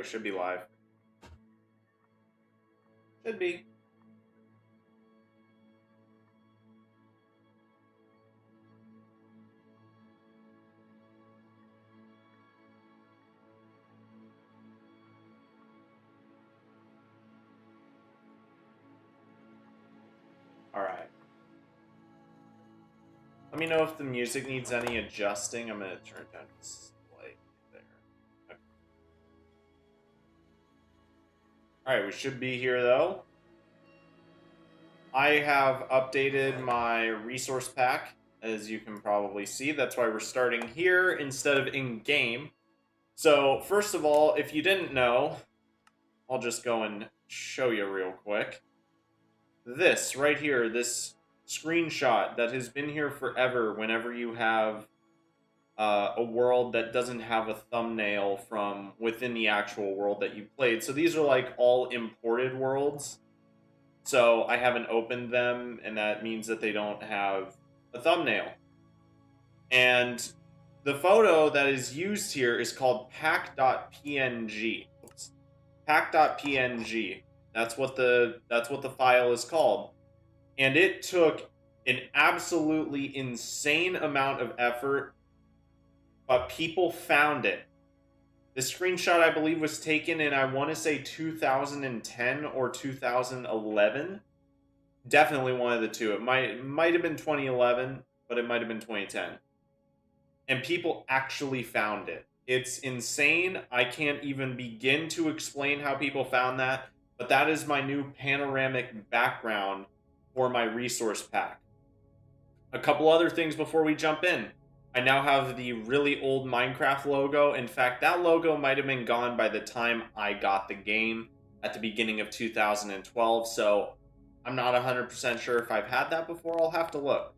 It should be live. Should be. All right. Let me know if the music needs any adjusting. I'm going to turn it down slightly there. Okay. All right, we should be here though. I have updated my resource pack, as you can probably see. That's why we're starting here instead of in-game. So, first of all, if you didn't know, I'll just go and show you real quick. This right here, this screenshot that has been here forever whenever you have a world that doesn't have a thumbnail from within the actual world that you played. So these are like all imported worlds. So I haven't opened them, and that means that they don't have a thumbnail. And the photo that is used here is called pack.png. Pack.png. That's what the file is called. And it took an absolutely insane amount of effort, but people found it. The screenshot, I believe, was taken in, I want to say, 2010 or 2011. Definitely one of the two. It might have been 2011, but it might have been 2010. And people actually found it. It's insane. I can't even begin to explain how people found that, but that is my new panoramic background for my resource pack. A couple other things before we jump in. I now have the really old Minecraft logo. In fact, that logo might have been gone by the time I got the game at the beginning of 2012, so I'm not 100% sure if I've had that before. I'll have to look.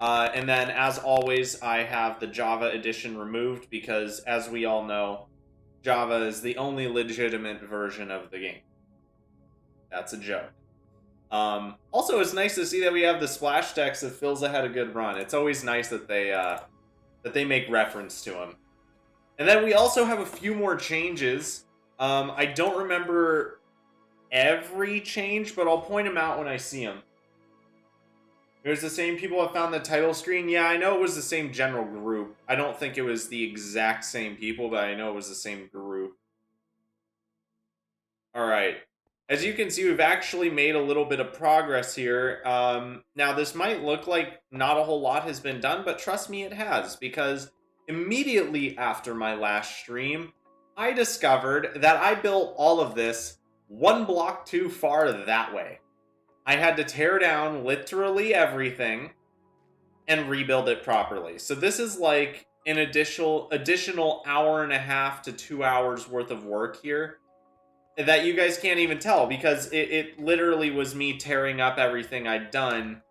And then, as always, I have the Java edition removed because, as we all know, Java is the only legitimate version of the game. That's a joke. Also, it's nice to see that we have the splash text that Philza had a good run. It's always nice that they make reference to him. And then we also have a few more changes. I don't remember every change, but I'll point them out when I see them. There's the same people that found the title screen. Yeah, I know it was the same general group. I don't think it was the exact same people, but I know it was the same group. Alright. As you can see, we've actually made a little bit of progress here. Now, this might look like not a whole lot has been done, but trust me, it has, because immediately after my last stream, I discovered that I built all of this one block too far that way. I had to tear down literally everything and rebuild it properly. So this is like an additional hour and a half to 2 hours worth of work here that you guys can't even tell, because it literally was me tearing up everything I'd done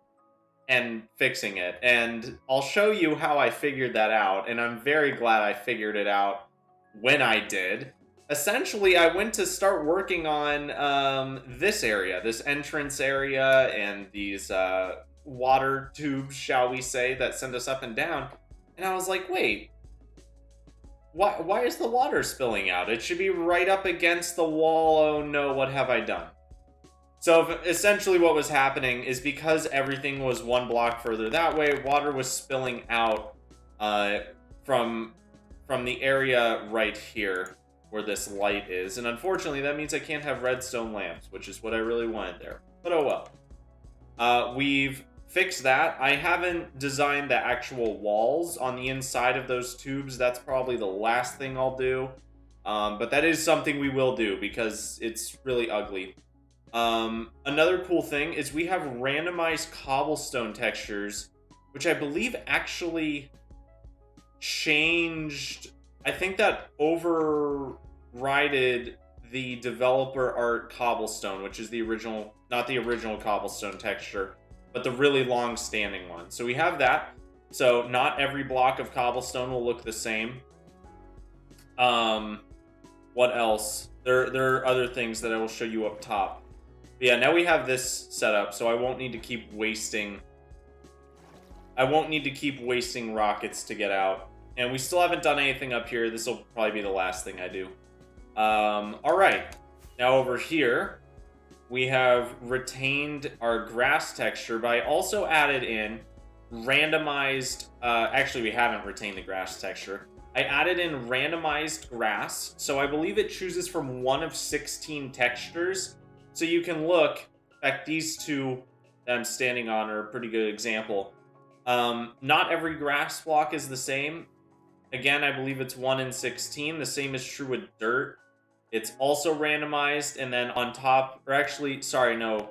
and fixing it. And I'll show you how I figured that out, and I'm very glad I figured it out when I did. Essentially, I went to start working on this area, this entrance area, and these water tubes, shall we say, that send us up and down. And I was like, wait, why is the water spilling out? It should be right up against the wall. Oh no, what have I done? So essentially what was happening is, because everything was one block further that way, water was spilling out from the area right here where this light is. And unfortunately, that means I can't have redstone lamps, which is what I really wanted there. But oh well. We've fixed that. I haven't designed the actual walls on the inside of those tubes. That's probably the last thing I'll do. But that is something we will do, because it's really ugly. Another cool thing is we have randomized cobblestone textures, which I believe actually changed. I think that overrided the developer art cobblestone, which is the original, not the original cobblestone texture, but the really long-standing one. So we have that. So not every block of cobblestone will look the same. What else? There are other things that I will show you up top. But yeah, now we have this set up, so I won't need to keep wasting rockets to get out. And we still haven't done anything up here. This will probably be the last thing I do. All right. Now over here, we have retained our grass texture, but I also added in randomized. Actually, we haven't retained the grass texture. I added in randomized grass, so I believe it chooses from one of 16 textures. So you can look. In fact, these two that I'm standing on are a pretty good example. Not every grass block is the same. Again, I believe it's 1 in 16. The same is true with dirt. It's also randomized, and then on top, or actually, sorry, no.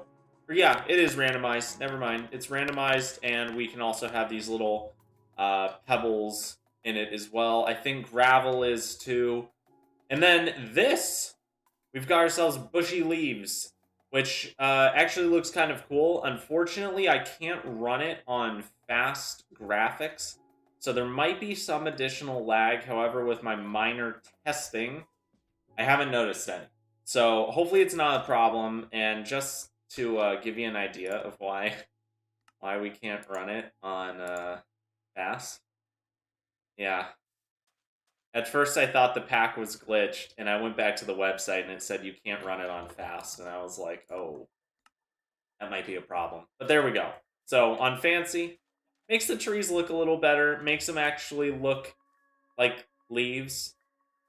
Or yeah, it is randomized. Never mind. It's randomized, and we can also have these little pebbles in it as well. I think gravel is too. And then this, we've got ourselves bushy leaves, which actually looks kind of cool. Unfortunately, I can't run it on fast graphics, so there might be some additional lag. However, with my minor testing, I haven't noticed any. So hopefully it's not a problem. And just to give you an idea of why we can't run it on fast. Yeah. At first I thought the pack was glitched, and I went back to the website and it said you can't run it on fast, and I was like, oh, that might be a problem. But there we go. So on fancy, makes the trees look a little better, makes them actually look like leaves.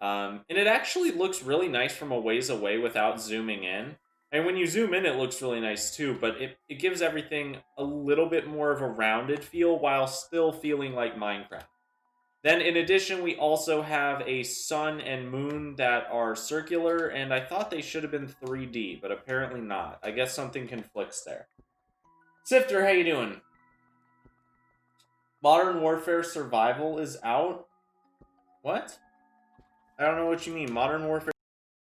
And it actually looks really nice from a ways away without zooming in. And when you zoom in, it looks really nice too, but it gives everything a little bit more of a rounded feel while still feeling like Minecraft. Then in addition, we also have a sun and moon that are circular, and I thought they should have been 3D, but apparently not. I guess something conflicts there. Sifter, how you doing? Modern Warfare Survival is out? What? I don't know what you mean. Modern Warfare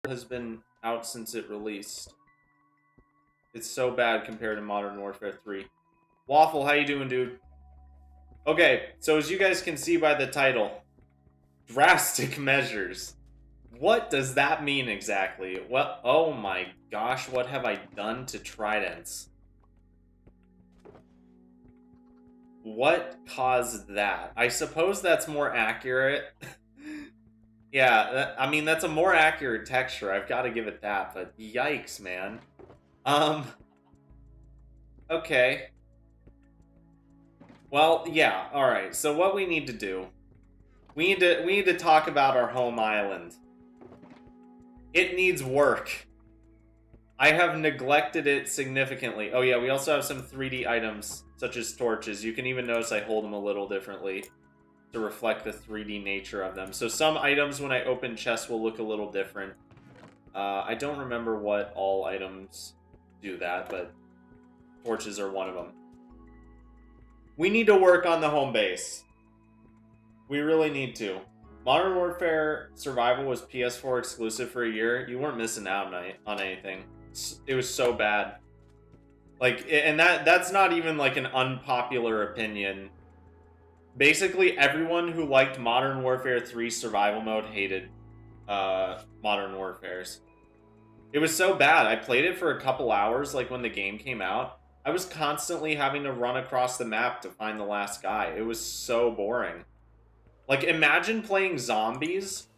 has been out since it released. It's so bad compared to Modern Warfare 3. Waffle, how you doing, dude? Okay, so as you guys can see by the title, drastic measures. What does that mean exactly? Well, oh my gosh, what have I done to tridents? What caused that? I suppose that's more accurate. Yeah, I mean, that's a more accurate texture. I've got to give it that, but yikes, man. Okay. Well, yeah, alright. So what we need to do, we need to talk about our home island. It needs work. I have neglected it significantly. Oh yeah, we also have some 3D items, such as torches. You can even notice I hold them a little differently to reflect the 3D nature of them. So some items, when I open chests, will look a little different. I don't remember what all items do that, but torches are one of them. We need to work on the home base. We really need to. Modern Warfare Survival was PS4 exclusive for a year. You weren't missing out on anything. It was so bad. Like, and that's not even like an unpopular opinion. Basically, everyone who liked Modern Warfare 3 survival mode hated Modern Warfare's. It was so bad. I played it for a couple hours, like when the game came out. I was constantly having to run across the map to find the last guy. It was so boring. Like, imagine playing zombies,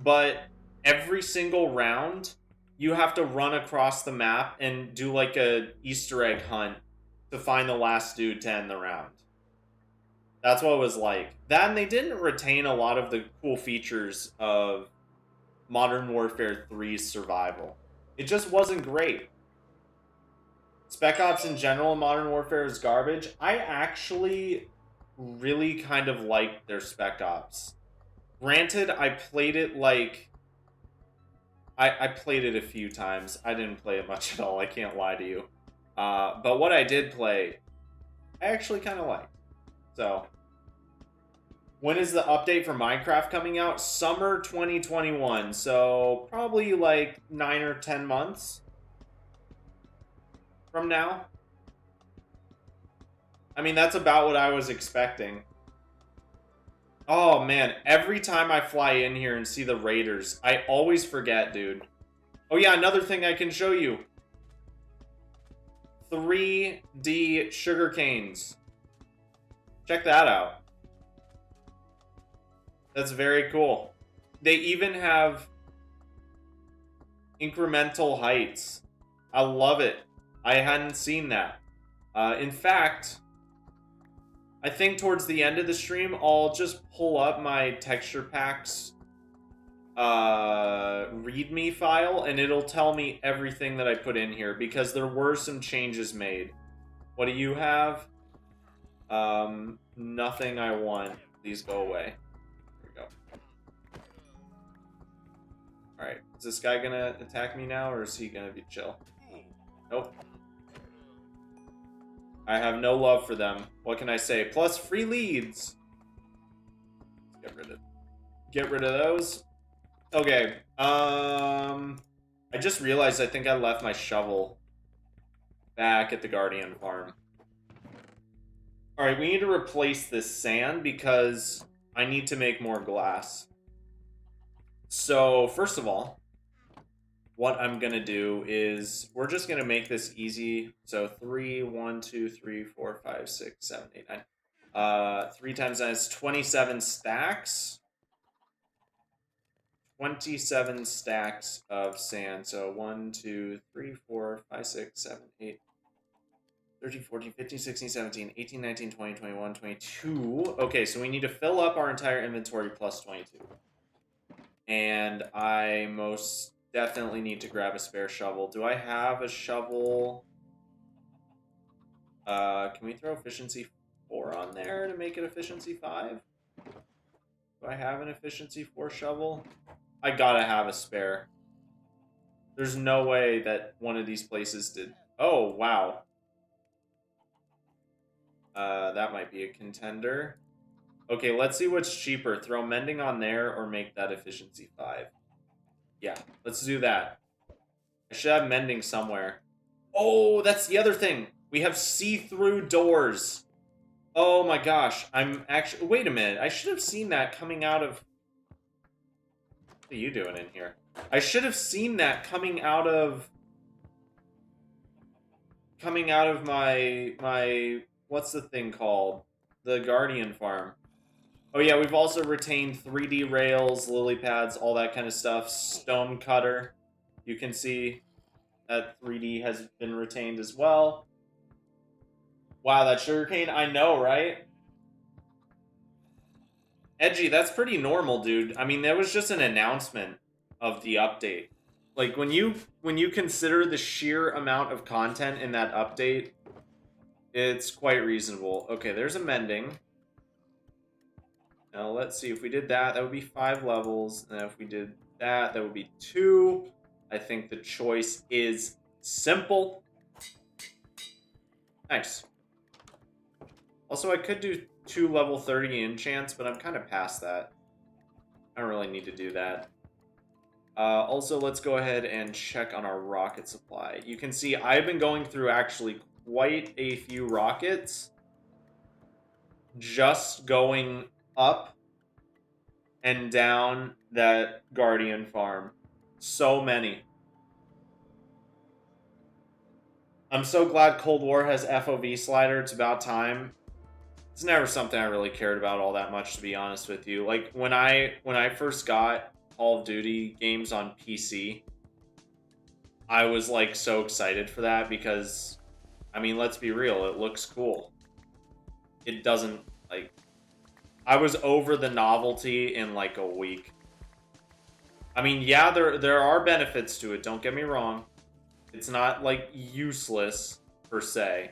but every single round, you have to run across the map and do like a Easter egg hunt to find the last dude to end the round. That's what it was like. That, and they didn't retain a lot of the cool features of Modern Warfare 3's survival. It just wasn't great. Spec Ops in general in Modern Warfare is garbage. I actually really kind of liked their Spec Ops. Granted, I played it like... I played it a few times. I didn't play it much at all, I can't lie to you. But what I did play, I actually kind of liked. So, when is the update for Minecraft coming out? Summer 2021, so probably like 9 or 10 months from now. I mean, that's about what I was expecting. Oh man, every time I fly in here and see the raiders, I always forget, dude. Oh yeah, another thing I can show you. 3D sugar canes. Check that out. That's very cool. They even have incremental heights. I love it. I hadn't seen that. In fact, I think towards the end of the stream, I'll just pull up my texture packs readme file, and it'll tell me everything that I put in here, because there were some changes made. What do you have? Nothing I want. Please go away. There we go. Alright, is this guy gonna attack me now, or is he gonna be chill? Nope. I have no love for them. What can I say? Plus free leads. Let's get rid of those. Okay. I just realized I think I left my shovel back at the Guardian farm. Alright, we need to replace this sand because I need to make more glass. So, first of all, what I'm gonna do is we're just gonna make this easy. So 3, 1, 2, 3, 4, 5, 6, 7, 8, 9. 3 times 9 is 27 stacks. 27 stacks of sand. So 1, 2, 3, 4, 5, 6, 7, 8, 13, 14, 15, 16, 17, 18, 19, 20, 21, 22. Okay, so we need to fill up our entire inventory plus 22. And I most definitely need to grab a spare shovel. Do I have a shovel? Can we throw efficiency 4 on there to make it efficiency 5? Do I have an efficiency 4 shovel? I gotta have a spare. There's no way that one of these places did. Oh, wow. That might be a contender. Okay, let's see what's cheaper. Throw mending on there or make that efficiency 5. Yeah, let's do that. I should have mending somewhere. Oh, that's the other thing. We have see-through doors. Oh my gosh. I'm actually... Wait a minute. I should have seen that coming out of... What are you doing in here? I should have seen that coming out of my... What's the thing called? The Guardian farm. Oh yeah, we've also retained 3D rails, lily pads, all that kind of stuff. Stone cutter. You can see that 3D has been retained as well. Wow, that sugarcane, I know, right? Edgy, that's pretty normal, dude. I mean, that was just an announcement of the update. Like, when you consider the sheer amount of content in that update, it's quite reasonable. Okay, there's a mending. Now, let's see. If we did that, that would be 5 levels. And if we did that, that would be 2. I think the choice is simple. Nice. Also, I could do 2 level 30 enchants, but I'm kind of past that. I don't really need to do that. Also, let's go ahead and check on our rocket supply. You can see I've been going through actually quite a few rockets. Just going up and down that Guardian farm. So many. I'm so glad Cold War has FOV slider. It's about time. It's never something I really cared about all that much, to be honest with you. Like, when I first got Call of Duty games on PC, I was, like, so excited for that because, I mean, let's be real, it looks cool. It doesn't, like... I was over the novelty in, like, a week. I mean, yeah, there are benefits to it, don't get me wrong. It's not, like, useless, per se.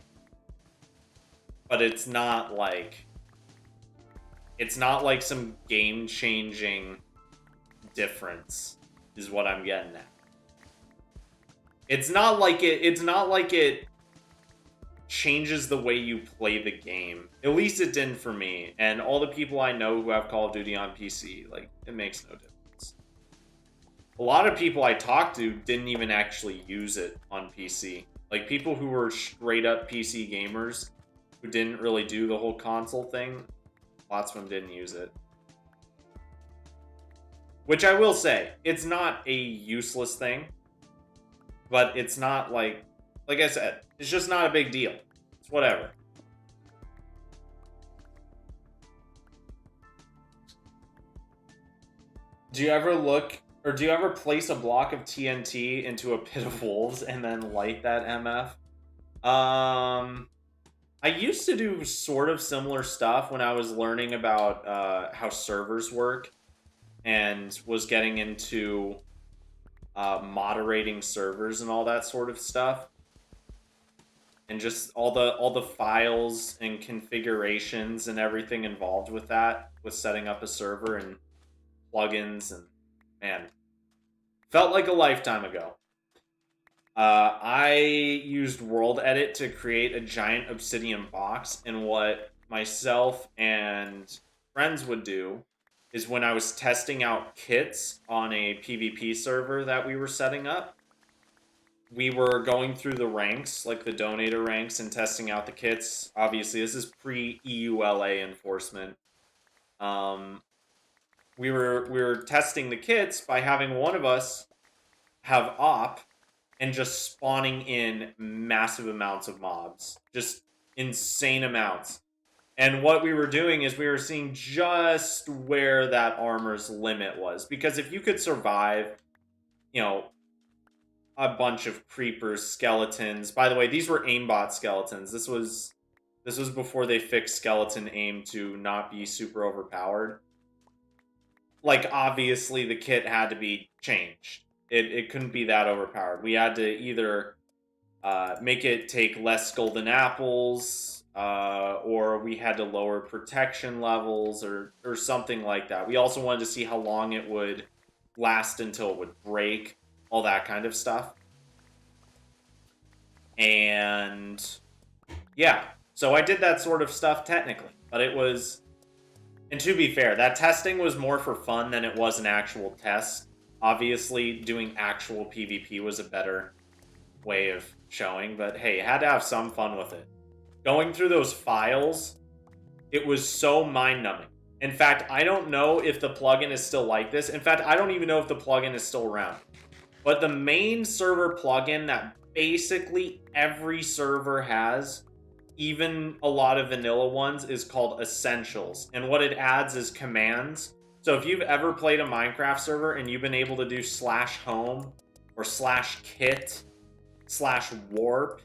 But it's not like some game-changing difference, is what I'm getting at. It's not like it changes the way you play the game. At least it didn't for me. And all the people I know who have Call of Duty on PC, like, it makes no difference. A lot of people I talked to didn't even actually use it on PC. Like, people who were straight up PC gamers who didn't really do the whole console thing, lots of them didn't use it. Which I will say, it's not a useless thing, but it's not like I said, it's just not a big deal. It's whatever. Do you ever look Or do you ever place a block of TNT into a pit of wolves and then light that MF? I used to do sort of similar stuff when I was learning about how servers work and was getting into moderating servers and all that sort of stuff. And just all the files and configurations and everything involved with that, with setting up a server and plugins, and man, felt like a lifetime ago. I used World Edit to create a giant obsidian box, and what myself and friends would do is when I was testing out kits on a PvP server that we were setting up, we were going through the ranks, like the donator ranks, and testing out the kits. Obviously, this is pre-EULA enforcement. We were testing the kits by having one of us have op and just spawning in massive amounts of mobs, just insane amounts. And what we were doing is we were seeing just where that armor's limit was, because if you could survive, you know, a bunch of creepers, skeletons. By the way, these were aimbot skeletons. This was before they fixed skeleton aim to not be super overpowered. Like, obviously the kit had to be changed. It couldn't be that overpowered. We had to either make it take less golden apples, or we had to lower protection levels, or something like that. We also wanted to see how long it would last until it would break, all that kind of stuff. And yeah, so I did that sort of stuff technically, but it was, and to be fair, that testing was more for fun than it was an actual test. Obviously, doing actual PvP was a better way of showing, but hey, had to have some fun with it. Going through those files, it was so mind-numbing. In fact, I don't know if the plugin is still like this. In fact, I don't even know if the plugin is still around. But the main server plugin that basically every server has, even a lot of vanilla ones, is called Essentials. And what it adds is commands. So if you've ever played a Minecraft server and you've been able to do /home or /kit, /warp,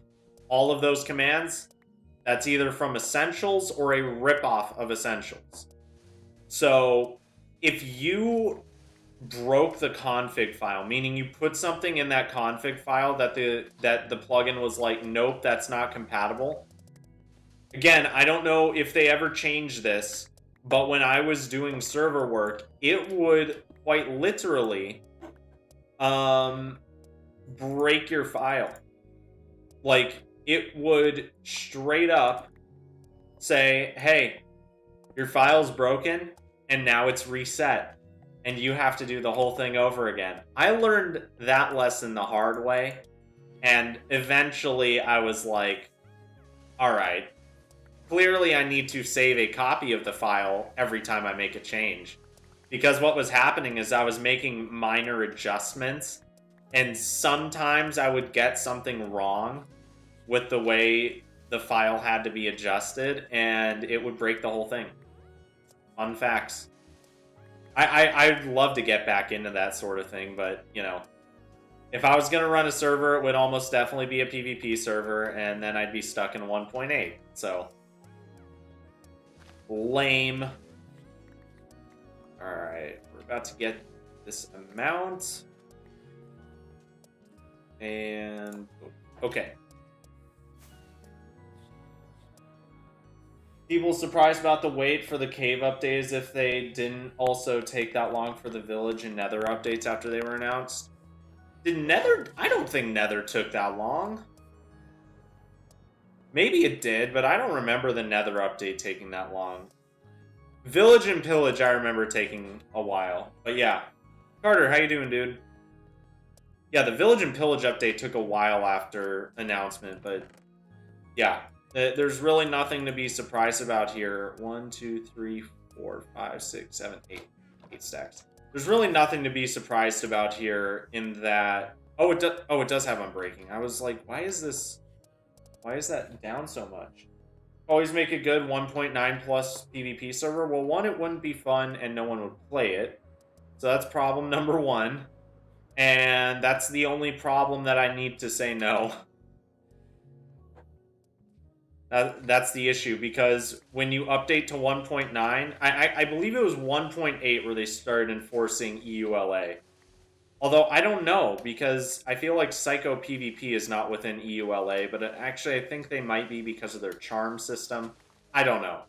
all of those commands, that's either from Essentials or a ripoff of Essentials. So if you broke the config file, meaning you put something in that config file that the plugin was like, nope, that's not compatible. Again, I don't know if they ever changed this, but when I was doing server work, it would quite literally break your file. Like, it would straight up say, hey, your file's broken and now it's reset and you have to do the whole thing over again. I learned that lesson the hard way, and eventually I was like, all right, clearly I need to save a copy of the file every time I make a change. Because what was happening is I was making minor adjustments, and sometimes I would get something wrong with the way the file had to be adjusted, and it would break the whole thing. Fun facts. I'd love to get back into that sort of thing, but, you know, if I was going to run a server, it would almost definitely be a PvP server, and then I'd be stuck in 1.8. So, lame. Alright, we're about to get this amount. And, okay. People surprised about the wait for the cave updates if they didn't also take that long for the village and nether updates after they were announced. Did nether? I don't think nether took that long. Maybe it did, but I don't remember the nether update taking that long. Village and pillage I remember taking a while. But yeah. Carter, how you doing, dude? Yeah, the village and pillage update took a while after announcement, but yeah. There's really nothing to be surprised about here. 1, 2, 3, 4, 5, 6, 7, 8. 8 stacks. There's really nothing to be surprised about here in that... Oh, it does have unbreaking. I was like, why is that down so much? Always make a good 1.9 plus PvP server. Well, one, it wouldn't be fun and no one would play it. So that's problem number one. And that's the only problem that I need to say no. That's the issue, because when you update to 1.9, I believe it was 1.8 where they started enforcing EULA. Although I don't know, because I feel like Psycho PvP is not within EULA, but actually I think they might be because of their charm system. I don't know.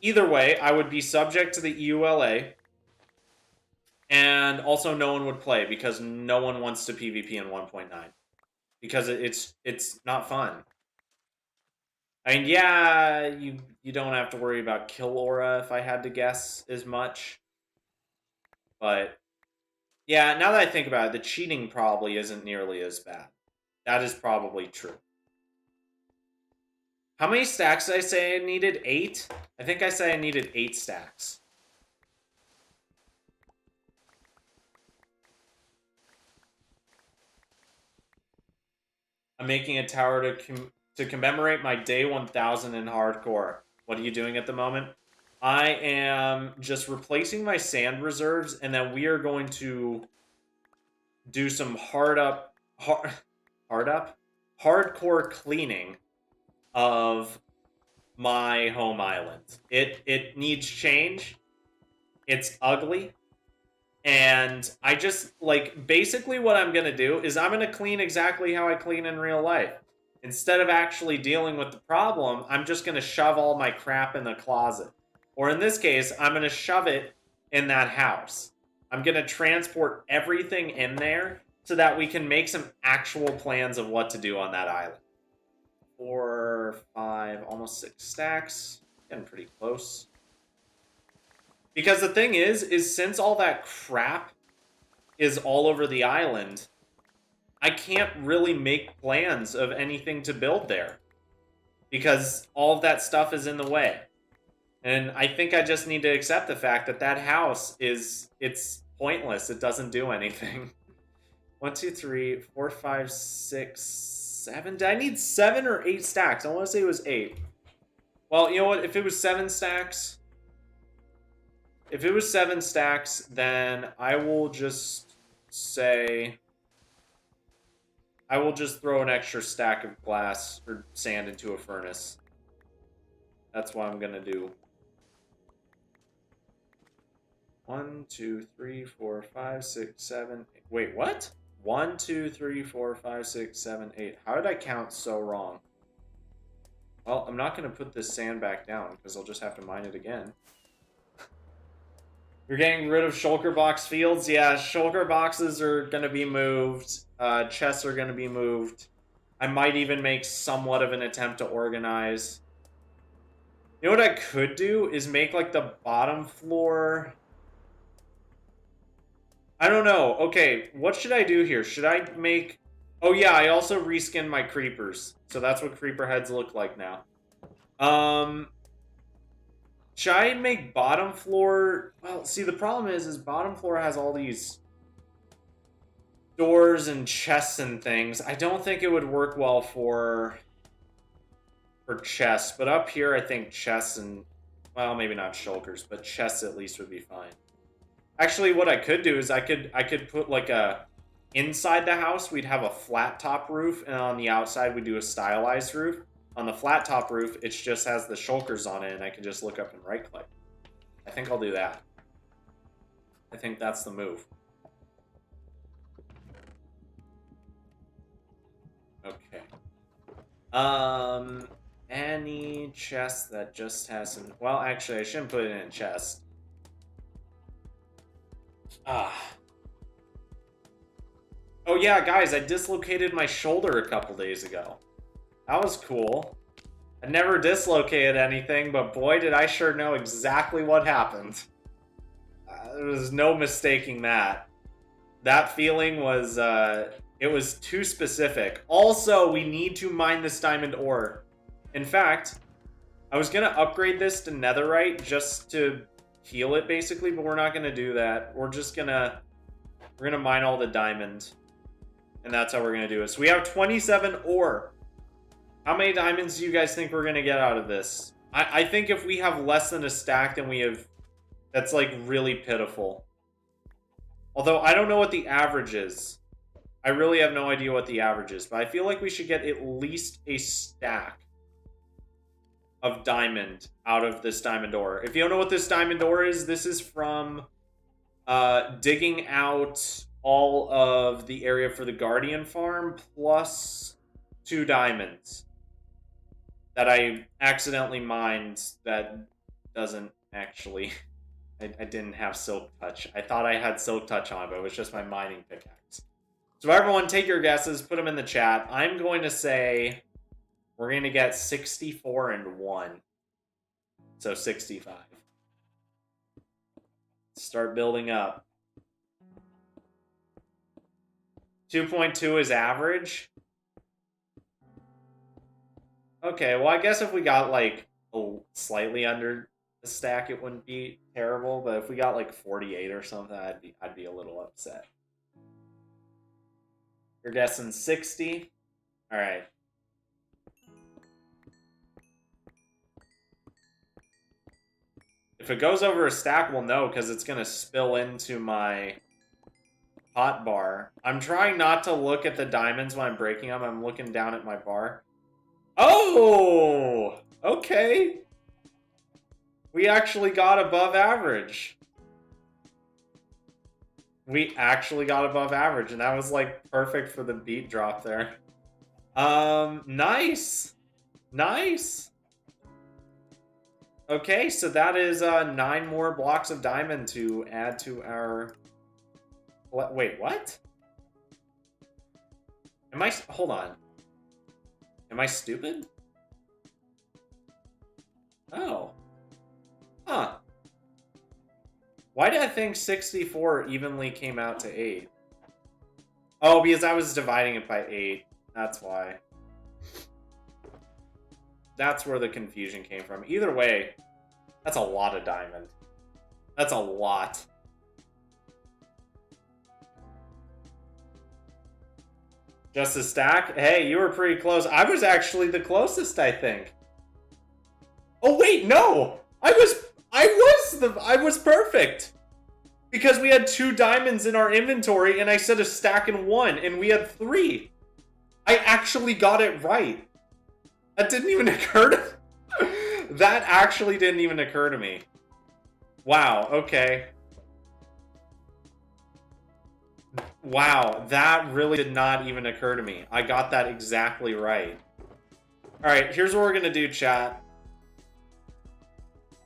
Either way, I would be subject to the EULA, and also no one would play because no one wants to PvP in 1.9 because it's not fun. I mean, yeah, you don't have to worry about kill aura, if I had to guess, as much. But yeah, now that I think about it, the cheating probably isn't nearly as bad. That is probably true. How many stacks did I say I needed? 8? I think I said I needed 8 stacks. I'm making a tower to commemorate my day 1000 in hardcore. What are you doing at the moment? I am just replacing my sand reserves, and then we are going to do some hardcore cleaning of my home island. It needs change. It's ugly. And I just, like, basically what I'm going to do is I'm going to clean exactly how I clean in real life. Instead of actually dealing with the problem, I'm just going to shove all my crap in the closet. Or in this case, I'm going to shove it in that house. I'm going to transport everything in there so that we can make some actual plans of what to do on that island. 4, 5, almost 6 stacks. Getting pretty close. Because the thing is since all that crap is all over the island, I can't really make plans of anything to build there. Because all of that stuff is in the way. And I think I just need to accept the fact that that house it's pointless. It doesn't do anything. 1, 2, 3, 4, 5, 6, 7. Did I need 7 or 8 stacks? I want to say it was 8. Well, you know what? If it was 7 stacks... If it was 7 stacks, then I will just say... I will just throw an extra stack of glass or sand into a furnace. That's what I'm going to do. 1, 2, 3, 4, 5, 6, 7... Wait, what? 1, 2, 3, 4, 5, 6, 7, 8. How did I count so wrong? Well, I'm not going to put this sand back down because I'll just have to mine it again. You're getting rid of shulker box fields? Yeah, shulker boxes are going to be moved. Chests are going to be moved. I might even make somewhat of an attempt to organize. You know what I could do is make, like, the bottom floor... I don't know. Okay, what should I do here? Should I make... Oh, yeah, I also reskinned my creepers. So that's what creeper heads look like now. Should I make bottom floor... Well, see, the problem is bottom floor has all these doors and chests and things. I don't think it would work well for chests. But up here, I think chests and... Well, maybe not shulkers, but chests at least would be fine. Actually, what I could do is I could put, like, a... Inside the house, we'd have a flat top roof, and on the outside, we'd do a stylized roof. On the flat top roof, it just has the shulkers on it, and I can just look up and right-click. I think I'll do that. I think that's the move. Okay. Any chest that just has some... Well, actually, I shouldn't put it in a chest. Oh yeah, guys, I dislocated my shoulder a couple days ago. That was cool. I never dislocated anything, but boy, did I sure know exactly what happened. There was no mistaking that. That feeling was, it was too specific. Also, we need to mine this diamond ore. In fact, I was going to upgrade this to netherite just to heal it, basically, but we're not going to do that. We're just going to... We're going to mine all the diamond. And that's how we're going to do it. So we have 27 ore. How many diamonds do you guys think we're going to get out of this? I think if we have less than a stack, then we have... That's, like, really pitiful. Although I don't know what the average is. I really have no idea what the average is, but I feel like we should get at least a stack of diamond out of this diamond ore. If you don't know what this diamond ore is, this is from digging out all of the area for the Guardian farm plus 2 diamonds that I accidentally mined that doesn't actually... I didn't have Silk Touch. I thought I had Silk Touch on, but it was just my mining pickaxe. So everyone, take your guesses. Put them in the chat. I'm going to say we're going to get 64 and 1. So 65. Start building up. 2.2 is average. Okay, well, I guess if we got, like, slightly under the stack, it wouldn't be terrible. But if we got, like, 48 or something, I'd be a little upset. You're guessing 60? All right. If it goes over a stack, we'll know, because it's going to spill into my hot bar. I'm trying not to look at the diamonds when I'm breaking them. I'm looking down at my bar. Oh! Okay. We actually got above average. We actually got above average, and that was, like, perfect for the beat drop there. Nice! Nice! Okay, so that is 9 more blocks of diamond to add to our... Wait, what? Am I... Hold on. Am I stupid? Oh. Huh. Why did I think 64 evenly came out to 8? Oh, because I was dividing it by 8. That's why. That's where the confusion came from. Either way, that's a lot of diamond. That's a lot. Just a stack? Hey, you were pretty close. I was actually the closest, I think. Oh wait, no! I was perfect! Because we had 2 diamonds in our inventory and I said a stack in 1 and we had 3. I actually got it right. That didn't even occur to That actually didn't even occur to me. Wow, okay. Wow, that really did not even occur to me. I got that exactly right. Alright, here's what we're going to do, chat.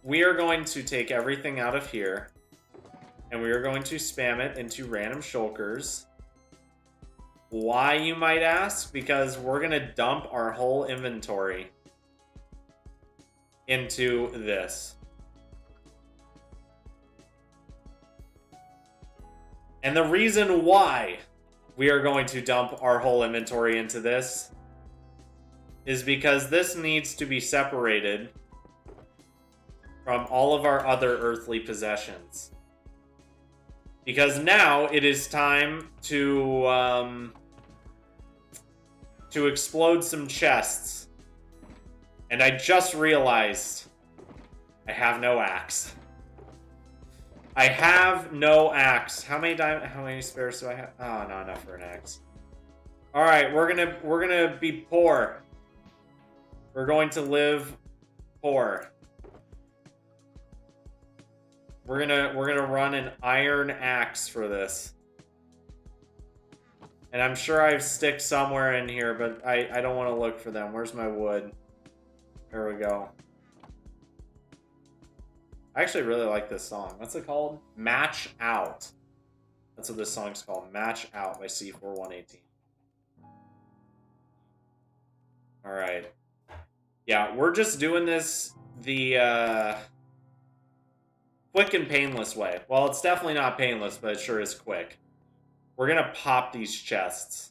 We are going to take everything out of here, and we are going to spam it into random shulkers. Why, you might ask? Because we're going to dump our whole inventory into this. And the reason why we are going to dump our whole inventory into this is because this needs to be separated from all of our other earthly possessions. Because now it is time to explode some chests. And I just realized I have no axe. I have no axe. How many spares do I have? Oh, not enough for an axe. All right, we're gonna be poor. We're going to live poor. We're gonna run an iron axe for this. And I'm sure I have sticks somewhere in here, but I don't want to look for them. Where's my wood? There we go. I actually really like this song. What's it called? Match Out. That's what this song's called. Match Out by C4118. Alright. Yeah, we're just doing this the quick and painless way. Well, it's definitely not painless, but it sure is quick. We're gonna pop these chests.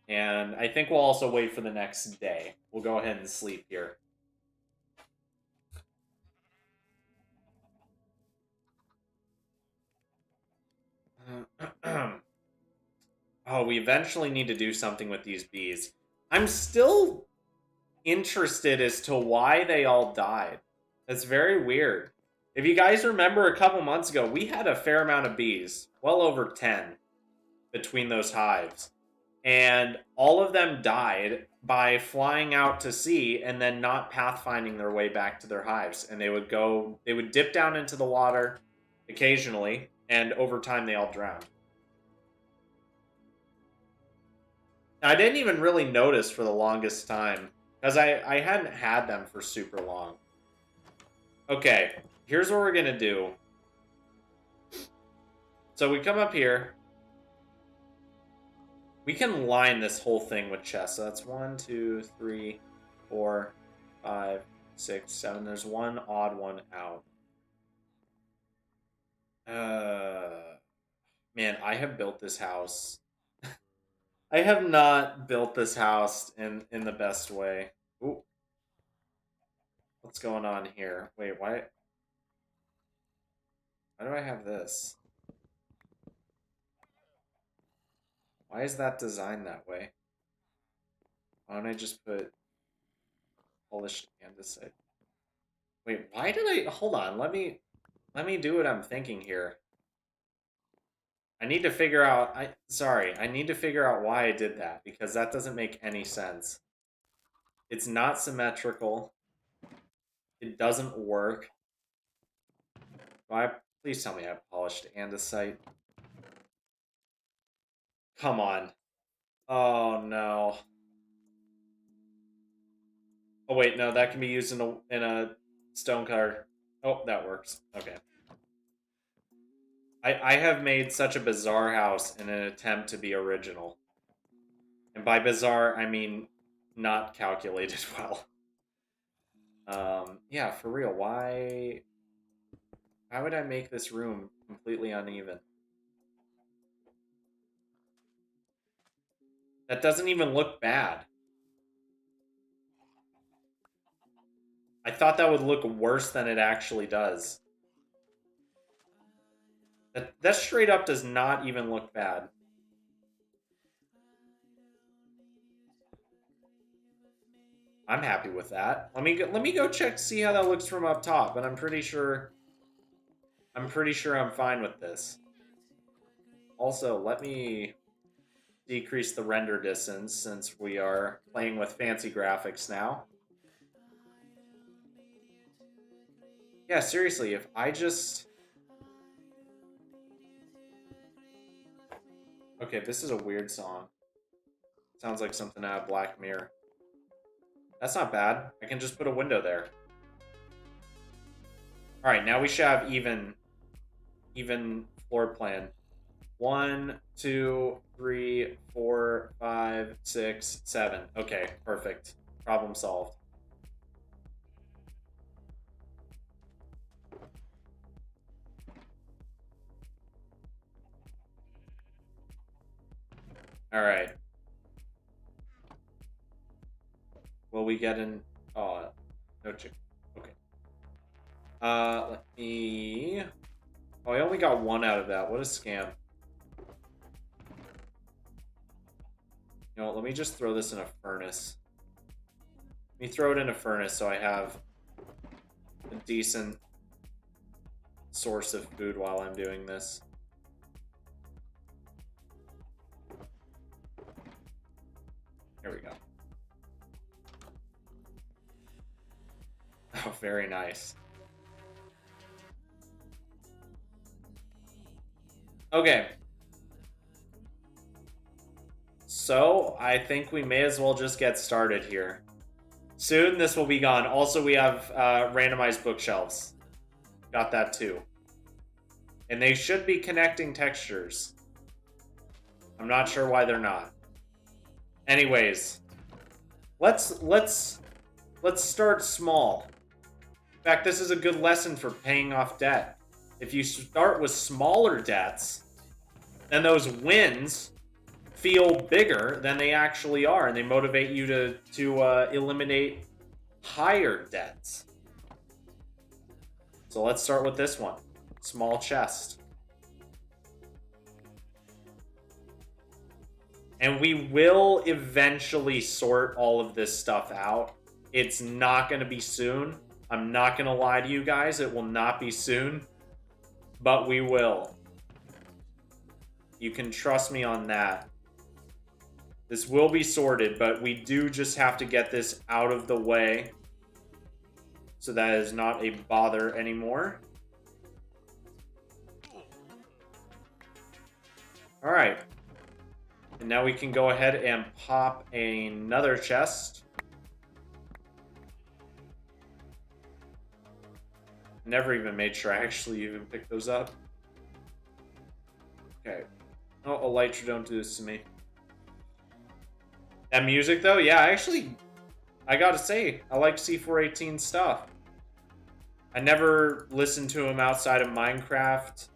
And I think we'll also wait for the next day. We'll go ahead and sleep here. Oh, we eventually need to do something with these bees. I'm still interested as to why they all died. That's very weird. If you guys remember a couple months ago, we had a fair amount of bees, well over 10 between those hives. And all of them died by flying out to sea and then not pathfinding their way back to their hives. And they would dip down into the water occasionally, and over time they all drowned. Now, I didn't even really notice for the longest time, because I hadn't had them for super long. Okay, here's what we're going to do. So we come up here. We can line this whole thing with chests. So that's 1, 2, 3, 4, 5, 6, 7. There's one odd one out. Man, I have built this house. I have not built this house in the best way. Ooh. What's going on here? Wait, why do I have this? Why is that designed that way? Why don't I just put polished andesite? Wait, why did I... Hold on, let me do what I'm thinking here. I need to figure out... I need to figure out why I did that, because that doesn't make any sense. It's not symmetrical. It doesn't work. Please tell me I have polished andesite. Come on. Oh, no. Oh, wait, no, that can be used in a stone cutter. Oh, that works. Okay. I have made such a bizarre house in an attempt to be original. And by bizarre, I mean not calculated well. Yeah, for real, why would I make this room completely uneven? That doesn't even look bad. I thought that would look worse than it actually does. That straight up does not even look bad. I'm happy with that. Let me go check to see how that looks from up top, but I'm pretty sure I'm fine with this. Also, let me decrease the render distance since we are playing with fancy graphics now. Yeah, seriously, if I just... Okay, this is a weird song. Sounds like something out of Black Mirror. That's not bad. I can just put a window there. Alright, now we should have even floor plan. 1, 2, 3, 4, 5, 6, 7. Okay, perfect. Problem solved. Alright. Will we get in... Oh, no chicken. Okay. Let me... Oh, I only got one out of that. What a scam. You know what, let me just throw this in a furnace. Let me throw it in a furnace so I have a decent source of food while I'm doing this. Here we go. Oh, very nice. Okay. So, I think we may as well just get started here. Soon, this will be gone. Also, we have randomized bookshelves. Got that too. And they should be connecting textures. I'm not sure why they're not. Anyways, let's start small. In fact, this is a good lesson for paying off debt. If you start with smaller debts, then those wins feel bigger than they actually are, and they motivate you to eliminate higher debts. So let's start with this one. Small chest. And we will eventually sort all of this stuff out. It's not going to be soon, I'm not gonna lie to you guys, it will not be soon, but we will. You can trust me on that. This will be sorted, but we do just have to get this out of the way so that is not a bother anymore. All right. And now we can go ahead and pop another chest. Never even made sure I actually even picked those up. Okay. Oh, Elytra, don't do this to me. That music, though, yeah, I gotta say, I like C418 stuff. I never listened to him outside of Minecraft.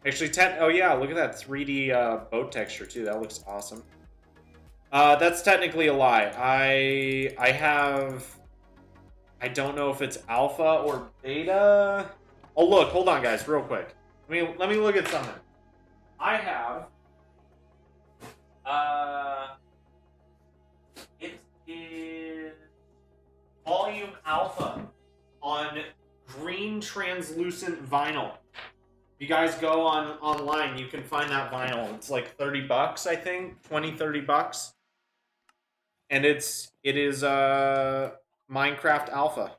Actually, oh yeah, look at that 3D boat texture, too. That looks awesome. That's technically a lie. I don't know if it's alpha or beta. Oh, look, hold on, guys, real quick. Let me look at something. I have it is volume alpha on green translucent vinyl. If you guys go online, you can find that vinyl. It's like 30 bucks, I think, 20-30 bucks. And it is Minecraft alpha.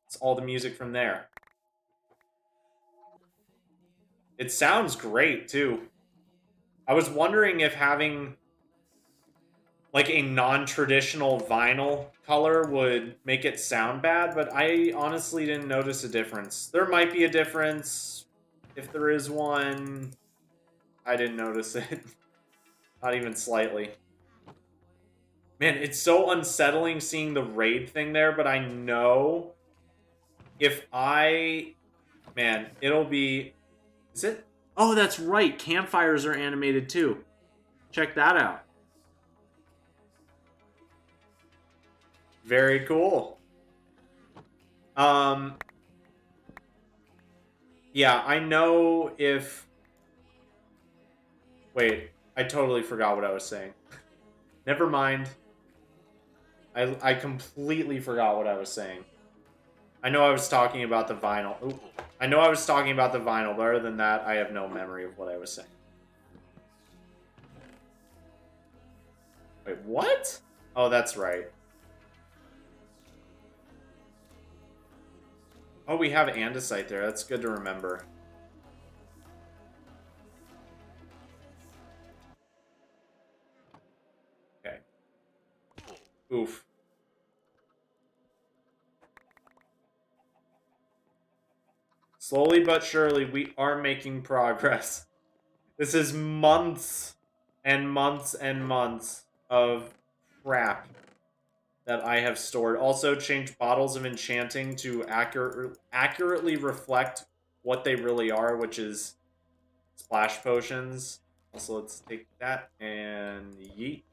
It's all the music from there. It sounds great too. I was wondering if having like a non-traditional vinyl color would make it sound bad, but I honestly didn't notice a difference. There might be a difference. If there is one, I didn't notice it. Not even slightly. Man, it's so unsettling seeing the raid thing there, but I know if I... Man, it'll be... Is it? Oh, that's right. Campfires are animated too. Check that out. Very cool. Yeah, I know if... Wait, I totally forgot what I was saying. Never mind. I completely forgot what I was saying. I know I was talking about the vinyl. Ooh. I know I was talking about the vinyl, but other than that, I have no memory of what I was saying. Wait, what? Oh, that's right. Oh, we have andesite there. That's good to remember. Okay. Oof. Slowly but surely, we are making progress. This is months and months and months of crap that I have stored. Also, change bottles of enchanting to accurately reflect what they really are, which is splash potions. Also, let's take that and yeet.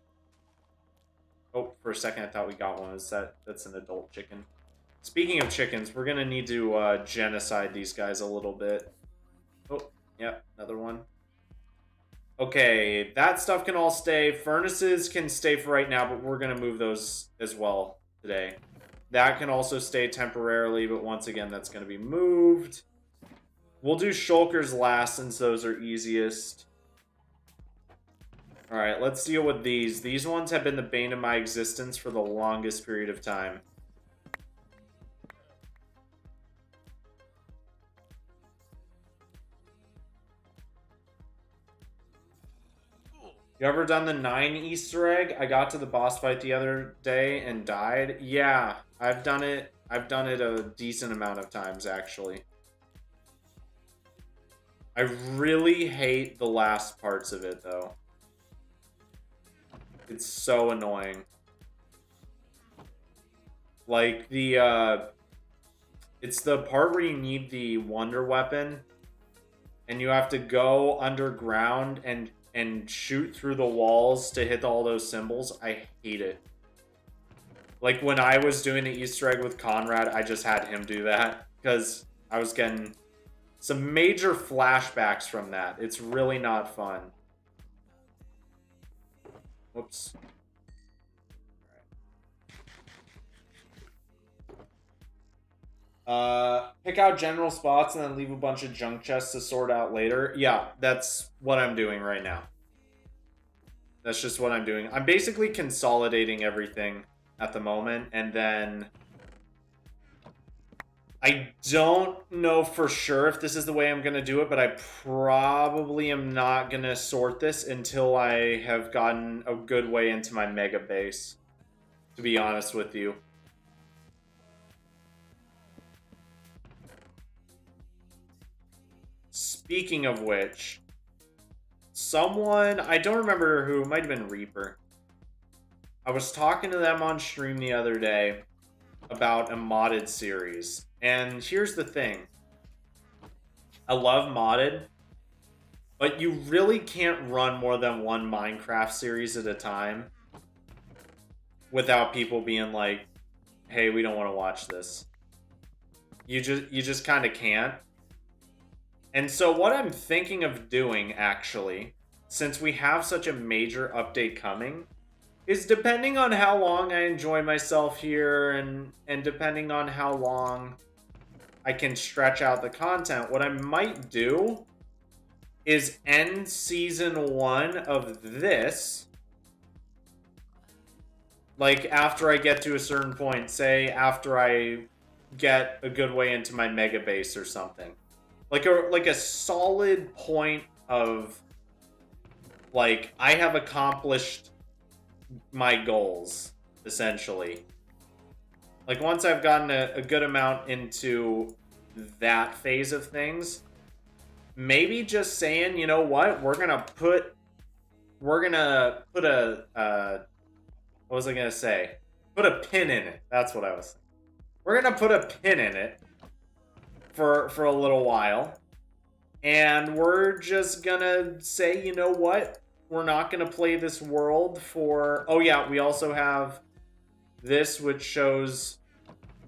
Oh, for a second I thought we got one. That's an adult chicken. Speaking of chickens, we're gonna need to genocide these guys a little bit. Oh, yeah, another one. Okay, that stuff can all stay. Furnaces can stay for right now, but we're gonna move those as well today. That can also stay temporarily, but once again, that's gonna be moved. We'll do shulkers last since those are easiest. Alright, let's deal with these. These ones have been the bane of my existence for the longest period of time. You ever done the 9 Easter egg? I got to the boss fight the other day and died. Yeah, I've done it. I've done it a decent amount of times, actually. I really hate the last parts of it, though. It's so annoying. Like, it's the part where you need the wonder weapon, and you have to go underground and shoot through the walls to hit all those symbols. I hate it. Like, when I was doing the Easter egg with Conrad, I just had him do that, because I was getting some major flashbacks from that. It's really not fun. Whoops. Pick out general spots and then leave a bunch of junk chests to sort out later. Yeah, that's what I'm doing right now. That's just what I'm doing. I'm basically consolidating everything at the moment, and then I don't know for sure if this is the way I'm going to do it, but I probably am not going to sort this until I have gotten a good way into my mega base, to be honest with you. Speaking of which, someone, I don't remember who, it might have been Reaper. I was talking to them on stream the other day about a modded series. And here's the thing. I love modded, but you really can't run more than one Minecraft series at a time without people being like, hey, we don't want to watch this. You just kind of can't. And so what I'm thinking of doing, actually, since we have such a major update coming, is depending on how long I enjoy myself here and depending on how long I can stretch out the content, what I might do is end season 1 of this, like after I get to a certain point, say after I get a good way into my mega base or something. Like a solid point of like I have accomplished my goals, essentially. Like once I've gotten a good amount into that phase of things, maybe just saying, you know what, we're gonna put a what was I gonna say? Put a pin in it. That's what I was saying. We're gonna put a pin in it for a little while. And we're just gonna say, you know what? We're not gonna play this world for... Oh yeah, we also have this, which shows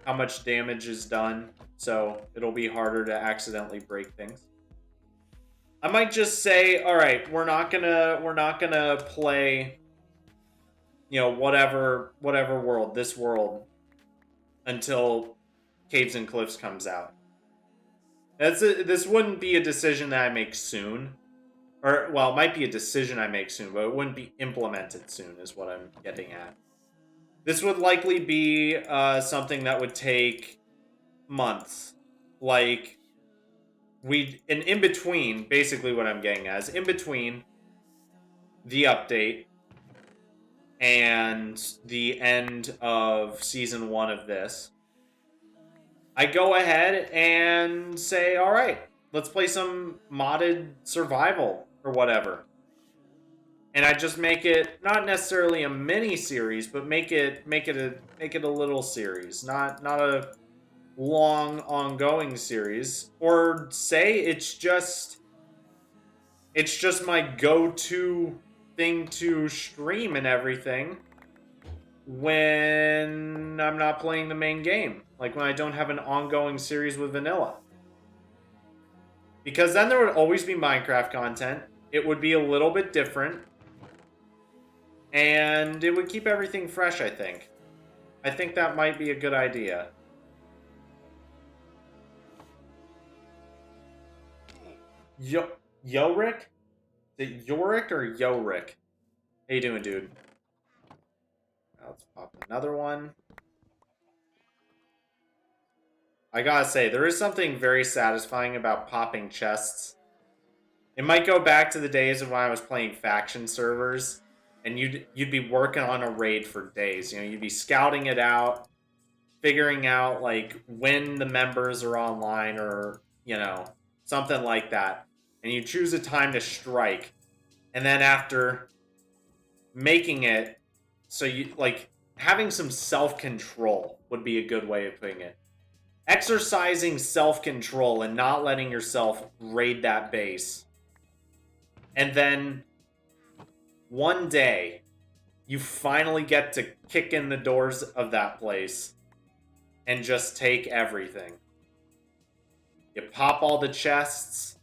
how much damage is done. So it'll be harder to accidentally break things. I might just say, all right, we're not gonna play, you know, whatever world, this world, until Caves and Cliffs comes out. This wouldn't be a decision that I make soon. Or, well, it might be a decision I make soon, but it wouldn't be implemented soon, is what I'm getting at. This would likely be something that would take months. Like, in between, basically what I'm getting at is in between the update and the end of season 1 of this, I go ahead and say, all right, let's play some modded survival or whatever. And I just make it not necessarily a mini series, but make it a little series, not a long ongoing series. Or say it's just my go-to thing to stream and everything when I'm not playing the main game. Like when I don't have an ongoing series with vanilla. Because then there would always be Minecraft content. It would be a little bit different. And it would keep everything fresh, I think. I think that might be a good idea. Yorick? Is it Yorick or Yorick? How you doing, dude? Let's pop another one. I gotta say, there is something very satisfying about popping chests. It might go back to the days of when I was playing faction servers, and you'd be working on a raid for days. You know, you'd be scouting it out, figuring out like when the members are online, or you know, something like that. And you choose a time to strike, and then after making it, so you like having some self-control would be a good way of putting it. Exercising self-control and not letting yourself raid that base. And then one day, you finally get to kick in the doors of that place and just take everything. You pop all the chests.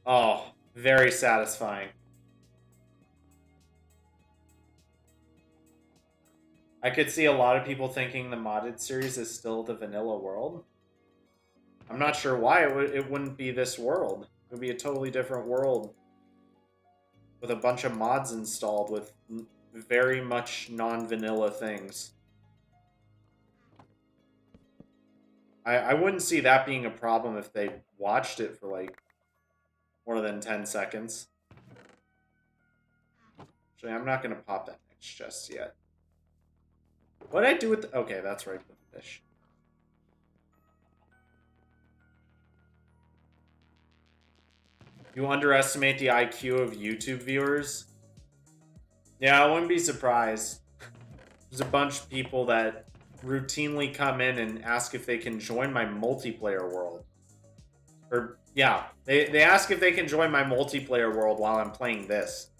Oh, very satisfying. I could see a lot of people thinking the modded series is still the vanilla world. I'm not sure why it wouldn't be this world. It would be a totally different world with a bunch of mods installed with very much non-vanilla things. I wouldn't see that being a problem if they watched it for like more than 10 seconds. Actually, I'm not going to pop that next chest yet. What did I do with the... Okay, that's right, with the fish. You underestimate the IQ of YouTube viewers? Yeah, I wouldn't be surprised. There's a bunch of people that routinely come in and ask if they can join my multiplayer world. Or, yeah, they ask if they can join my multiplayer world while I'm playing this.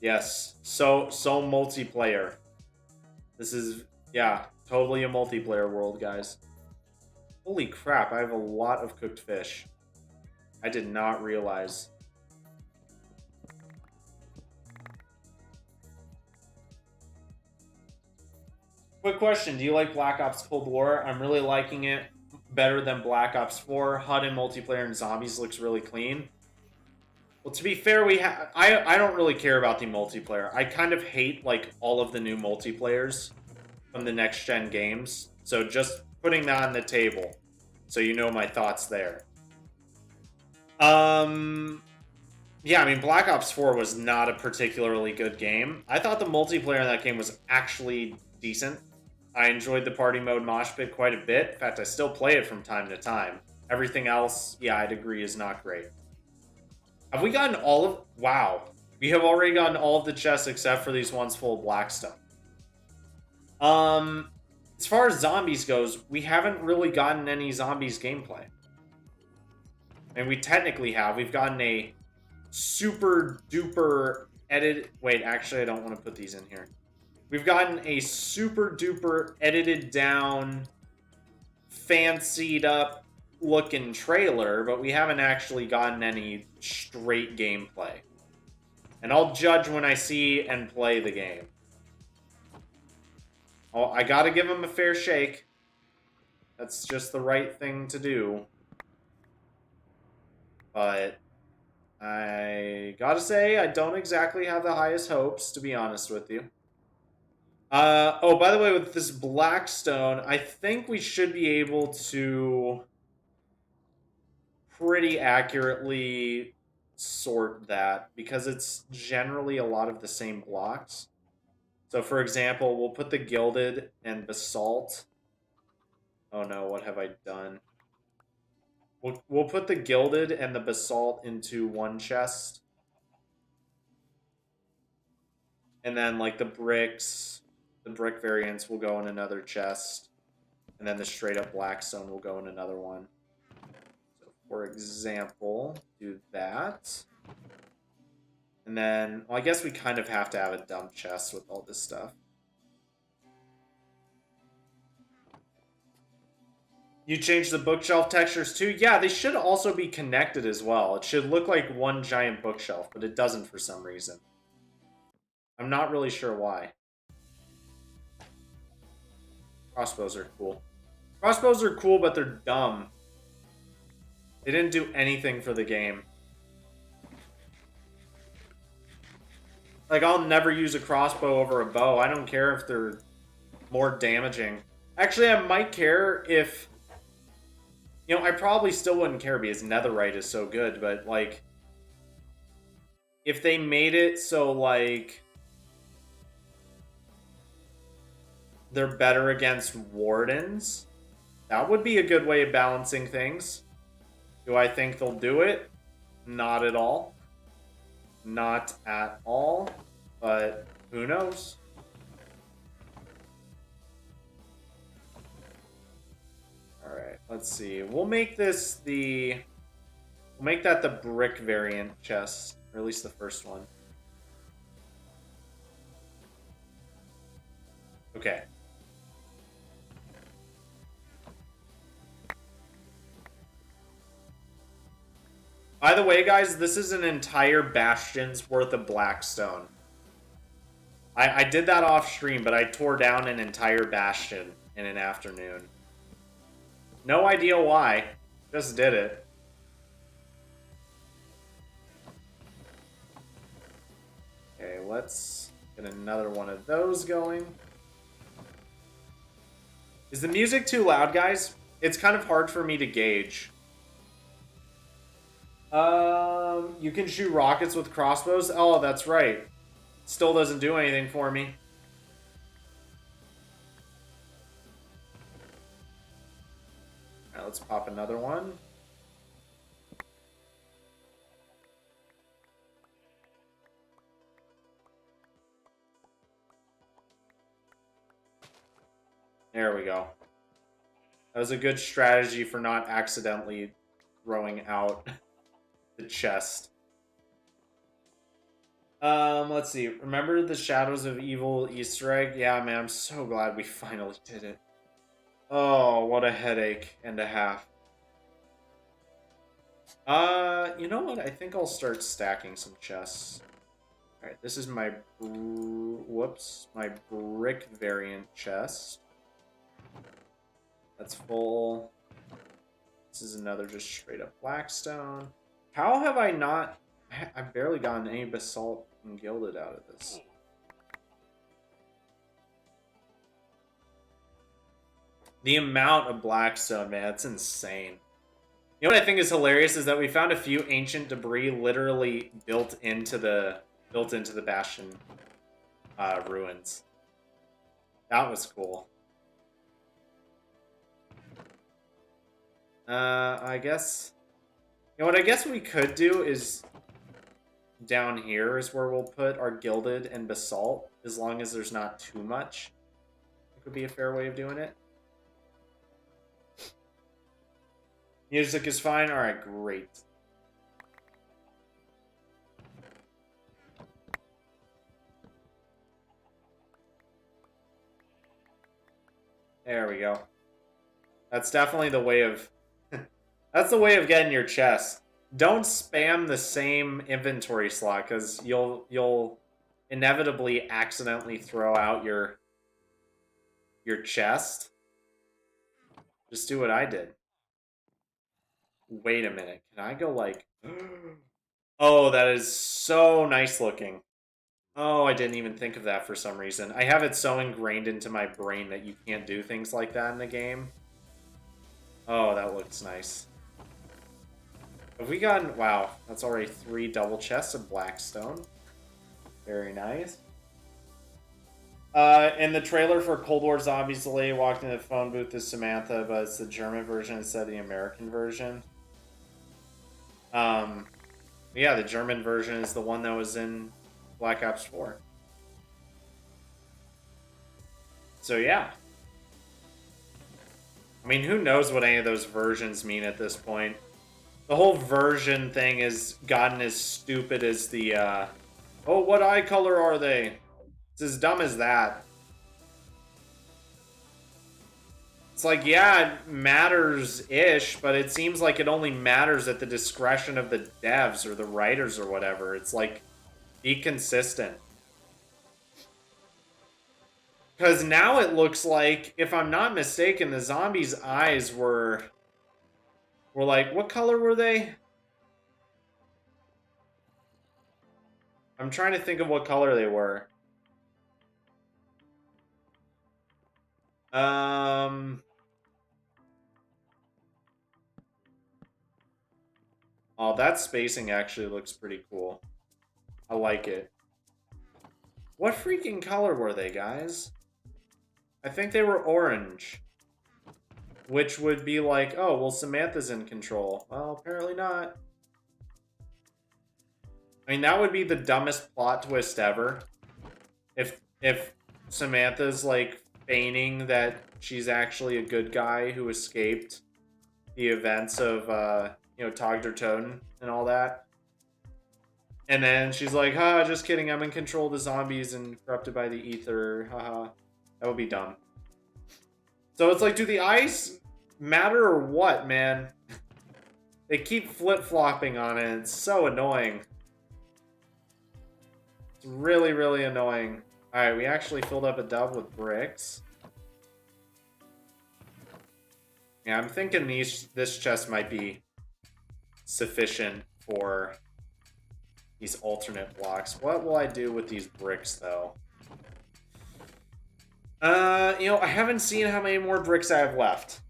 Yes, so multiplayer. This is, yeah, totally a multiplayer world, guys. Holy crap, I have a lot of cooked fish. I did not realize. Quick question, do you like Black Ops Cold War? I'm really liking it better than Black Ops 4. HUD and multiplayer and zombies looks really clean. Well, to be fair, I don't really care about the multiplayer. I kind of hate, like, all of the new multiplayers from the next-gen games. So just putting that on the table so you know my thoughts there. Yeah, I mean, Black Ops 4 was not a particularly good game. I thought the multiplayer in that game was actually decent. I enjoyed the party mode mosh pit quite a bit. In fact, I still play it from time to time. Everything else, yeah, I'd agree, is not great. Have we gotten all of... Wow. We have already gotten all of the chests except for these ones full of Blackstone. As far as zombies goes, we haven't really gotten any zombies gameplay. And we technically have. We've gotten a super duper edit... Wait, actually, I don't want to put these in here. We've gotten a super duper edited down, fancied up looking trailer, but we haven't actually gotten any straight gameplay. And I'll judge when I see and play the game. Oh, I gotta give him a fair shake. That's just the right thing to do. But I gotta say, I don't exactly have the highest hopes, to be honest with you. Oh, by the way, with this Blackstone, I think we should be able to pretty accurately sort that because it's generally a lot of the same blocks. So, for example, we'll put the Gilded and Basalt. Oh no, what have I done? We'll put the Gilded and the Basalt into one chest. And then, like, the bricks, the brick variants will go in another chest. And then the straight-up Blackstone will go in another one. So, for example, do that. And then, well, I guess we kind of have to have a dump chest with all this stuff. You changed the bookshelf textures too? Yeah, they should also be connected as well. It should look like one giant bookshelf, but it doesn't for some reason. I'm not really sure why. Crossbows are cool. Crossbows are cool, but they're dumb. They didn't do anything for the game. Like, I'll never use a crossbow over a bow. I don't care if they're more damaging. Actually, I might care if... You know, I probably still wouldn't care because netherite is so good, but, like... If they made it so, like... they're better against wardens, that would be a good way of balancing things. Do I think they'll do it? Not at all. Not at all. But who knows? Alright, let's see. We'll make this the... We'll make that the brick variant chest. Or at least the first one. Okay. By the way, guys, this is an entire bastion's worth of Blackstone. I did that off stream, but I tore down an entire bastion in an afternoon. No idea why. Just did it. Okay, let's get another one of those going. Is the music too loud, guys? It's kind of hard for me to gauge. You can shoot rockets with crossbows? Oh, that's right. Still doesn't do anything for me. Alright, let's pop another one. There we go. That was a good strategy for not accidentally throwing out the chest. Let's see. Remember the Shadows of Evil Easter egg? Yeah, man, I'm so glad we finally did it. Oh, what a headache and a half. You know what? I think I'll start stacking some chests. Alright, this is my... Whoops. My brick variant chest. That's full. This is another just straight up blackstone. How have I not... I've barely gotten any basalt and gilded out of this. The amount of blackstone, man, it's insane. You know what I think is hilarious is that we found a few ancient debris literally built into the Bastion ruins. That was cool. I guess... You know what I guess we could do is... Down here is where we'll put our gilded and basalt, as long as there's not too much. It would be a fair way of doing it. Music is fine? Alright, great. There we go. That's definitely the way of... That's the way of getting your chest. Don't spam the same inventory slot, because you'll inevitably accidentally throw out your chest. Just do what I did. Wait a minute. Can I go like... Oh, that is so nice looking. Oh, I didn't even think of that for some reason. I have it so ingrained into my brain that you can't do things like that in the game. Oh, that looks nice. Have we gotten... Wow, that's already 3 double chests of blackstone. Very nice. In the trailer for Cold War Zombies Delay, walked into the phone booth as Samantha, but it's the German version instead of the American version. Yeah, the German version is the one that was in Black Ops 4. So yeah. I mean, who knows what any of those versions mean at this point. The whole version thing has gotten as stupid as the, oh, what eye color are they? It's as dumb as that. It's like, yeah, it matters-ish, but it seems like it only matters at the discretion of the devs or the writers or whatever. It's like, be consistent. Because now it looks like, if I'm not mistaken, the zombies' eyes were like, what color were they? I'm trying to think of what color they were. Oh, that spacing actually looks pretty cool. I like it. What freaking color were they, guys? I think they were orange. Which would be like, oh, well, Samantha's in control. Well, apparently not. I mean, that would be the dumbest plot twist ever. If Samantha's, like, feigning that she's actually a good guy who escaped the events of, you know, Togdertoten and all that. And then she's like, ha, just kidding, I'm in control of the zombies and corrupted by the ether, haha. That would be dumb. So it's like, do the eyes matter or what, man? They keep flip-flopping on it. It's so annoying. It's really, really annoying. Alright, we actually filled up a dub with bricks. Yeah, I'm thinking this chest might be sufficient for these alternate blocks. What will I do with these bricks, though? You know, I haven't seen how many more bricks I have left.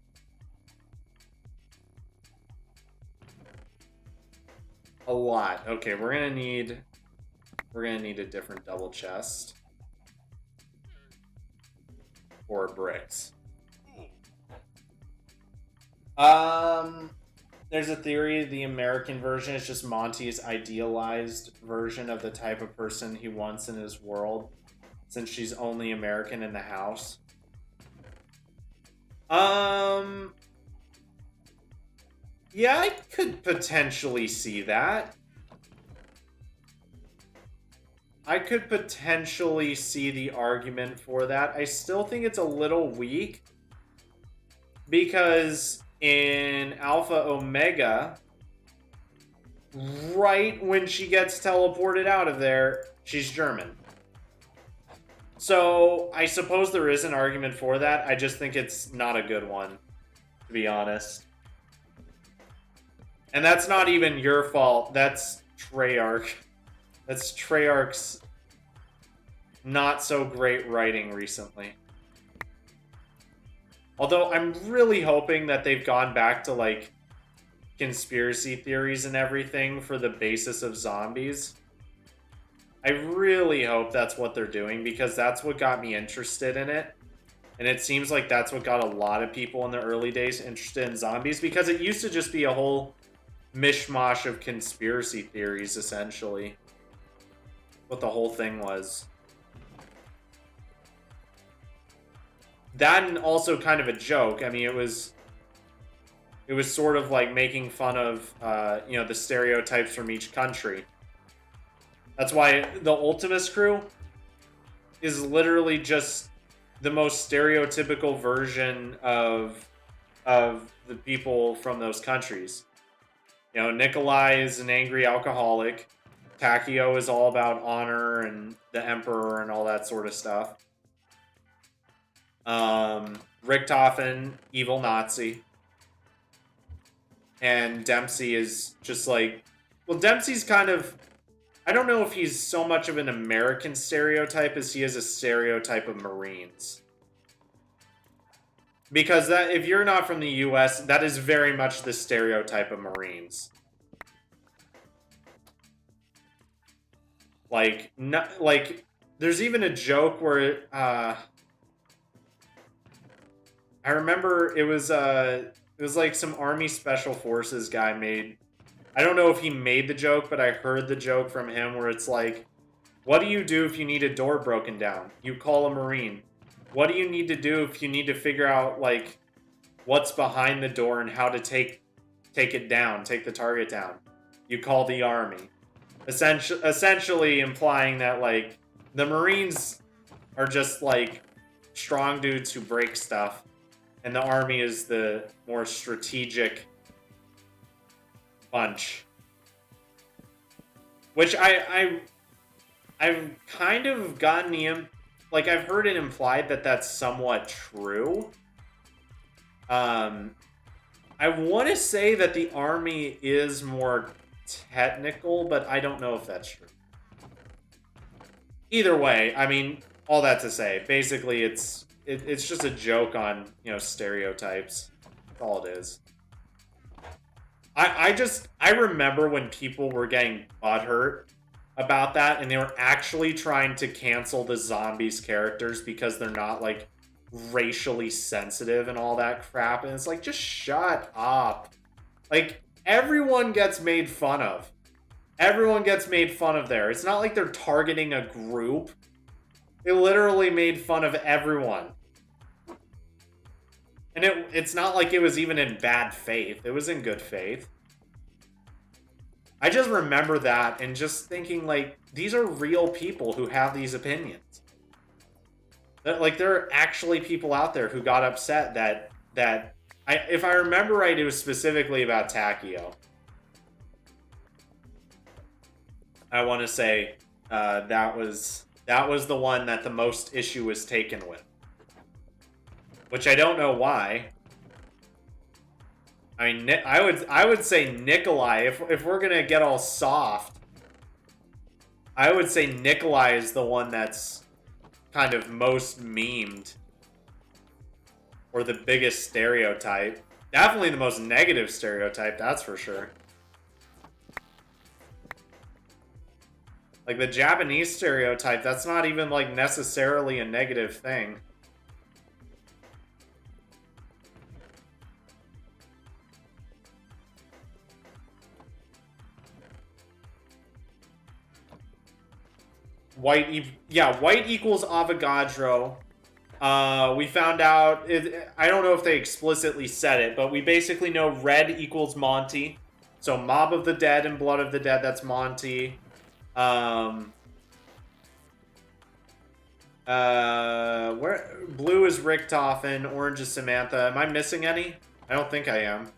A lot. Okay, we're gonna need a different double chest. Or bricks. There's a theory the American version is just Monty's idealized version of the type of person he wants in his world, since she's only American in the house. Yeah, I could potentially see that. I could potentially see the argument for that. I still think it's a little weak, because in Alpha Omega, right when she gets teleported out of there, she's German. So I suppose there is an argument for that. I just think it's not a good one, to be honest. And that's not even your fault. That's Treyarch. That's Treyarch's not so great writing recently. Although I'm really hoping that they've gone back to, like, conspiracy theories and everything for the basis of zombies. I really hope that's what they're doing, because that's what got me interested in it. And it seems like that's what got a lot of people in the early days interested in zombies, because it used to just be a whole mishmash of conspiracy theories, essentially. What the whole thing was. That, and also kind of a joke. I mean, it was sort of like making fun of, you know, the stereotypes from each country. That's why the Ultimus crew is literally just the most stereotypical version of the people from those countries. You know, Nikolai is an angry alcoholic. Takio is all about honor and the Emperor and all that sort of stuff. Richtofen, evil Nazi. And Dempsey is just like... Well, Dempsey's kind of... I don't know if he's so much of an American stereotype as he is a stereotype of Marines. Because that, if you're not from the US, that is very much the stereotype of Marines. Like, not, like, there's even a joke where, I remember it was like some Army Special Forces guy made, I don't know if he made the joke, but I heard the joke from him where it's like, what do you do if you need a door broken down? You call a Marine. What do you need to do if you need to figure out, like, what's behind the door and how to take it down, take the target down? You call the Army. Essentially implying that, like, the Marines are just, like, strong dudes who break stuff, and the Army is the more strategic bunch. Which I've kind of gotten the... Like, I've heard it implied that that's somewhat true. I want to say that the Army is more technical, but I don't know if that's true. Either way, I mean, all that to say, basically it's just a joke on, you know, stereotypes. That's all it is. I remember when people were getting butthurt about that, and they were actually trying to cancel the zombies characters because they're not, like, racially sensitive and all that crap, and it's like, just shut up. Like, everyone gets made fun of. Everyone gets made fun of there. It's not like they're targeting a group. They literally made fun of everyone. And it's not like it was even in bad faith. It was in good faith. I just remember that and just thinking, like, these are real people who have these opinions. Like, there are actually people out there who got upset that if I remember right, it was specifically about Takio. I want to say that was the one that the most issue was taken with. Which I don't know why. I mean, I would say Nikolai. If we're gonna get all soft, I would say Nikolai is the one that's kind of most memed, or the biggest stereotype. Definitely the most negative stereotype, that's for sure. Like the Japanese stereotype, that's not even like necessarily a negative thing. White equals Avogadro. We found out, I don't know if they explicitly said it, but we basically know red equals Monty. So Mob of the Dead and Blood of the Dead, that's Monty. Where blue is Richtofen, orange is Samantha. Am I missing any? I don't think I am.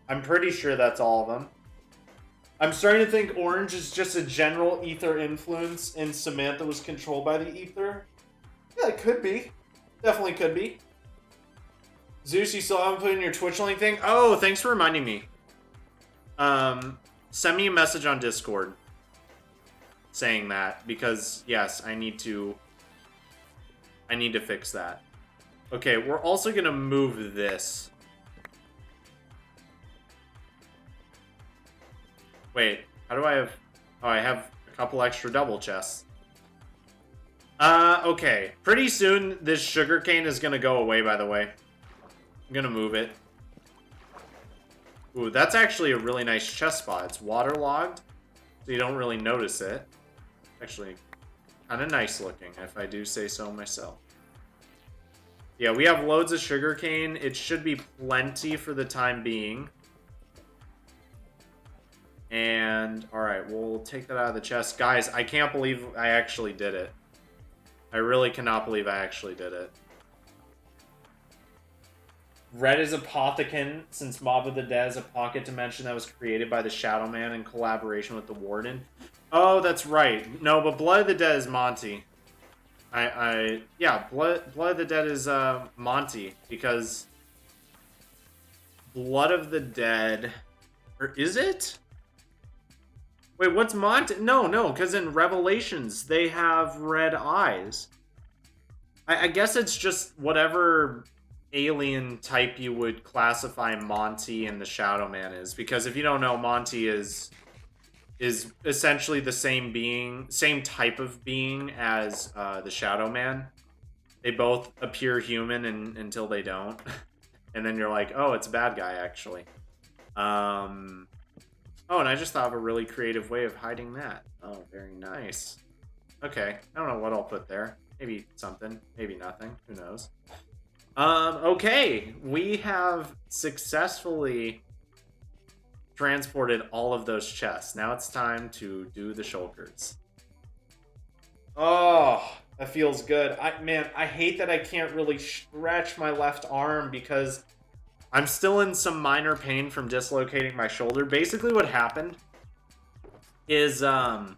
I'm pretty sure that's all of them. I'm starting to think orange is just a general ether influence and Samantha was controlled by the ether. Yeah, it could be. Definitely could be. Zeus, you still haven't put in your Twitch link thing? Oh, thanks for reminding me. Send me a message on Discord saying that, because yes, I need to fix that. Okay, we're also gonna move this. Wait, how do I have... Oh, I have a couple extra double chests. Okay. Pretty soon, this sugarcane is gonna go away, by the way. I'm gonna move it. Ooh, that's actually a really nice chest spot. It's waterlogged, so you don't really notice it. Actually, kind of nice looking, if I do say so myself. Yeah, we have loads of sugarcane. It should be plenty for the time being. And, alright, we'll take that out of the chest. Guys, I can't believe I actually did it. I really cannot believe I actually did it. Red is Apothecon, since Mob of the Dead is a pocket dimension that was created by the Shadow Man in collaboration with the Warden. Oh, that's right. No, but Blood of the Dead is Monty. Yeah, Blood of the Dead is Monty, because Blood of the Dead, or is it? Wait, what's Monty? No, because in Revelations they have red eyes. I guess it's just whatever alien type you would classify Monty and the Shadow Man is, because if you don't know, Monty is essentially the same being, same type of being as the Shadow Man. They both appear human until they don't. And then you're like, oh, it's a bad guy, actually. Oh, and I just thought of a really creative way of hiding that. Oh, very nice. Okay, I don't know what I'll put there. Maybe something, maybe nothing, who knows. Okay, we have successfully transported all of those chests. Now it's time to do the shulkers. Oh, that feels good. Man, I hate that I can't really stretch my left arm because I'm still in some minor pain from dislocating my shoulder. Basically what happened is we'll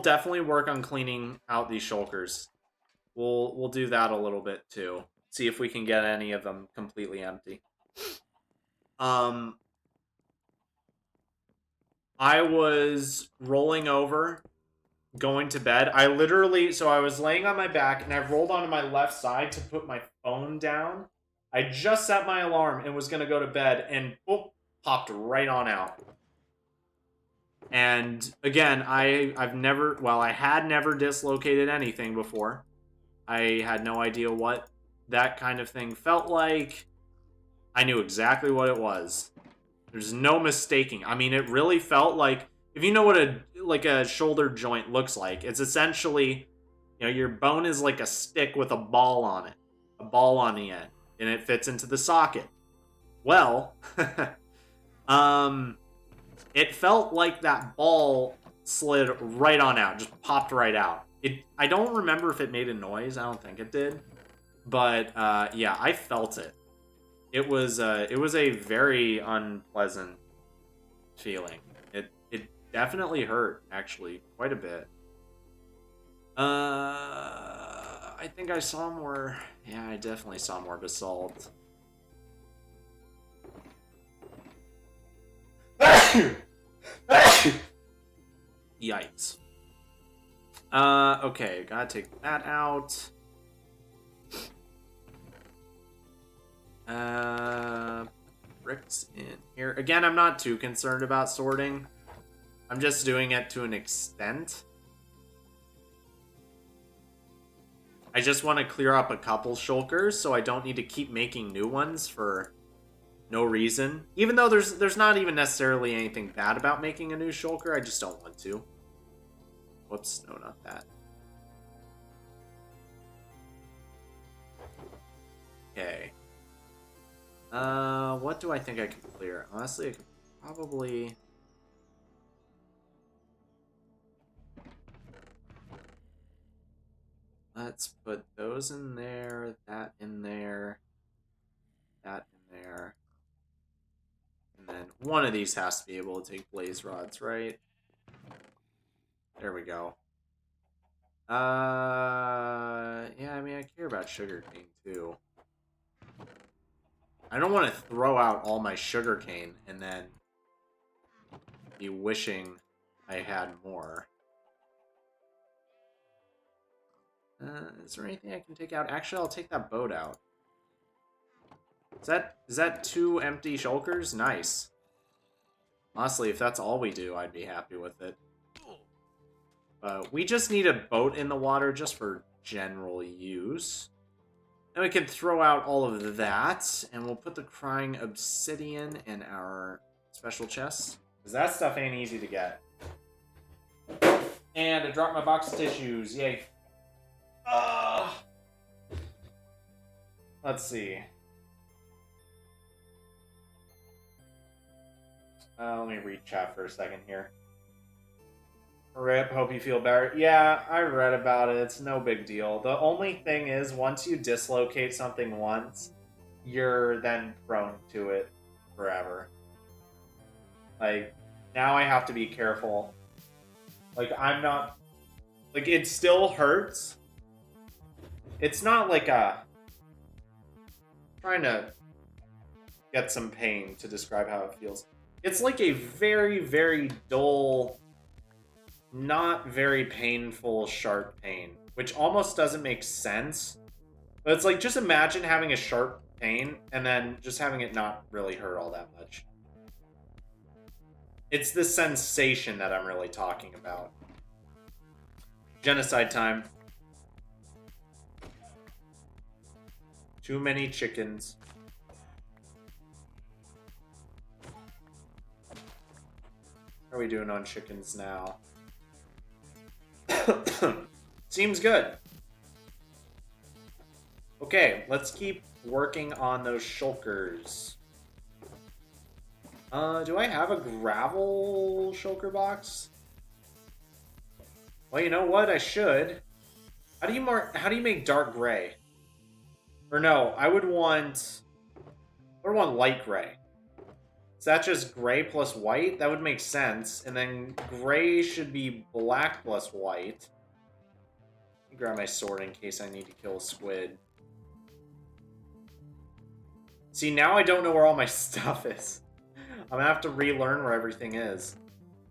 definitely work on cleaning out these shulkers. We'll do that a little bit too. See if we can get any of them completely empty. I was rolling over, going to bed. I was laying on my back and I rolled onto my left side to put my phone down. I just set my alarm and was going to go to bed and popped right on out. And again, I had never dislocated anything before. I had no idea what that kind of thing felt like. I knew exactly what it was. There's no mistaking. I mean, it really felt like, if you know what a shoulder joint looks like, it's essentially, your bone is like a stick with a ball on it, a ball on the end, and it fits into the socket. Well, it felt like that ball slid right on out, just popped right out. I don't remember if it made a noise. I don't think it did, but yeah, I felt it. It was a very unpleasant feeling. It definitely hurt, actually, quite a bit. I I think I saw more. Yeah, I definitely saw more basalt. Yikes. Okay, gotta take that out. Bricks in here. Again, I'm not too concerned about sorting. I'm just doing it to an extent. I just want to clear up a couple shulkers so I don't need to keep making new ones for no reason. Even though there's not even necessarily anything bad about making a new shulker, I just don't want to. Whoops, no, not that. Okay. What do I think I can clear? Honestly, I could probably... Let's put those in there, that in there, that in there. And then one of these has to be able to take blaze rods, right? There we go. Yeah, I mean, I care about sugarcane, too. I don't want to throw out all my sugarcane and then be wishing I had more. Is there anything I can take out? Actually, I'll take that boat out. Is that 2 empty shulkers? Nice. Honestly, if that's all we do, I'd be happy with it. We just need a boat in the water just for general use. Then we can throw out all of that, and we'll put the crying obsidian in our special chest. Because that stuff ain't easy to get. And I dropped my box of tissues. Yay. Let's see. Let me read chat for a second here. Rip, hope you feel better. Yeah, I read about it. It's no big deal. The only thing is, once you dislocate something once, you're then prone to it forever. Like, now I have to be careful. Like, I'm not... Like, it still hurts. It's not like a... trying to get some pain to describe how it feels. It's like a very, very dull, not very painful, sharp pain, which almost doesn't make sense. But it's like, just imagine having a sharp pain and then just having it not really hurt all that much. It's the sensation that I'm really talking about. Genocide time. Too many chickens. How are we doing on chickens now? Seems good. Okay, let's keep working on those shulkers. Do I have a gravel shulker box? Well, you know what? I should. How do you make dark gray? Or no, I would want light gray. Is that just gray plus white? That would make sense. And then gray should be black plus white. Let me grab my sword in case I need to kill a squid. See, now I don't know where all my stuff is. I'm gonna have to relearn where everything is.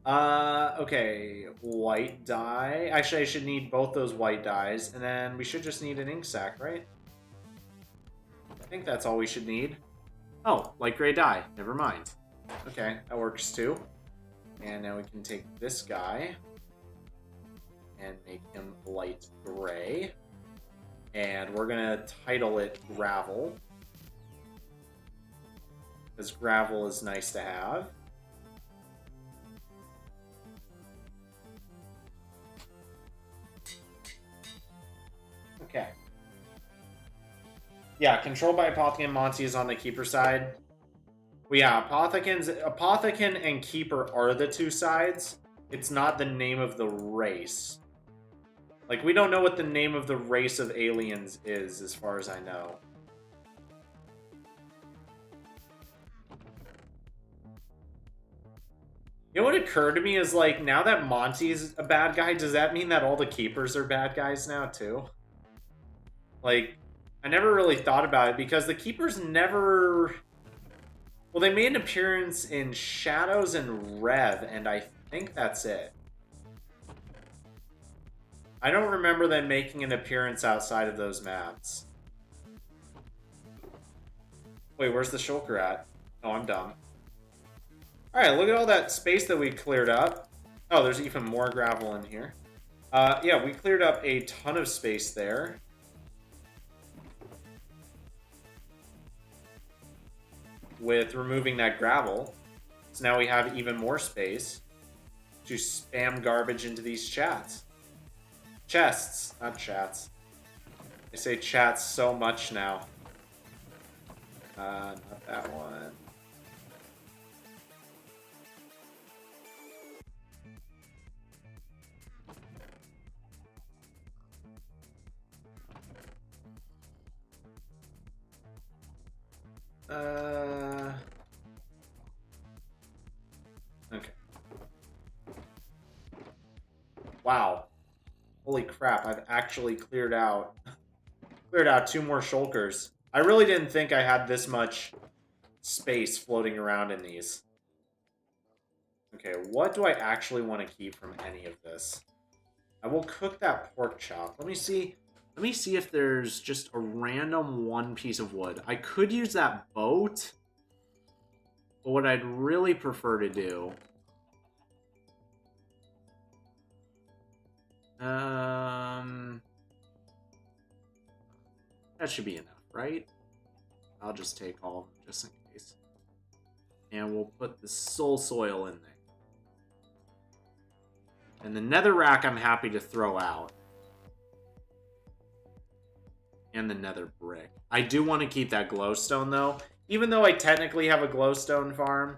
Okay. White dye. Actually, I should need both those white dyes. And then we should just need an ink sac, right? I think that's all we should need. Oh, light gray dye. Never mind. Okay, that works too. And now we can take this guy and make him light gray. And we're gonna title it gravel, because gravel is nice to have. Okay. Yeah, controlled by Apothecon. Monty is on the keeper side. Well, yeah, Apothecon and Keeper are the two sides. It's not the name of the race. Like, we don't know what the name of the race of aliens is, as far as I know. You know what occurred to me is, like, now that Monty's a bad guy, does that mean that all the Keepers are bad guys now, too? Like, I never really thought about it because the keepers never... Well, they made an appearance in Shadows and Rev, and I think that's it. I don't remember them making an appearance outside of those maps. Wait, where's the shulker at? Oh, I'm dumb. Alright, look at all that space that we cleared up. Oh, there's even more gravel in here. Yeah, we cleared up a ton of space there. With removing that gravel. So now we have even more space to spam garbage into these chats. Chests, not chats. I say chats so much now. Not that one. Okay. Wow. Holy crap, I've actually cleared out 2 more shulkers. I really didn't think I had this much space floating around in these. Okay, what do I actually want to keep from any of this? I will cook that pork chop. Let me see if there's just a random one piece of wood. I could use that boat. But what I'd really prefer to do... that should be enough, right? I'll just take all of them just in case. And we'll put the soul soil in there. And the netherrack I'm happy to throw out. And the nether brick. I do want to keep that glowstone, though. Even though I technically have a glowstone farm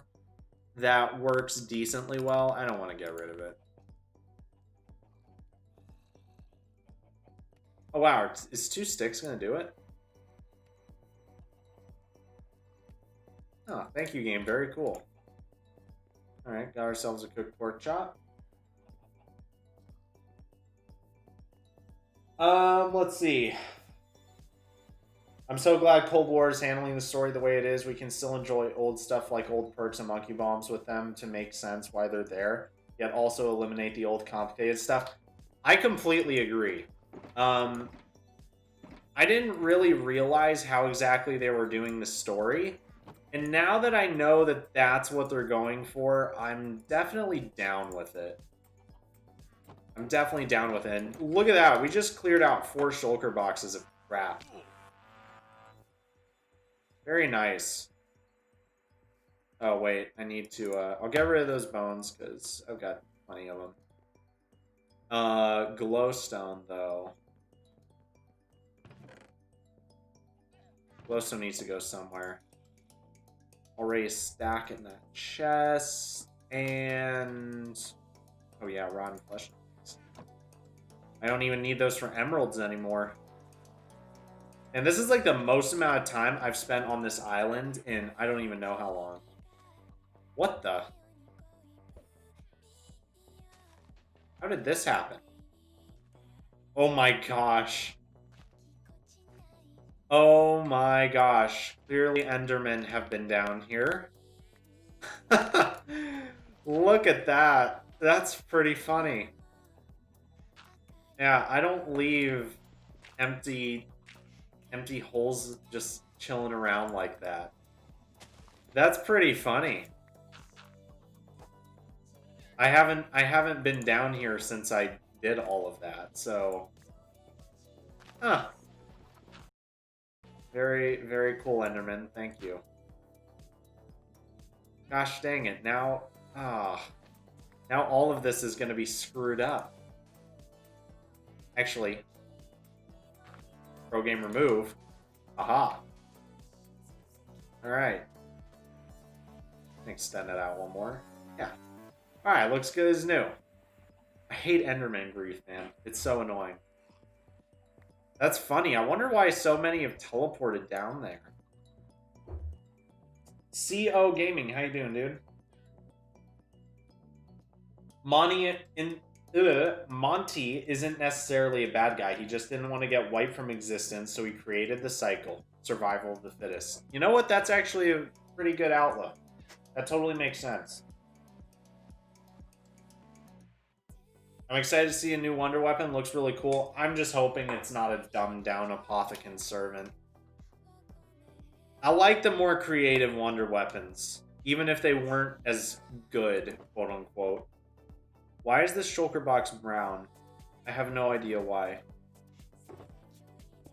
that works decently well, I don't want to get rid of it. Oh, wow. Is 2 sticks going to do it? Oh, thank you, game. Very cool. Alright, got ourselves a cooked pork chop. Let's see. I'm so glad Cold War is handling the story the way it is. We can still enjoy old stuff like old perks and monkey bombs with them to make sense why they're there, yet also eliminate the old complicated stuff. I completely agree. I didn't really realize how exactly they were doing the story. And now that I know that that's what they're going for, I'm definitely down with it. I'm definitely down with it. And look at that. We just cleared out 4 shulker boxes of crap. Very nice. Oh, wait. I need to... I'll get rid of those bones, because I've got plenty of them. Glowstone, though. Glowstone needs to go somewhere. Already a stack in that chest. And... oh, yeah, rotten flesh. I don't even need those for emeralds anymore. And this is like the most amount of time I've spent on this island in I don't even know how long. What the? How did this happen? Oh my gosh. Oh my gosh. Clearly Endermen have been down here. Look at that. That's pretty funny. Yeah, I don't leave empty holes just chilling around like that. That's pretty funny. I haven't been down here since I did all of that, so... huh. Very, very cool, Enderman. Thank you. Gosh dang it. Now... now all of this is going to be screwed up. Actually... pro game remove. Aha. Alright. Extend it out one more. Yeah. Alright, looks good as new. I hate Enderman grief, man. It's so annoying. That's funny. I wonder why so many have teleported down there. CO Gaming, how you doing, dude? Monty in Monty isn't necessarily a bad guy. He just didn't want to get wiped from existence, so he created the cycle. Survival of the fittest. You know what? That's actually a pretty good outlook. That totally makes sense. I'm excited to see a new wonder weapon. Looks really cool. I'm just hoping it's not a dumbed down apothecary servant. I like the more creative wonder weapons, even if they weren't as good, quote unquote. Why is this shulker box brown? I have no idea why.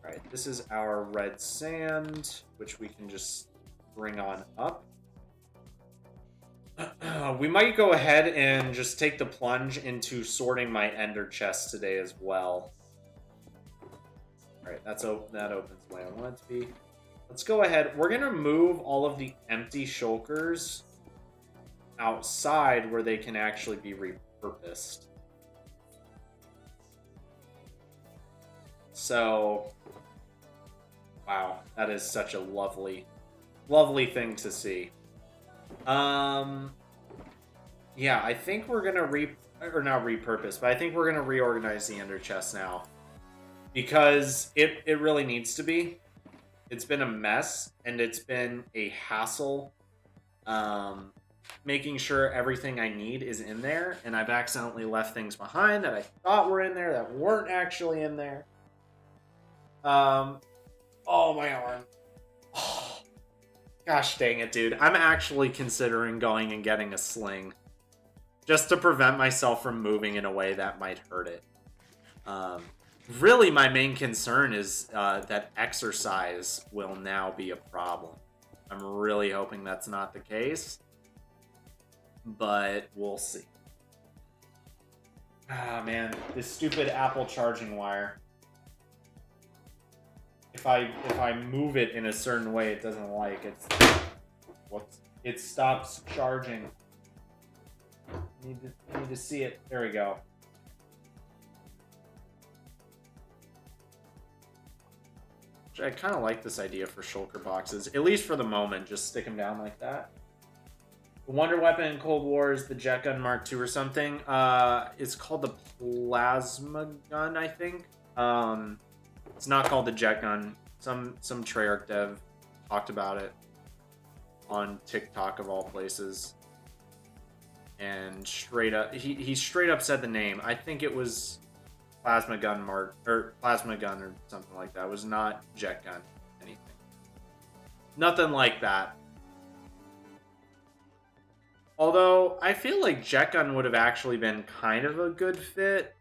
Alright, this is our red sand, which we can just bring on up. We might go ahead and just take the plunge into sorting my ender chest today as well. Alright, that opens the way I want it to be. Let's go ahead. We're going to move all of the empty shulkers outside where they can actually be repurposed. So, wow, that is such a lovely, lovely thing to see. Yeah, I think we're going to not repurpose, but I think we're going to reorganize the ender chest now. Because it really needs to be. It's been a mess, and it's been a hassle making sure everything I need is in there, and I've accidentally left things behind that I thought were in there that weren't actually in there. Oh, my arm. Oh, gosh dang it, dude. I'm actually considering going and getting a sling just to prevent myself from moving in a way that might hurt it. Really, my main concern is that exercise will now be a problem. I'm really hoping that's not the case, but we'll see. Ah, man, this stupid Apple charging wire. If I move it in a certain way, it doesn't like it. It stops charging. Need to see it. There we go. I kind of like this idea for shulker boxes, at least for the moment. Just stick them down like that. The wonder weapon in Cold War is the jet gun Mark II or something. It's called the plasma gun, I think. It's not called the jet gun. Some Treyarch dev talked about it on TikTok of all places, and straight up he straight up said the name. I think it was plasma gun or something like that. It was not jet gun anything. Nothing like that. Although I feel like jet gun would have actually been kind of a good fit,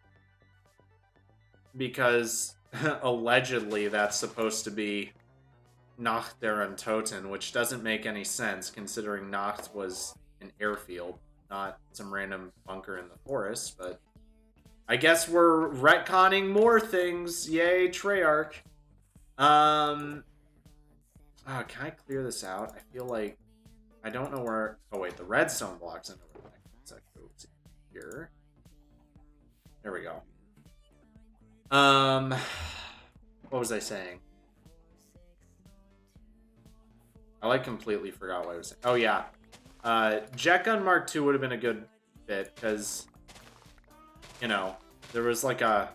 because allegedly that's supposed to be Nacht der Untoten, which doesn't make any sense considering Nacht was an airfield, not some random bunker in the forest. But I guess we're retconning more things. Yay, Treyarch. Oh, can I clear this out? I feel like I don't know where. Oh wait, the redstone blocks. I know where that goes here. There we go. What was I saying? I completely forgot what I was saying. Oh yeah, Jet Gun Mark II would have been a good fit because, you know, there was like a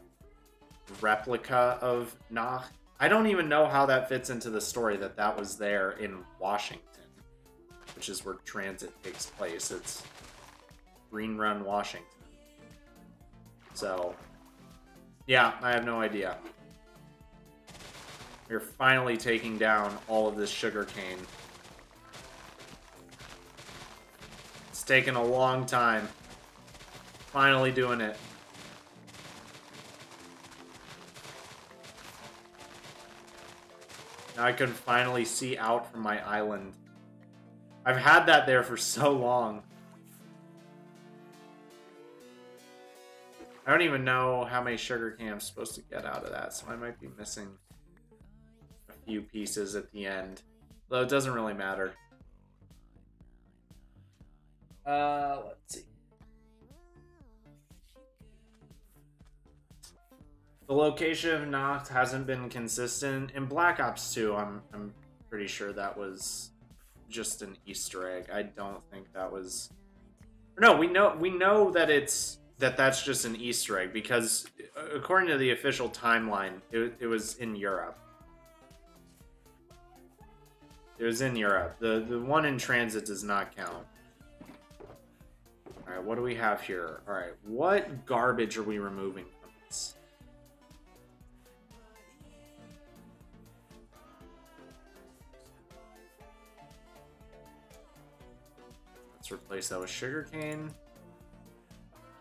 replica of Nacht. I don't even know how that fits into the story that was there in Washington, which is where transit takes place. It's Green Run, Washington. So, yeah, I have no idea. We're finally taking down all of this sugarcane. It's taken a long time. Finally doing it. Now I can finally see out from my island. I've had that there for so long. I don't even know how many sugarcane I'm supposed to get out of that, so I might be missing a few pieces at the end. Though it doesn't really matter. Let's see. The location of Nacht hasn't been consistent. In Black Ops 2, I'm pretty sure that was just an Easter egg. I don't think that was... No, we know that it's that that's just an Easter egg, because according to the official timeline, it was in Europe. It was in Europe. The one in transit does not count. Alright, what do we have here? Alright, what garbage are we removing from this? Let's replace that with sugarcane.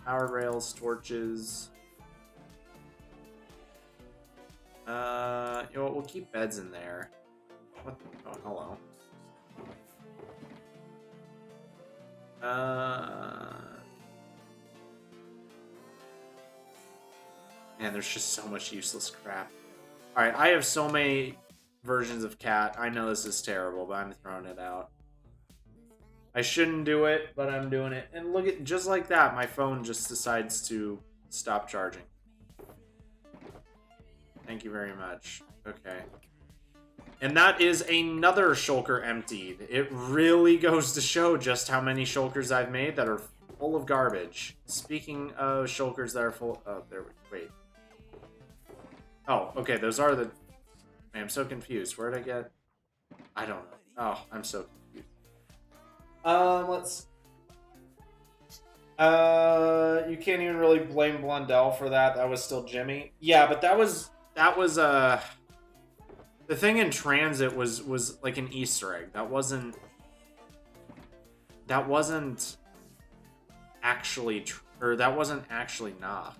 Power rails, torches. You know what? We'll keep beds in there. What? Oh, hello. Man, there's just so much useless crap. Alright, I have so many versions of cat. I know this is terrible, but I'm throwing it out. I shouldn't do it, but I'm doing it. And look at, just like that, my phone just decides to stop charging. Thank you very much. Okay. And that is another shulker emptied. It really goes to show just how many shulkers I've made that are full of garbage. Speaking of shulkers that are full... Oh, there we... Wait. Oh, okay, those are the... Man, I'm so confused. Where'd I get... I don't know. Oh, I'm so confused. Let's... You can't even really blame Blundell for that. That was still Jimmy. Yeah, but that was... The thing in transit was like an Easter egg. That wasn't actually that wasn't actually nah.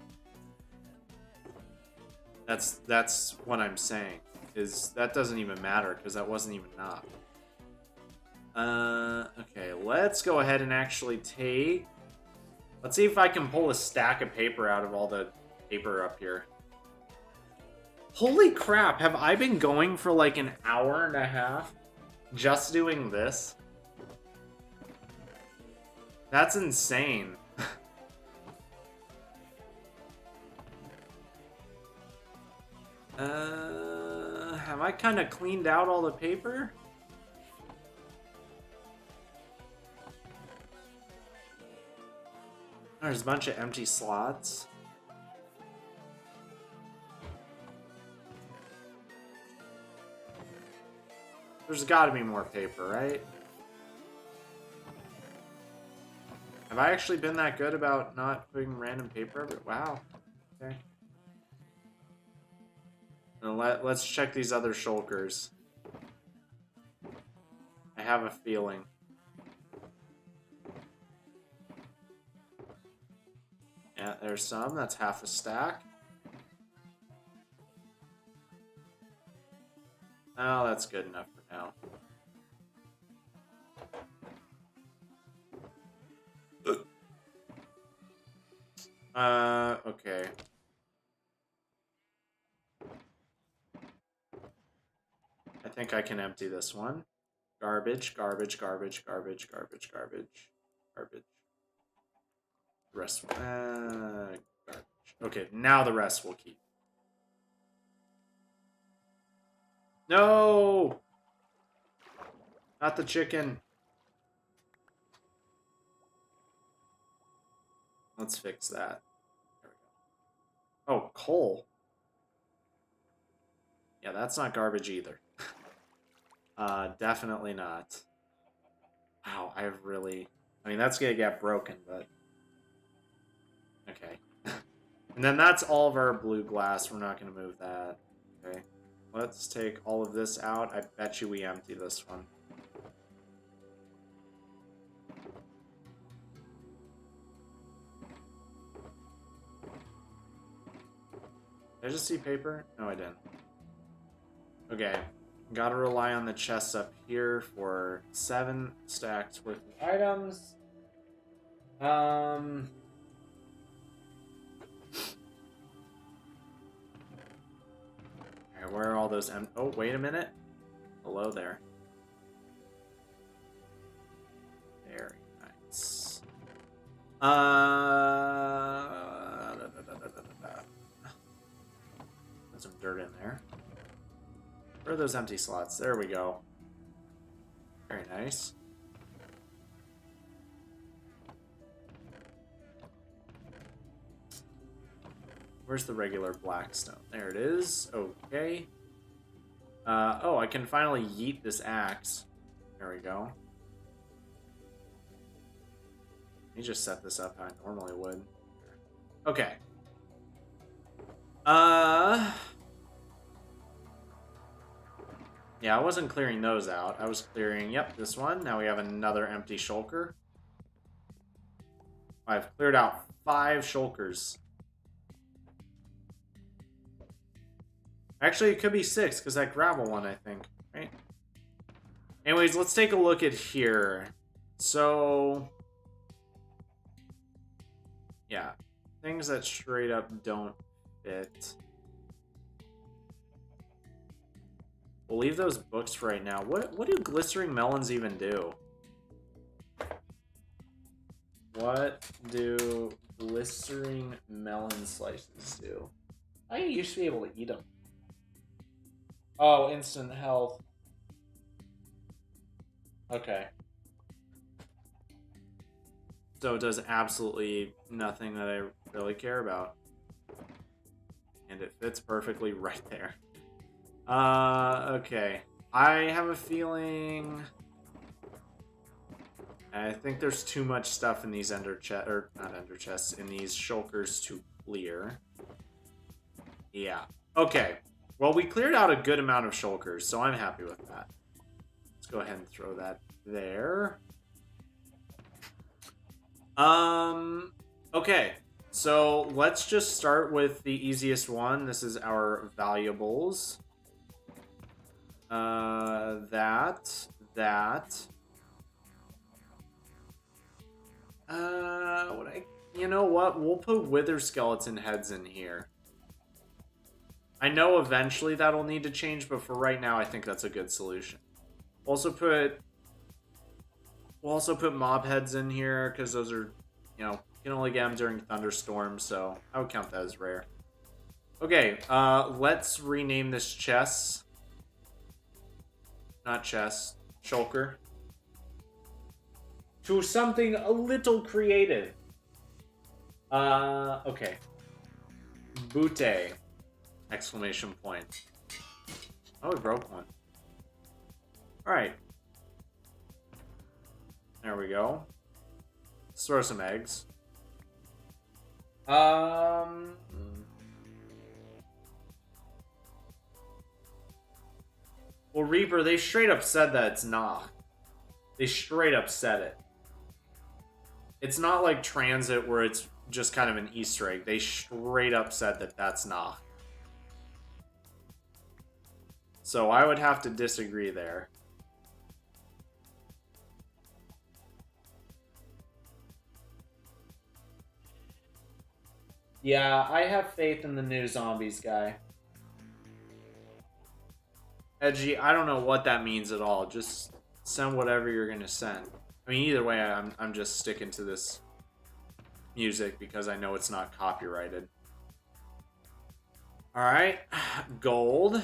That's what I'm saying. Is that doesn't even matter because that wasn't even nah. Okay, let's go ahead and actually take... Let's see if I can pull a stack of paper out of all the paper up here. Holy crap, have I been going for like an hour and a half just doing this? That's insane. Have I kind of cleaned out all the paper? There's a bunch of empty slots. There's got to be more paper, right? Have I actually been that good about not putting random paper? But wow. Okay. And let's check these other shulkers. I have a feeling. Yeah, there's some. That's half a stack. Oh, that's good enough for now. Okay. I think I can empty this one. Garbage, garbage, garbage, garbage, garbage, garbage, garbage. The rest, garbage. Okay, now the rest we'll keep. No! Not the chicken. Let's fix that. There we go. Oh, coal. Yeah, that's not garbage either. Definitely not. Wow, I really... I mean, that's gonna get broken, but... Okay. And then that's all of our blue glass. We're not gonna move that. Okay. Let's take all of this out. I bet you we empty this one. Did I just see paper? No, I didn't. Okay. Gotta rely on the chests up here for 7 stacks worth of items. Okay, where are all those oh, wait a minute. Hello there. Very nice. Put some dirt in there. Where are those empty slots? There we go. Very nice. Where's the regular black stone? There it is. Okay. Oh, I can finally yeet this axe. There we go. Let me just set this up how I normally would. Okay. Yeah, I wasn't clearing those out. I was clearing, yep, this one. Now we have another empty shulker. I've cleared out 5 shulkers. Actually, it could be 6, because that gravel one, I think, right? Anyways, let's take a look at here. So... yeah. Things that straight up don't fit. We'll leave those books for right now. What do glistering melons even do? What do glistering melon slices do? I used to be able to eat them. Oh, instant health. Okay. So it does absolutely nothing that I really care about. And it fits perfectly right there. Okay. I have a feeling... I think there's too much stuff in these ender chests, or not ender chests, in these shulkers to clear. Yeah. Okay. Well, we cleared out a good amount of shulkers, so I'm happy with that. Let's go ahead and throw that there. Okay. So let's just start with the easiest one. This is our valuables. You know what? We'll put wither skeleton heads in here. I know eventually that'll need to change, but for right now, I think that's a good solution. We'll also put mob heads in here, because those are, you know, you can only get them during thunderstorms, so I would count that as rare. Okay, let's rename this chest. Not chest, shulker. To something a little creative. Okay. Butte! Exclamation point. Oh, we broke one. Alright. There we go. Let's throw some eggs. Well, Reaper, they straight up said that it's not. They straight up said it. It's not like Transit where it's just kind of an Easter egg. They straight up said that that's not. So I would have to disagree there. Yeah, I have faith in the new zombies guy. Edgy, I don't know what that means at all. Just send whatever you're gonna send. I mean, either way, I'm just sticking to this music because I know it's not copyrighted. Alright, gold.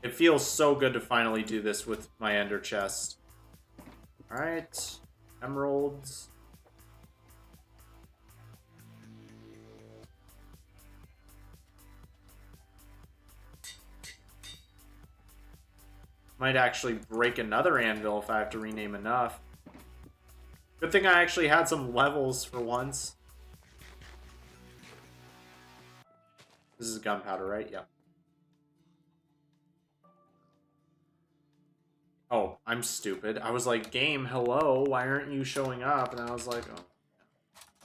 It feels so good to finally do this with my ender chest. Alright, emeralds. Might actually break another anvil if I have to rename enough. Good thing I actually had some levels for once. This is gunpowder, right? Yep. Oh, I'm stupid. I was like, game, hello, why aren't you showing up? And I was like,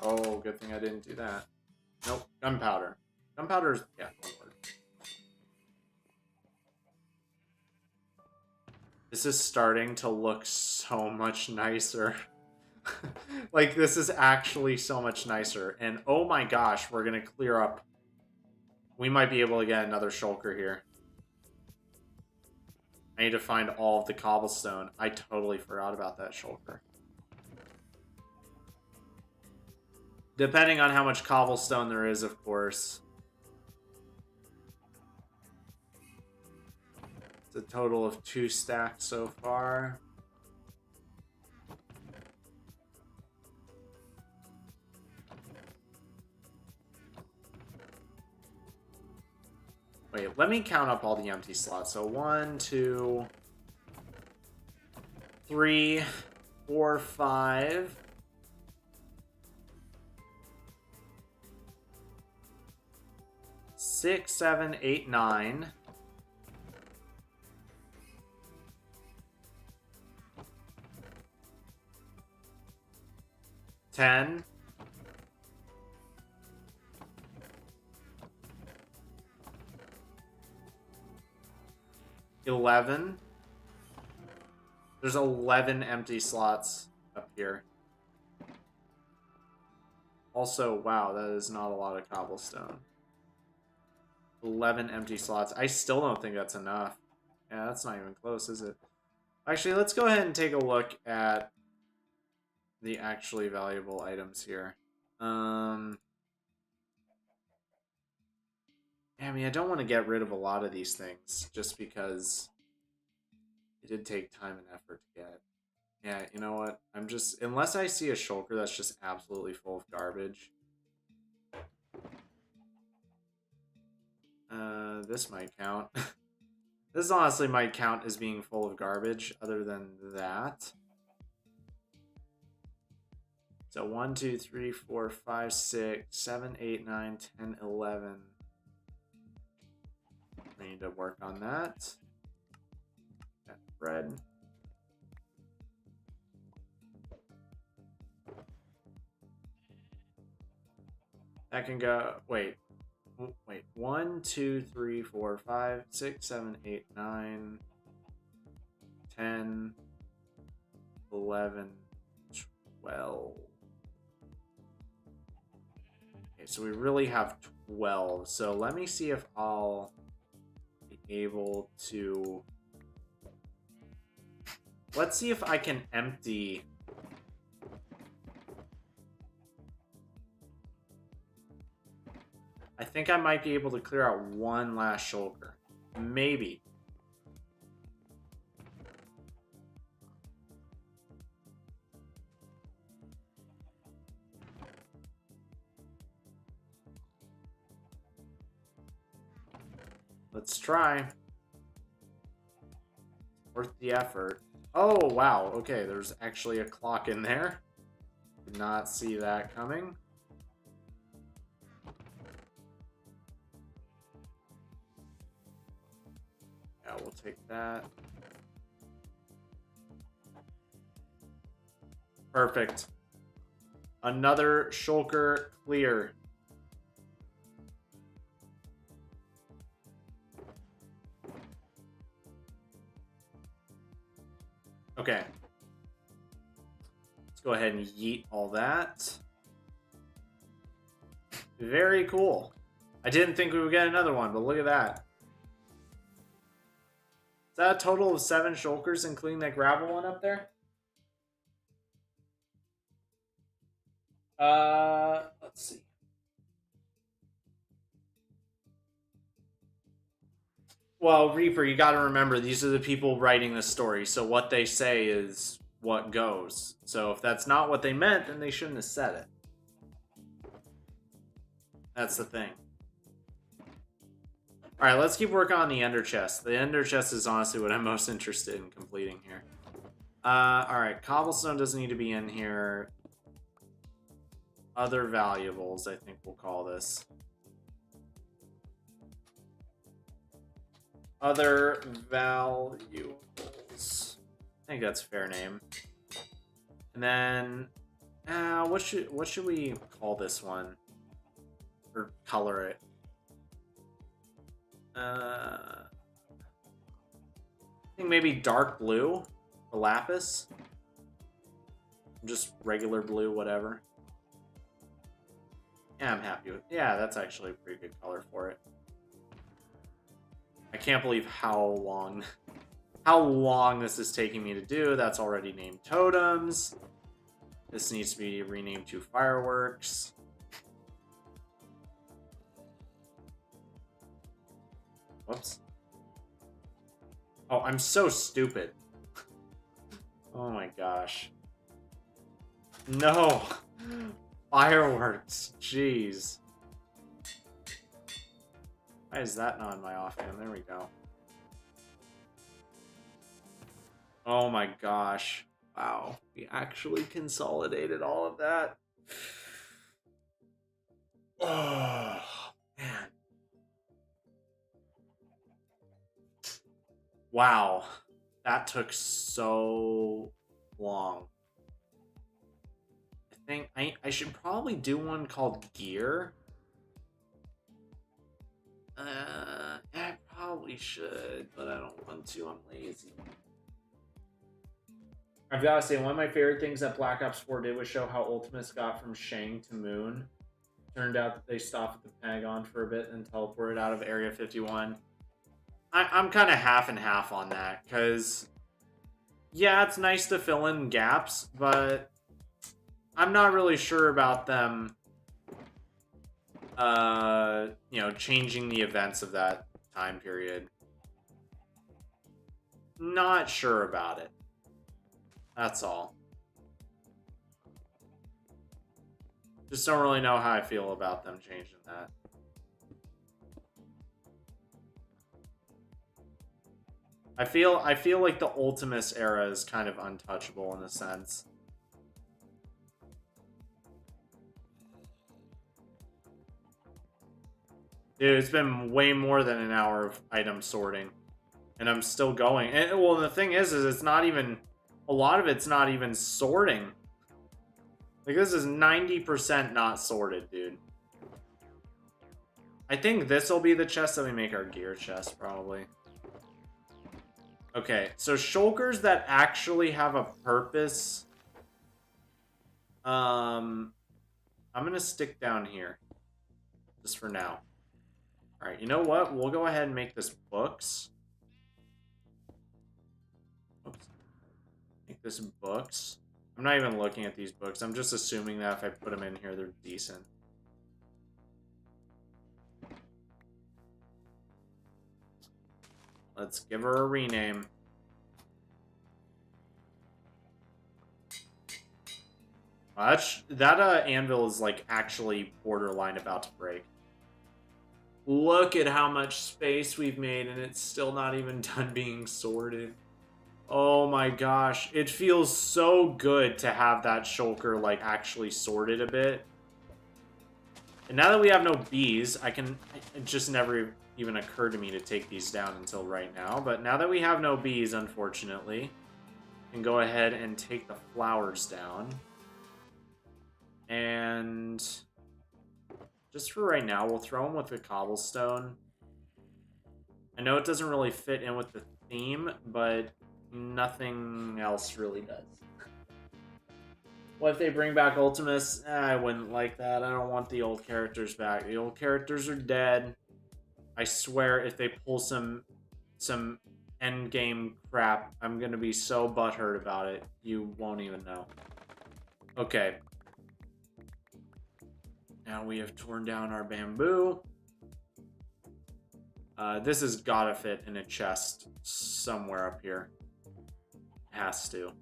oh, good thing I didn't do that. Nope, gunpowder. Gunpowder's, yeah, don't work. This is starting to look so much nicer. Like, this is actually so much nicer. And oh my gosh, we're gonna clear up. We might be able to get another shulker here. I need to find all of the cobblestone. I totally forgot about that shulker. Depending on how much cobblestone there is, of course. It's a total of 2 stacks so far. Wait, let me count up all the empty slots. So 1, 2, 3, 4, 5. 6, 7, 8, 9. 10. 11. There's 11 empty slots up here. Also, wow, that is not a lot of cobblestone. 11 empty slots. I still don't think that's enough. Yeah, that's not even close, is it? Actually, let's go ahead and take a look at the actually valuable items here. I mean, I don't want to get rid of a lot of these things just because it did take time and effort to get. Yeah, you know what? I'm just... Unless I see a shulker that's just absolutely full of garbage. This might count. This honestly might count as being full of garbage, other than that. So 1, 2, 3, 4, 5, 6, 7, 8, 9, 10, 11. We need to work on that. Got bread. That can go... Wait. 1, 2, 3, 4, 5, 6, 7, 8, 9, 10, 11, 12. Okay, so we really have 12. So let me see if I'll be able to... Let's see if I can empty... I think I might be able to clear out one last shulker. Maybe. Let's try. Worth the effort. Oh, wow. Okay, there's actually a clock in there. Did not see that coming. Yeah, we'll take that. Perfect. Another shulker clear. Okay. Let's go ahead and yeet all that. Very cool. I didn't think we would get another one, but look at that. Is that a total of 7 shulkers, including that gravel one up there? Let's see. Well, Reaper, you got to remember, these are the people writing the story, so what they say is what goes. So if that's not what they meant, then they shouldn't have said it. That's the thing. Alright, let's keep working on the ender chest. The ender chest is honestly what I'm most interested in completing here. Alright, cobblestone doesn't need to be in here. Other valuables, I think we'll call this. Other valuables. I think that's a fair name. And then, what should we call this one? Or color it? I think maybe dark blue, a lapis. Just regular blue, whatever. Yeah, I'm happy with. Yeah, that's actually a pretty good color for it. I can't believe how long this is taking me to do. That's already named totems. This needs to be renamed to fireworks. Whoops. Oh, I'm so stupid. Oh my gosh. No! Fireworks. Jeez. Why is that not in my offhand? There we go. Oh my gosh. Wow. We actually consolidated all of that. Oh, man. Wow. That took so long. I think I should probably do one called Gear. I probably should, but I don't want to. I'm lazy. I've got to say, one of my favorite things that Black Ops 4 did was show how Ultimus got from Shang to Moon. Turned out that they stopped at the Pentagon for a bit and teleported out of Area 51. I'm kind of half and half on that, because yeah, it's nice to fill in gaps, but I'm not really sure about them, you know, changing the events of that time period. Not sure about it. That's all. Just don't really know how I feel about them changing that. I feel like the Ultimus era is kind of untouchable in a sense. Dude, it's been way more than an hour of item sorting. And I'm still going. And, well, the thing is it's not even... A lot of it's not even sorting. Like, this is 90% not sorted, dude. I think this will be the chest that we make our gear chest, probably. Okay, so shulkers that actually have a purpose... I'm gonna stick down here. Just for now. Alright, you know what? We'll go ahead and make this books. Oops. Make this books. I'm not even looking at these books. I'm just assuming that if I put them in here, they're decent. Let's give her a rename. That anvil is like actually borderline about to break. Look at how much space we've made and it's still not even done being sorted. Oh my gosh. It feels so good to have that shulker like actually sorted a bit. And now that we have no bees, it just never even occurred to me to take these down until right now. But now that we have no bees, unfortunately, we can go ahead and take the flowers down. And just for right now, we'll throw them with the cobblestone. I know it doesn't really fit in with the theme, but nothing else really does. What if they bring back Ultimus? I wouldn't like that. I don't want the old characters back. The old characters are dead. I swear if they pull some endgame crap, I'm gonna be so butthurt about it. You won't even know. Okay. Now we have torn down our bamboo. This has gotta fit in a chest somewhere up here. It has to.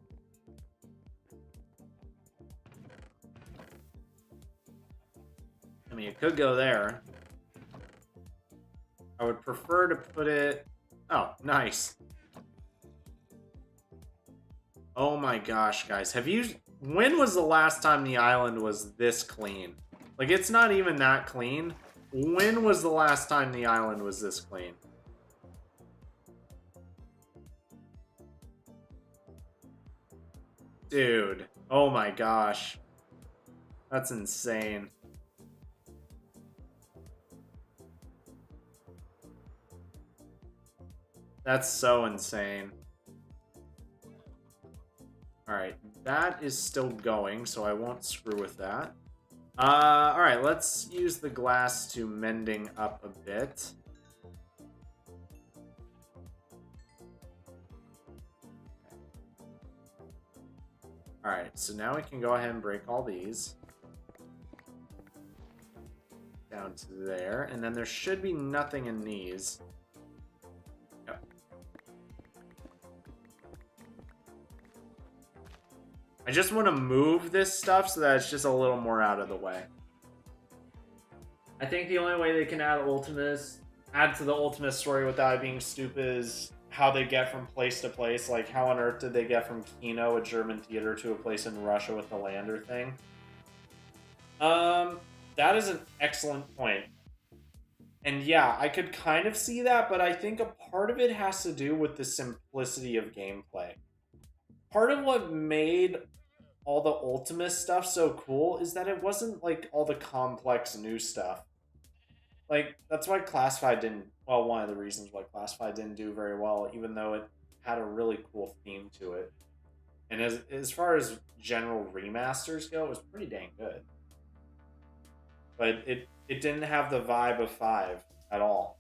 I mean, it could go there. I would prefer to put it... Oh, nice. Oh my gosh, guys. When was the last time the island was this clean? Like, it's not even that clean. When was the last time the island was this clean? Dude. Oh my gosh. That's insane. That's so insane. Alright, that is still going, so I won't screw with that. Alright, let's use the glass to mending up a bit. Alright, so now we can go ahead and break all these. Down to there, and then there should be nothing in these. Yep. I just want to move this stuff so that it's just a little more out of the way. I think the only way they can add Ultimus add to the ultimate story without it being stupid is how they get from place to place. Like, how on earth did they get from Kino, a German theater, to a place in Russia with the lander thing? That is an excellent point. And yeah, I could kind of see that, but I think a part of it has to do with the simplicity of gameplay. Part of what made all the Ultima stuff so cool is that it wasn't like all the complex new stuff. Like, that's why Classified didn't, well, one of the reasons why Classified didn't do very well, even though it had a really cool theme to it. And as far as general remasters go, it was pretty dang good. But it didn't have the vibe of 5 at all.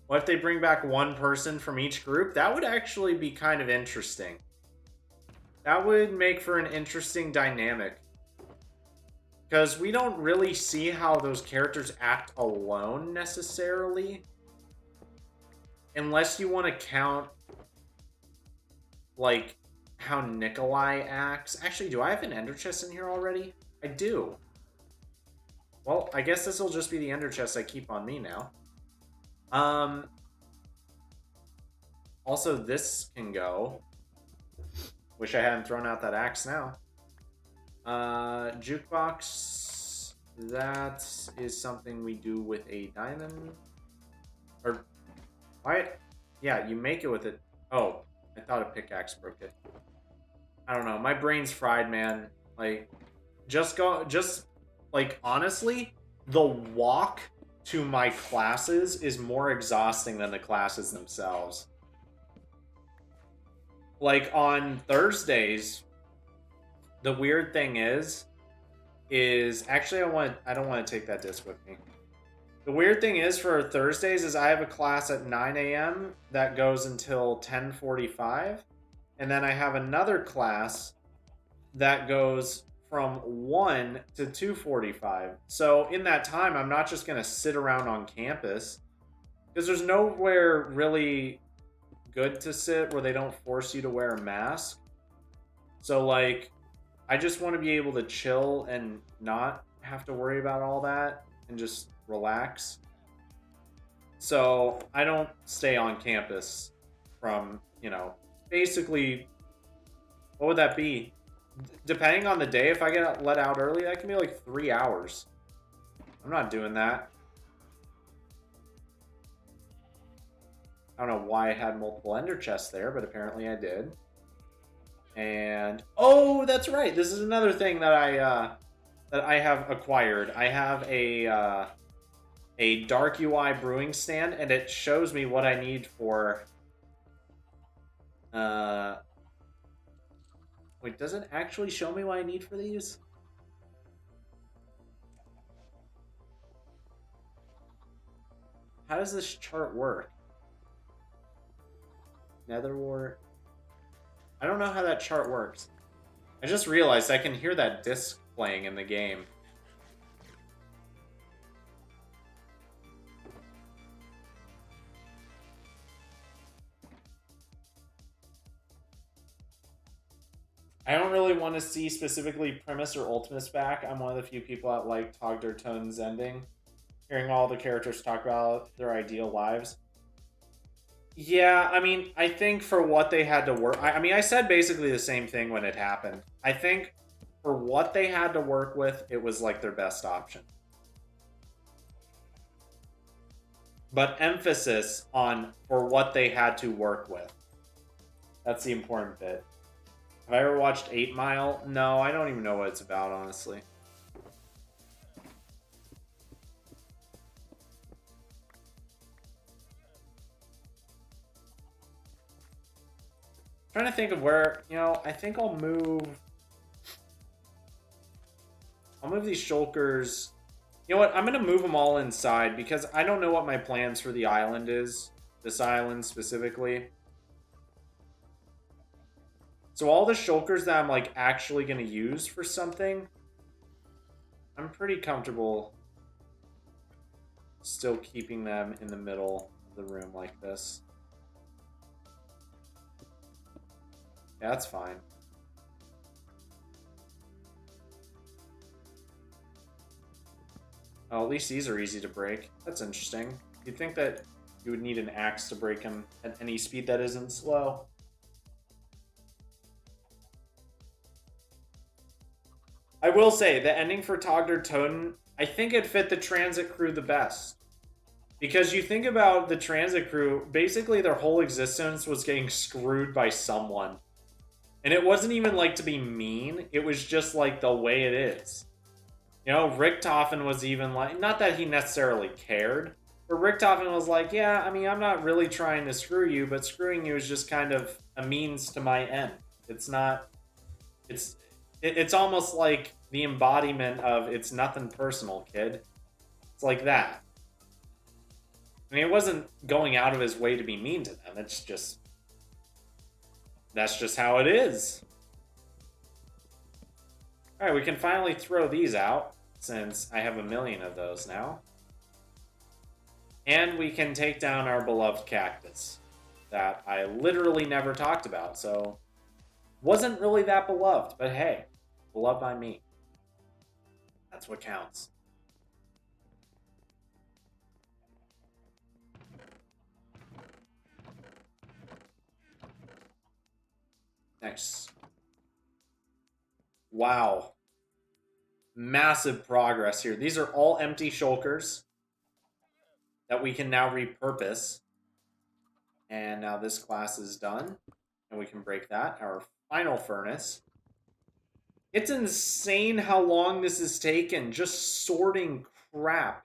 What if they bring back one person from each group? That would actually be kind of interesting. That would make for an interesting dynamic. Because we don't really see how those characters act alone, necessarily. Unless you want to count, like, how Nikolai acts. Actually, do I have an Ender Chest in here already? I do. Well, I guess this will just be the Ender Chest I keep on me now. Also, this can go. Wish I hadn't thrown out that axe now. Jukebox. That is something we do with a diamond. Or, why? Yeah, you make it with it. Oh, I thought a pickaxe broke it. I don't know. My brain's fried, man. Like, like, honestly, the walk to my classes is more exhausting than the classes themselves. Like, on Thursdays, the weird thing is actually I don't want to take that disc with me. The weird thing is for Thursdays is I have a class at 9 a.m. that goes until 10:45, and then I have another class that goes from 1 to 2:45. So in that time, I'm not just gonna sit around on campus because there's nowhere really good to sit where they don't force you to wear a mask. So like, I just want to be able to chill and not have to worry about all that and just relax. So I don't stay on campus from, basically, what would that be? Depending on the day, if I get let out early, that can be like 3 hours. I'm not doing that. I don't know why I had multiple ender chests there, but apparently I did. And oh, that's right. This is another thing that I have acquired. I have a dark UI brewing stand, and it shows me what I need for. Wait, does it actually show me what I need for these? How does this chart work? Netherwart. I don't know how that chart works. I just realized I can hear that disc playing in the game. I don't really want to see specifically Primus or Ultimus back. I'm one of the few people that like Togderton's ending. Hearing all the characters talk about their ideal lives. Yeah, I mean, I think for what they had to work... I mean, I said basically the same thing when it happened. I think for what they had to work with, it was like their best option. But emphasis on for what they had to work with. That's the important bit. Have I ever watched 8 Mile? No, I don't even know what it's about, honestly. I'm trying to think of where, I think I'll move these shulkers. You know what? I'm going to move them all inside because I don't know what my plans for the island is. This island specifically. So all the shulkers that I'm like actually going to use for something, I'm pretty comfortable still keeping them in the middle of the room like this. Yeah, that's fine. Oh, at least these are easy to break. That's interesting. You'd think that you would need an axe to break them at any speed that isn't slow. I will say, the ending for Togder Toten, I think it fit the transit crew the best. Because you think about the transit crew, basically their whole existence was getting screwed by someone. And it wasn't even like to be mean, it was just like the way it is. You know, Richtofen was even like, not that he necessarily cared, but Richtofen was like, yeah, I mean, I'm not really trying to screw you, but screwing you is just kind of a means to my end. It's not, it's almost like the embodiment of it's nothing personal, kid. It's like that. I mean, it wasn't going out of his way to be mean to them. It's just, that's just how it is. All right, we can finally throw these out since I have 1,000,000 of those now. And we can take down our beloved cactus that I literally never talked about. So, wasn't really that beloved, but hey, beloved by me. That's what counts. Nice. Wow. Massive progress here. These are all empty shulkers that we can now repurpose. And now this class is done. And we can break that. Our final furnace. It's insane how long this has taken just sorting crap.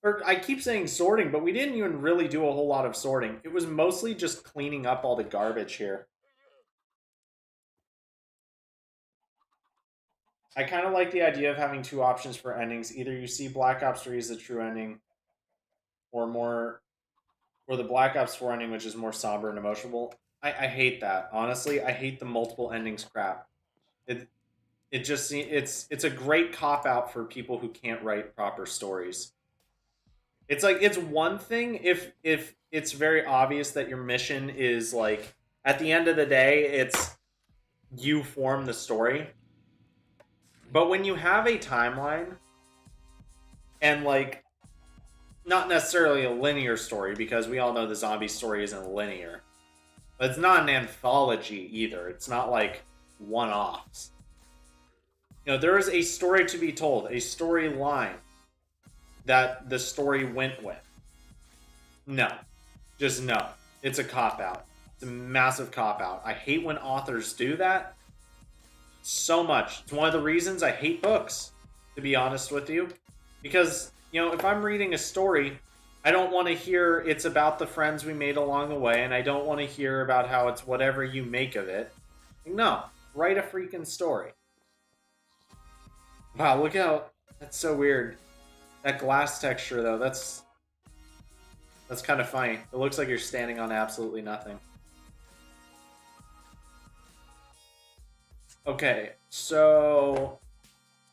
Or I keep saying sorting, but we didn't even really do a whole lot of sorting. It was mostly just cleaning up all the garbage here. I kind of like the idea of having two options for endings. Either you see Black Ops 3 as the true ending, or the Black Ops 4 ending, which is more somber and emotional. I hate that. Honestly, I hate the multiple endings crap. It just it's a great cop out for people who can't write proper stories. It's like it's one thing if it's very obvious that your mission is like at the end of the day it's you form the story. But when you have a timeline and like not necessarily a linear story because we all know the zombie story isn't linear. But it's not an anthology either. It's not like one-offs. You know, there is a story to be told, a storyline that the story went with. No. Just no. It's a cop-out. It's a massive cop-out. I hate when authors do that so much. It's one of the reasons I hate books, to be honest with you. Because, you know, if I'm reading a story, I don't want to hear it's about the friends we made along the way, and I don't want to hear about how it's whatever you make of it. No. Write a freaking story. Wow, look how... That's so weird. That glass texture, though, that's kind of funny. It looks like you're standing on absolutely nothing. Okay, so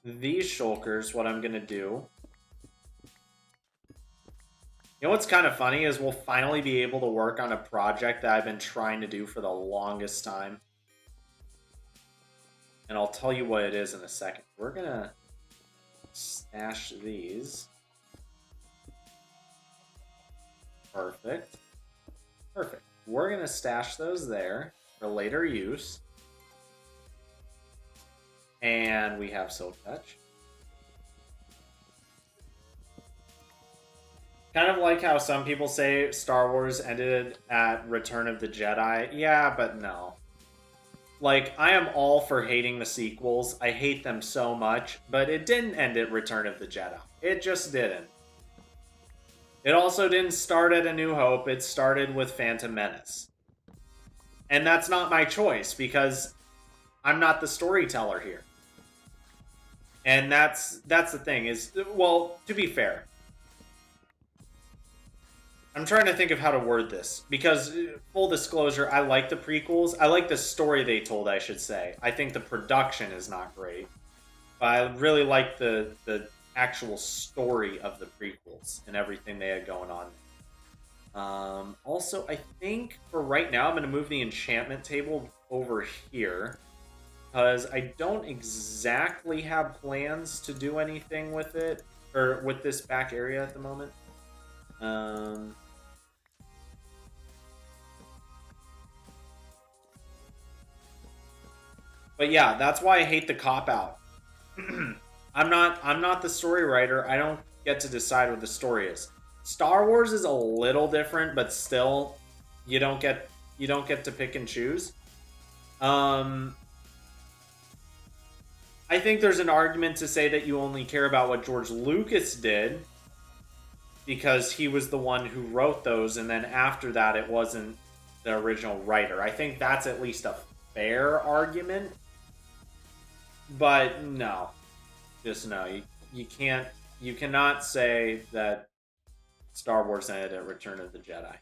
these shulkers, what I'm going to do... You know what's kind of funny is we'll finally be able to work on a project that I've been trying to do for the longest time. And I'll tell you what it is in a second. We're going to stash these. Perfect. Perfect. We're going to stash those there for later use. And we have Silk Touch. Kind of like how some people say Star Wars ended at Return of the Jedi. Yeah, but no. Like, I am all for hating the sequels. I hate them so much. But it didn't end at Return of the Jedi. It just didn't. It also didn't start at A New Hope. It started with Phantom Menace. And that's not my choice, because I'm not the storyteller here. And that's the thing, is... Well, to be fair... I'm trying to think of how to word this, because, full disclosure, I like the prequels. I like the story they told, I should say. I think the production is not great. But I really like the actual story of the prequels and everything they had going on. Also, I think, for right now, I'm going to move the enchantment table over here, because I don't exactly have plans to do anything with it, or with this back area at the moment. But yeah, that's why I hate the cop-out. I'm not the story writer. I don't get to decide what the story is. Star Wars is a little different, but still, you don't get to pick and choose. I think there's an argument to say that you only care about what George Lucas did because he was the one who wrote those, and then after that, it wasn't the original writer. I think that's at least a fair argument. But no, just no. You cannot say that Star Wars ended at Return of the Jedi.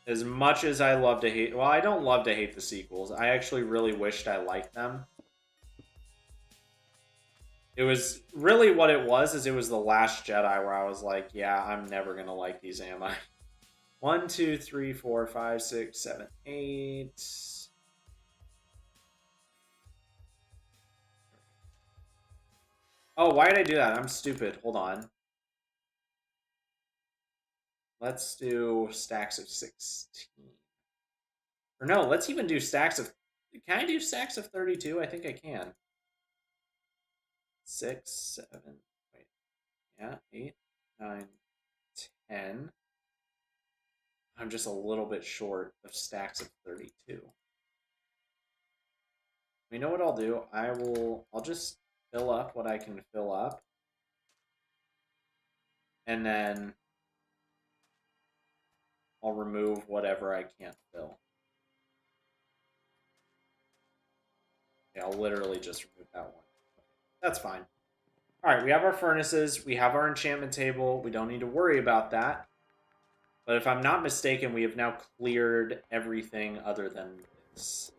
As much as I love to hate... Well, I don't love to hate the sequels. I actually really wished I liked them. It was... Really what it was is it was The Last Jedi where I was like, yeah, I'm never going to like these, am I? 1, 2, 3, 4, 5, 6, 7, 8... Oh, why did I do that? I'm stupid. Hold on. Let's do stacks of 16. Or no, let's even do stacks of... Can I do stacks of 32? I think I can. 6, 7... Wait. Yeah, 8, 9, 10. I'm just a little bit short of stacks of 32. You know what I'll do? I'll just fill up what I can fill up. And then I'll remove whatever I can't fill. Yeah, I'll literally just remove that one. That's fine. Alright, we have our furnaces. We have our enchantment table. We don't need to worry about that. But if I'm not mistaken, we have now cleared everything other than this.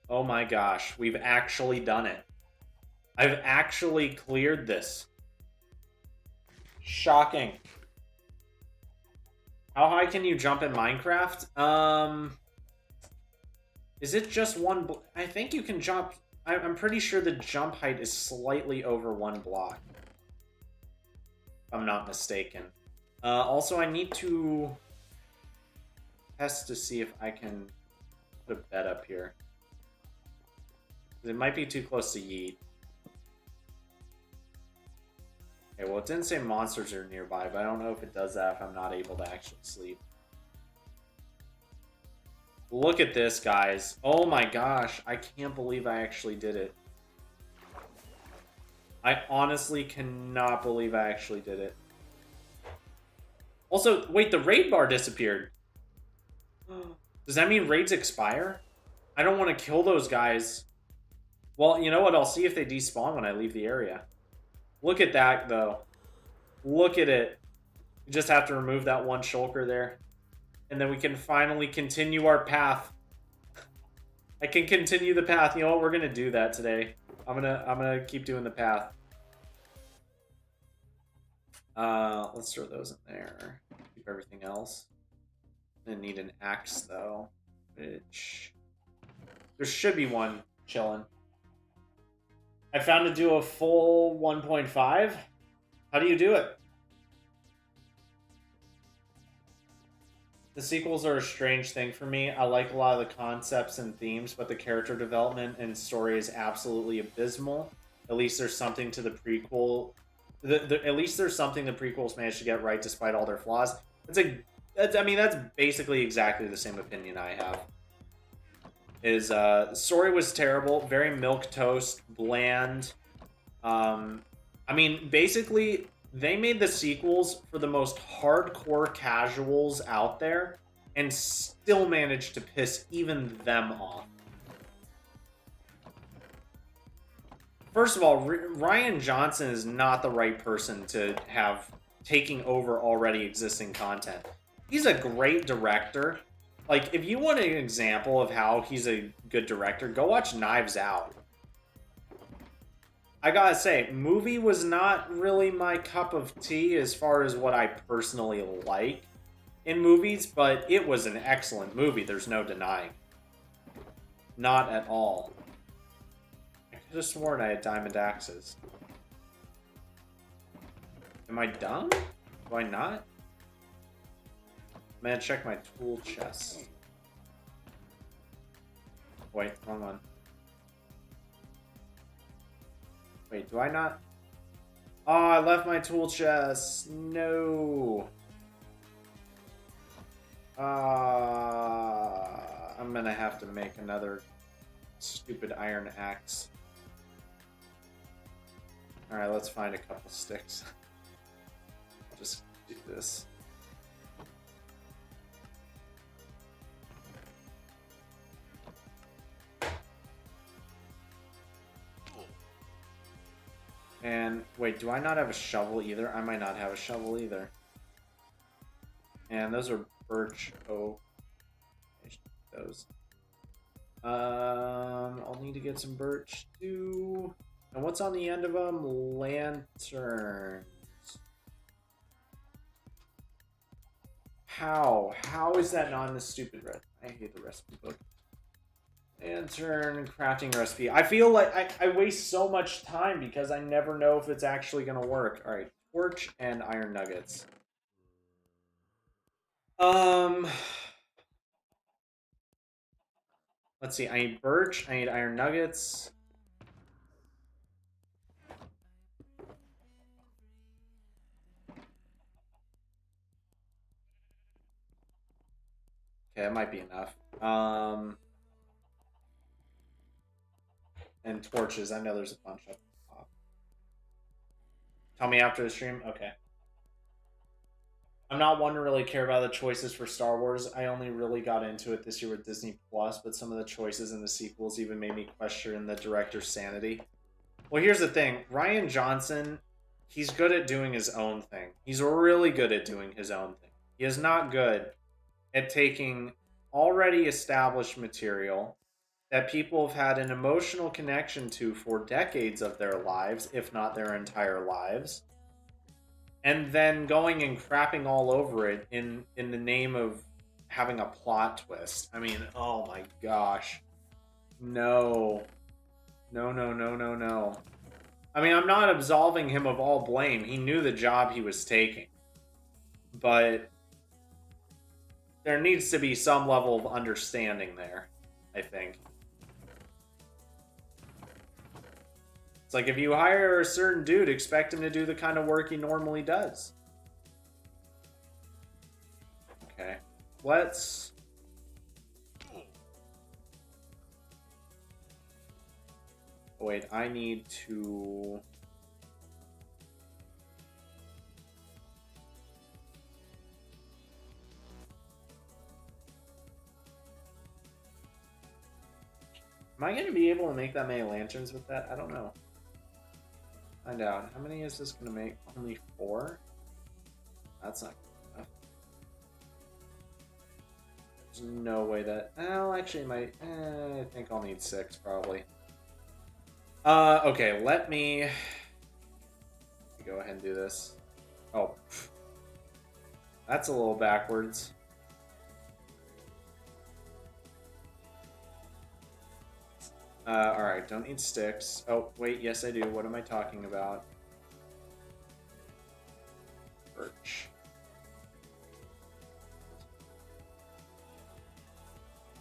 Oh my gosh, we've actually done it. I've actually cleared this. Shocking. How high can you jump in Minecraft? Is it just one... I think you can jump... I'm pretty sure the jump height is slightly over 1 block. If I'm not mistaken. Also, I need to test to see if I can put a bed up here. It might be too close to yeet. Okay, well, it didn't say monsters are nearby, but I don't know if it does that if I'm not able to actually sleep. Look at this, guys. Oh my gosh, I can't believe I actually did it. I honestly cannot believe I actually did it. Also, wait, the raid bar disappeared. Does that mean raids expire? I don't want to kill those guys. Well, you know what? I'll see if they despawn when I leave the area. Look at that, though. Look at it. You just have to remove that one shulker there. And then we can finally continue our path. I can continue the path. You know what? We're gonna do that today. I'm gonna keep doing the path. Let's throw those in there. Keep everything else. I need an axe though, which there should be one chilling. I found to do a full 1.5. How do you do it? The sequels are a strange thing for me. I like a lot of the concepts and themes, but the character development and story is absolutely abysmal. At least there's something to the prequel. At least there's something the prequels managed to get right despite all their flaws. I mean, that's basically exactly the same opinion I have. The story was terrible, very milquetoast, bland. I mean, basically, they made the sequels for the most hardcore casuals out there and still managed to piss even them off. First of all, Rian Johnson is not the right person to have taking over already existing content. He's a great director. Like, if you want an example of how he's a good director, go watch Knives Out. I gotta say, movie was not really my cup of tea as far as what I personally like. in movies, but it was an excellent movie. There's no denying. Not at all. I could have sworn I had diamond axes. Am I dumb? Do I not? I'm gonna check my tool chest. Wait, wrong one. Wait, do I not? Oh, I left my tool chest. No. I'm gonna have to make another stupid iron axe. Alright, let's find a couple sticks. I'll just do this. And wait, do I not have a shovel either? I might not have a shovel either. And those are birch oak. Those. I'll need to get some birch too. And what's on the end of them? Lanterns. How? How is that not in the stupid recipe? I hate the recipe book. Lantern crafting recipe. I feel like I waste so much time because I never know if it's actually gonna work. Alright, torch and iron nuggets. Let's see, I need birch, I need iron nuggets. Okay, that might be enough. And torches, I know there's a bunch of them. Tell me after the stream? Okay. I'm not one to really care about the choices for Star Wars. I only really got into it this year with Disney Plus, but some of the choices in the sequels even made me question the director's sanity. Well, here's the thing. Rian Johnson, he's good at doing his own thing. He's really good at doing his own thing. He is not good at taking already established material that people have had an emotional connection to for decades of their lives, if not their entire lives, and then going and crapping all over it in the name of having a plot twist. I mean, oh my gosh. No. No, no, no, no, no. I mean, I'm not absolving him of all blame. He knew the job he was taking. But there needs to be some level of understanding there, I think. It's like if you hire a certain dude, expect him to do the kind of work he normally does. Okay. Let's... Oh, wait, I need to... Am I going to be able to make that many lanterns with that? I don't know. Find out. How many is this going to make? Only 4? That's not good enough. There's no way that... Well, actually, I think I'll need 6, probably. Okay, let me go ahead and do this. Oh. That's a little backwards. Alright, don't need sticks. Oh, wait, yes I do. What am I talking about? Birch.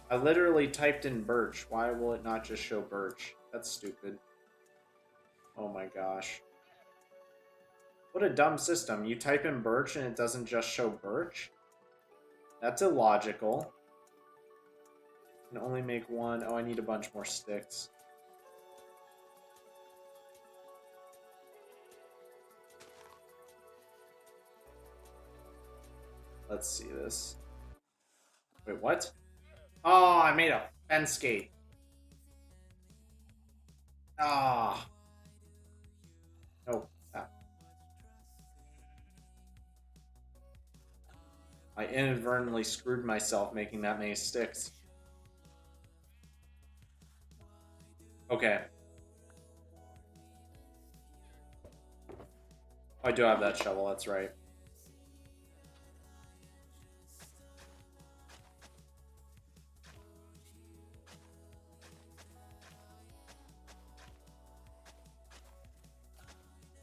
I literally typed in birch. Why will it not just show birch? That's stupid. Oh my gosh. What a dumb system. You type in birch and it doesn't just show birch? That's illogical. Can only make 1. Oh, I need a bunch more sticks. Let's see this. Wait, what? Oh, I made a fence gate. Ah. Oh. I inadvertently screwed myself making that many sticks. Okay. I do have that shovel, that's right.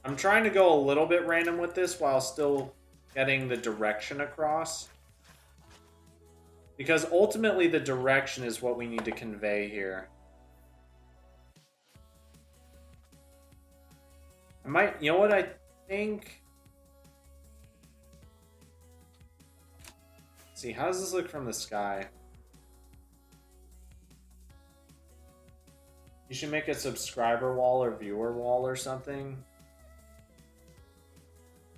I'm trying to go a little bit random with this while still getting the direction across. Because ultimately the direction is what we need to convey here. I might, you know what I think? Let's see, how does this look from the sky? You should make a subscriber wall or viewer wall or something.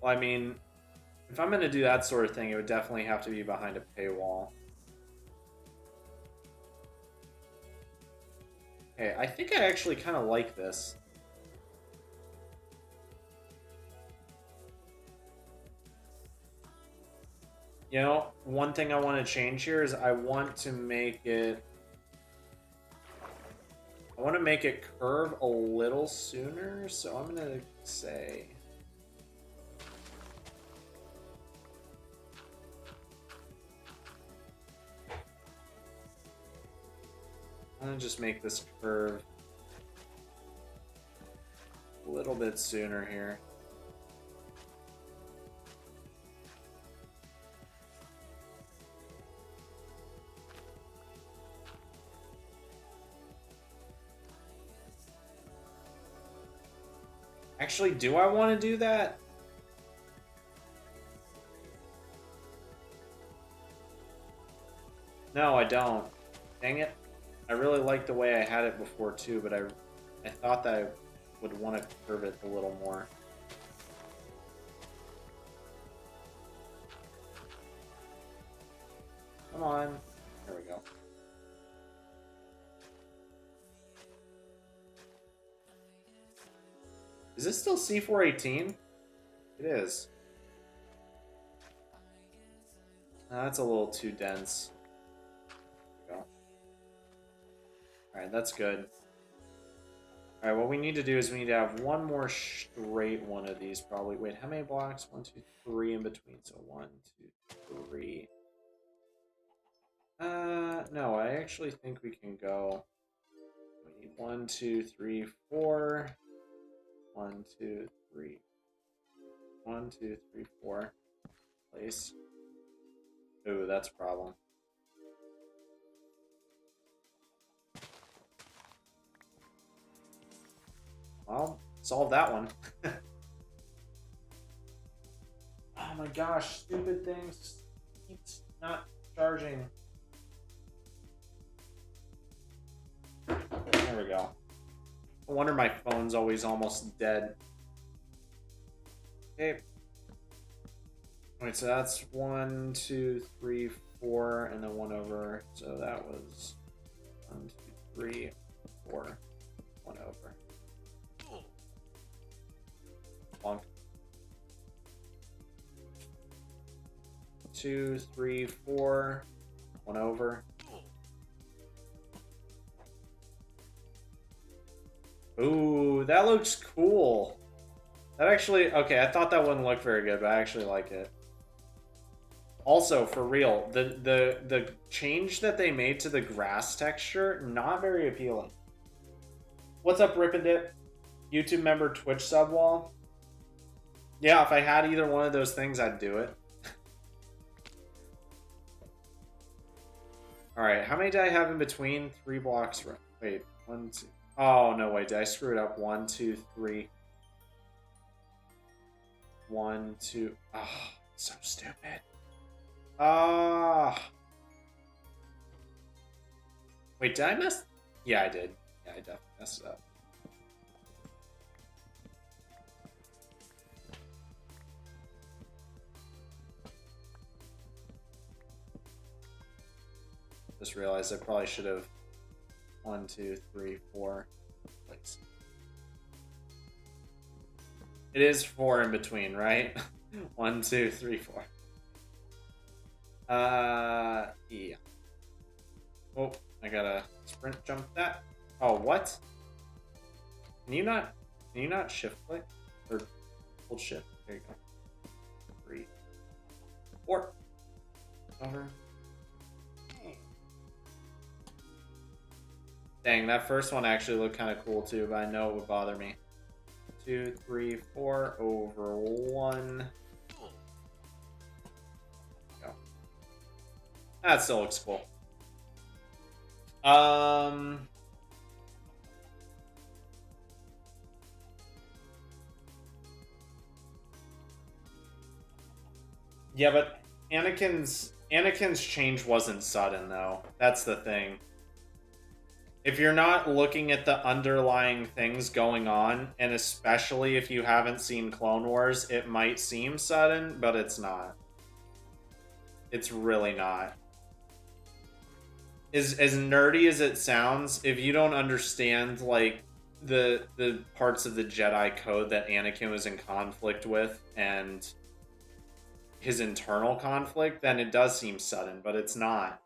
Well, I mean, if I'm going to do that sort of thing, it would definitely have to be behind a paywall. Okay, I think I actually kind of like this. You know, one thing I want to change here is I want to make it curve a little sooner, so I'm going to say I'm going to just make this curve a little bit sooner here. Actually, do I want to do that? No, I don't. Dang it. I really like the way I had it before too, but I thought that I would want to curve it a little more. Come on. There we go. Is this still C418? It is. That's a little too dense. There we go. Alright, that's good. Alright, what we need to do is we need to have one more straight one of these probably. Wait, how many blocks? 1, 2, 3 in between. So 1, 2, 3. No, I actually think we can go. We need 1, 2, 3, 4. 1, 2, 3. 1, 2, 3, 4. Place. Ooh, that's a problem. Well, solve that one. Oh my gosh, stupid things keeps not charging. There we go. No wonder my phone's always almost dead. Okay. Wait, so that's 1, 2, 3, 4, and then 1 over. So that was 1, 2, 3, 4, 1 over. Bonk. 2, 3, 4, 1 over. Ooh, that looks cool. That actually, okay, I thought that wouldn't look very good, but I actually like it. Also, for real, the change that they made to the grass texture, not very appealing. What's up, Rip and Dip? YouTube member, Twitch sub wall. Yeah, if I had either one of those things, I'd do it. Alright, how many did I have in between? 3 blocks. Wait, 1, 2. Oh, no, wait, did I screw it up? 1, 2, 3. 1, 2. Oh, so stupid. Ah. Wait, did I mess? Yeah, I did. Yeah, I definitely messed it up. Just realized I probably should have 1, 2, 3, 4 plates. It is 4 in between, right? 1, 2, 3, 4. Yeah. Oh, I gotta sprint jump that. Oh, what? Can you not shift click? Or hold shift? There you go. 3, 4. Over. Dang, that first one actually looked kind of cool too, but I know it would bother me. 2, 3, 4 over 1. Go. That still looks cool. Yeah, but Anakin's change wasn't sudden though. That's the thing. If you're not looking at the underlying things going on, and especially if you haven't seen Clone Wars, it might seem sudden, but it's not. It's really not. As nerdy as it sounds, if you don't understand like the parts of the Jedi code that Anakin was in conflict with and his internal conflict, then it does seem sudden, but it's not.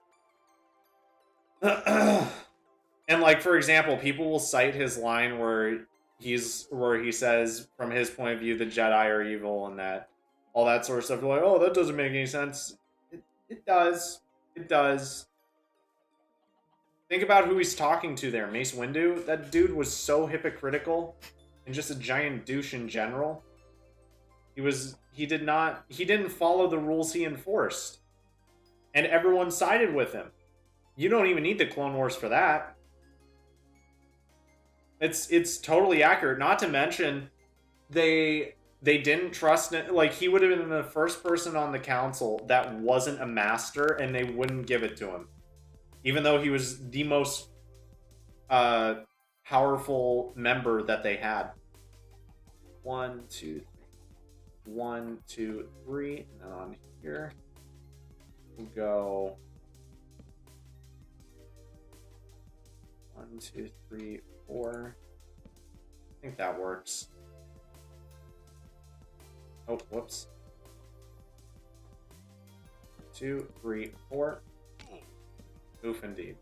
And like, for example, people will cite his line where he says, from his point of view, the Jedi are evil and that all that sort of stuff. They're like, oh, that doesn't make any sense. It does. It does. Think about who he's talking to there, Mace Windu. That dude was so hypocritical and just a giant douche in general. He didn't follow the rules he enforced. And everyone sided with him. You don't even need the Clone Wars for that. It's totally accurate. Not to mention, they didn't trust it. Like, he would have been the first person on the council that wasn't a master, and they wouldn't give it to him, even though he was the most powerful member that they had. 1, 2, 3. 1, 2, 3. And then on here, we'll go 1, 2, 3, 4. I think that works. Oh, whoops. 2, 3, 4. Oof, indeed.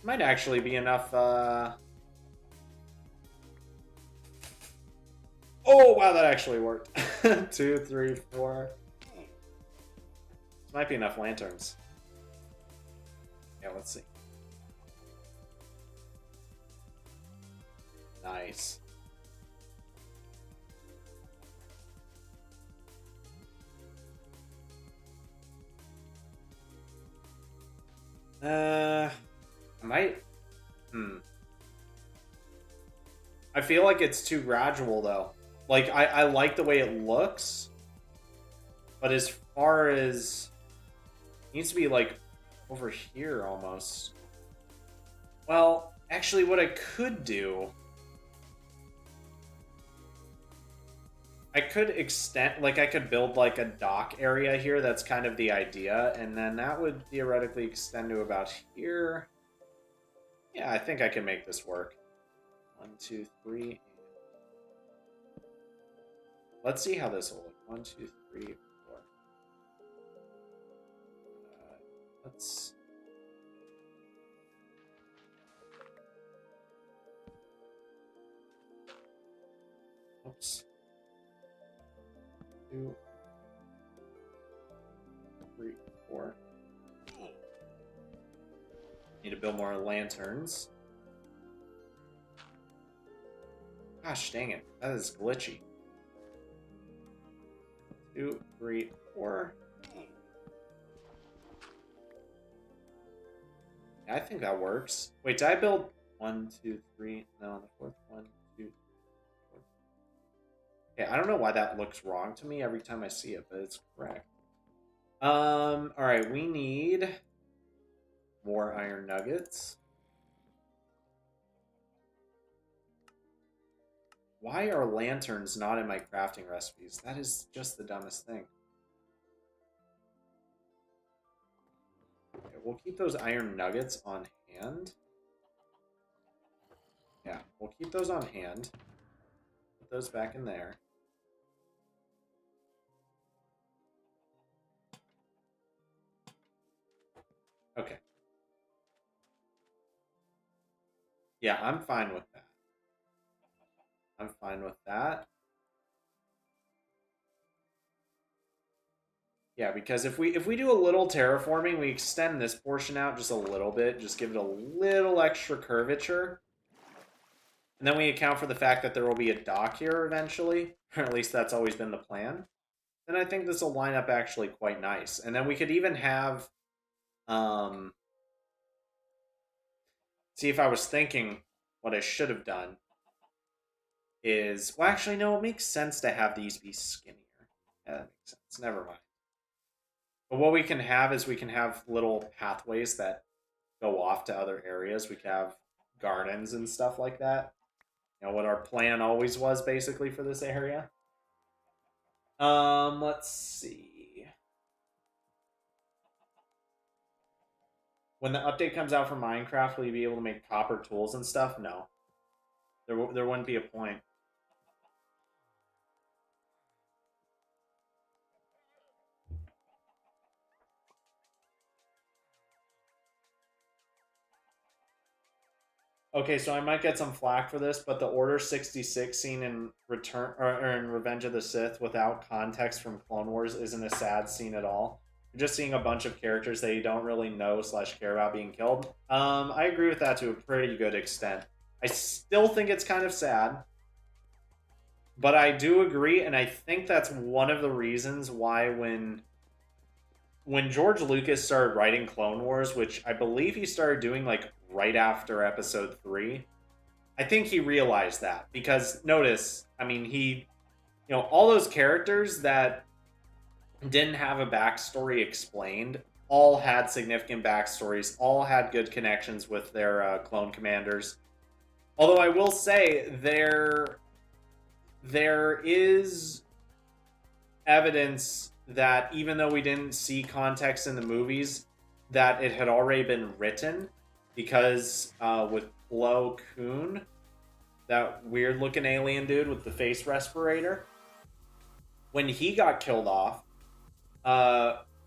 Might actually be enough. Oh, wow, that actually worked. 2, 3, 4. This might be enough lanterns. Yeah, let's see. Nice. I might. I feel like it's too gradual though. Like I like the way it looks, but as far as it needs to be like over here almost. Well, actually, what I could do, I could extend, like I could build like a dock area here. That's kind of the idea, and then that would theoretically extend to about here. Yeah, I think I can make this work. 1, 2, 3. Let's see how this will look. 1, 2, 3, 4. Let's. Oops. 2, 3, 4. Need to build more lanterns. Gosh dang it, that is glitchy. 2, 3, 4. Yeah, I think that works. Wait, did I build 1, 2, 3? No, on the fourth 1, 2, 4. Okay, I don't know why that looks wrong to me every time I see it, but it's correct. All right, we need more iron nuggets. Why are lanterns not in my crafting recipes? That is just the dumbest thing. Okay, we'll keep those iron nuggets on hand. Yeah, we'll keep those on hand. Put those back in there. Okay. Yeah, I'm fine with that. I'm fine with that. Yeah, because if we do a little terraforming, we extend this portion out just a little bit, just give it a little extra curvature, and then we account for the fact that there will be a dock here eventually, or at least that's always been the plan, then I think this will line up actually quite nice. And then we could even have, see, if I was thinking what I should have done is, well, actually, no, it makes sense to have these be skinnier. Yeah, that makes sense. Never mind. But what we can have is we can have little pathways that go off to other areas. We can have gardens and stuff like that. You know what our plan always was basically for this area. Let's see. When the update comes out for Minecraft, will you be able to make copper tools and stuff? No. There wouldn't be a point. Okay, so I might get some flack for this, but the Order 66 scene in Return or in Revenge of the Sith without context from Clone Wars isn't a sad scene at all. You're just seeing a bunch of characters that you don't really know / care about being killed. I agree with that to a pretty good extent. I still think it's kind of sad, but I do agree, and I think that's one of the reasons why when George Lucas started writing Clone Wars, which I believe he started doing like right after Episode 3, I think he realized that. Because notice, I mean, all those characters that didn't have a backstory explained all had significant backstories, all had good connections with their clone commanders. Although I will say there is evidence that even though we didn't see context in the movies, that it had already been written, because with Plo Koon, that weird looking alien dude with the face respirator, when he got killed off,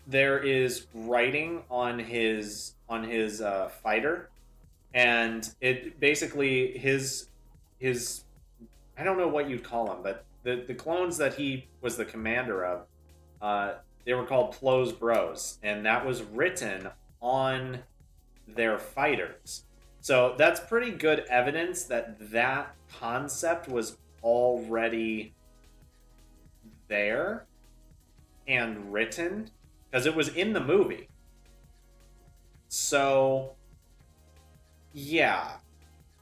there is writing on his fighter, and it basically his I don't know what you'd call him, but the clones that he was the commander of, they were called Plo's Bros, and that was written on their fighters. So that's pretty good evidence that that concept was already there and written, because it was in the movie. So, yeah.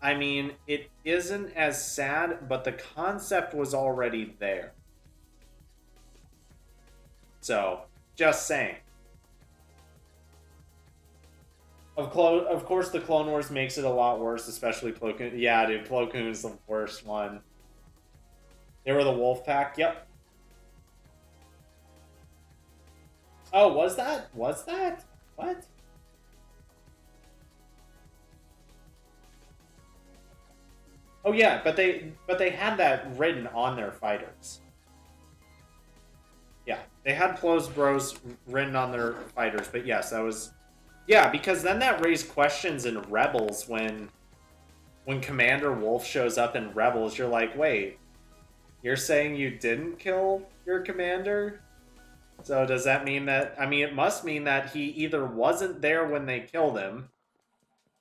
I mean, it isn't as sad, but the concept was already there. So, just saying. Of course, the Clone Wars makes it a lot worse, especially Plo Koon. Yeah, dude, Plo Koon is the worst one. They were the Wolf Pack. Yep. Oh, was that? Was that? What? Oh yeah, but they had that written on their fighters. Yeah, they had Plo's Bros written on their fighters, but yes, that was, yeah, because then that raised questions in Rebels when Commander Wolf shows up in Rebels. You're like, wait, you're saying you didn't kill your commander? So does that mean that, I mean, it must mean that he either wasn't there when they killed him,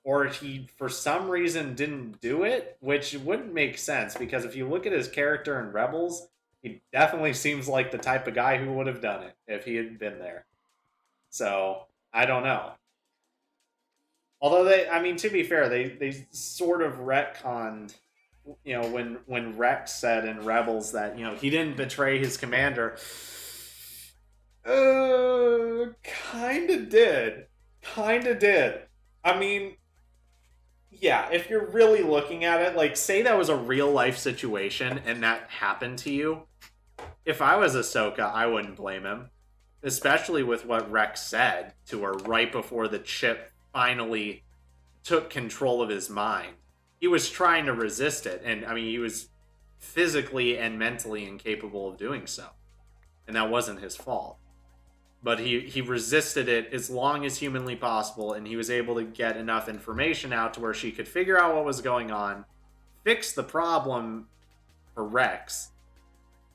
or he, for some reason, didn't do it, which wouldn't make sense, because if you look at his character in Rebels, he definitely seems like the type of guy who would have done it if he had been there. So, I don't know. Although I mean, to be fair, they sort of retconned, when Rex said in Rebels that, he didn't betray his commander. Kinda did. Kinda did. I mean, yeah, if you're really looking at it, like, say that was a real life situation and that happened to you. If I was Ahsoka, I wouldn't blame him. Especially with what Rex said to her right before the chip finally took control of his mind. He was trying to resist it, and I mean, he was physically and mentally incapable of doing so. And that wasn't his fault. But he resisted it as long as humanly possible, and he was able to get enough information out to where she could figure out what was going on, fix the problem for Rex,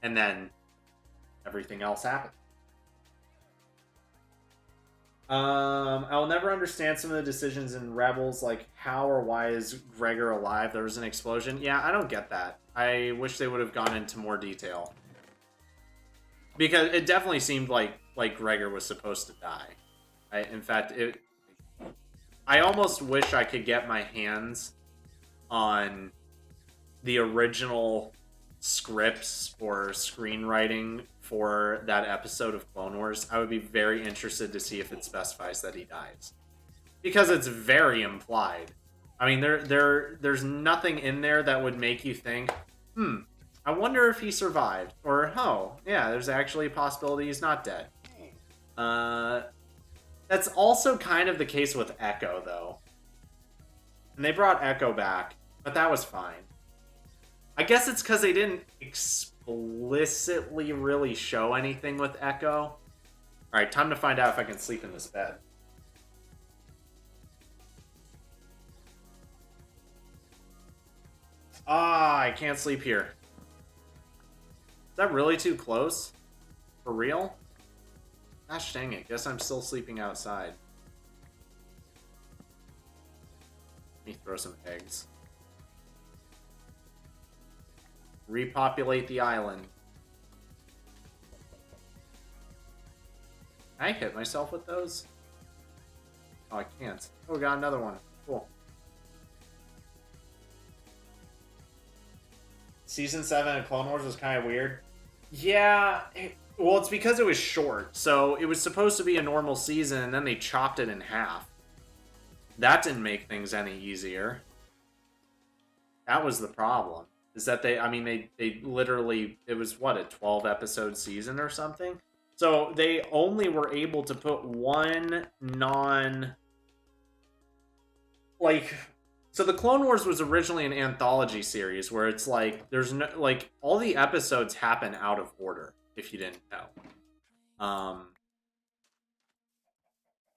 and then everything else happened. I will never understand some of the decisions in Rebels, like how or why is Gregor alive? There was an explosion. Yeah, I don't get that. I wish they would have gone into more detail. Because it definitely seemed like Gregor was supposed to die. In fact, I almost wish I could get my hands on the original scripts or screenwriting for that episode of Clone Wars. I would be very interested to see if it specifies that he dies, because it's very implied. I mean, there's nothing in there that would make you think, I wonder if he survived, or oh yeah, there's actually a possibility he's not dead. That's also kind of the case with Echo, though. And they brought Echo back, but that was fine. I guess it's because they didn't explicitly really show anything with Echo. Alright, time to find out if I can sleep in this bed. Ah, I can't sleep here. Is that really too close? For real? Gosh dang it, guess I'm still sleeping outside. Let me throw some eggs. Repopulate the island. Can I hit myself with those? Oh, I can't. Oh, we got another one. Cool. Season 7 of Clone Wars was kind of weird. Yeah, well, it's because it was short. So it was supposed to be a normal season, and then they chopped it in half. That didn't make things any easier. That was the problem. Is that they literally, it was what, a 12 episode season or something? So they only were able to put one so the Clone Wars was originally an anthology series where it's like, there's no, like, all the episodes happen out of order, if you didn't know.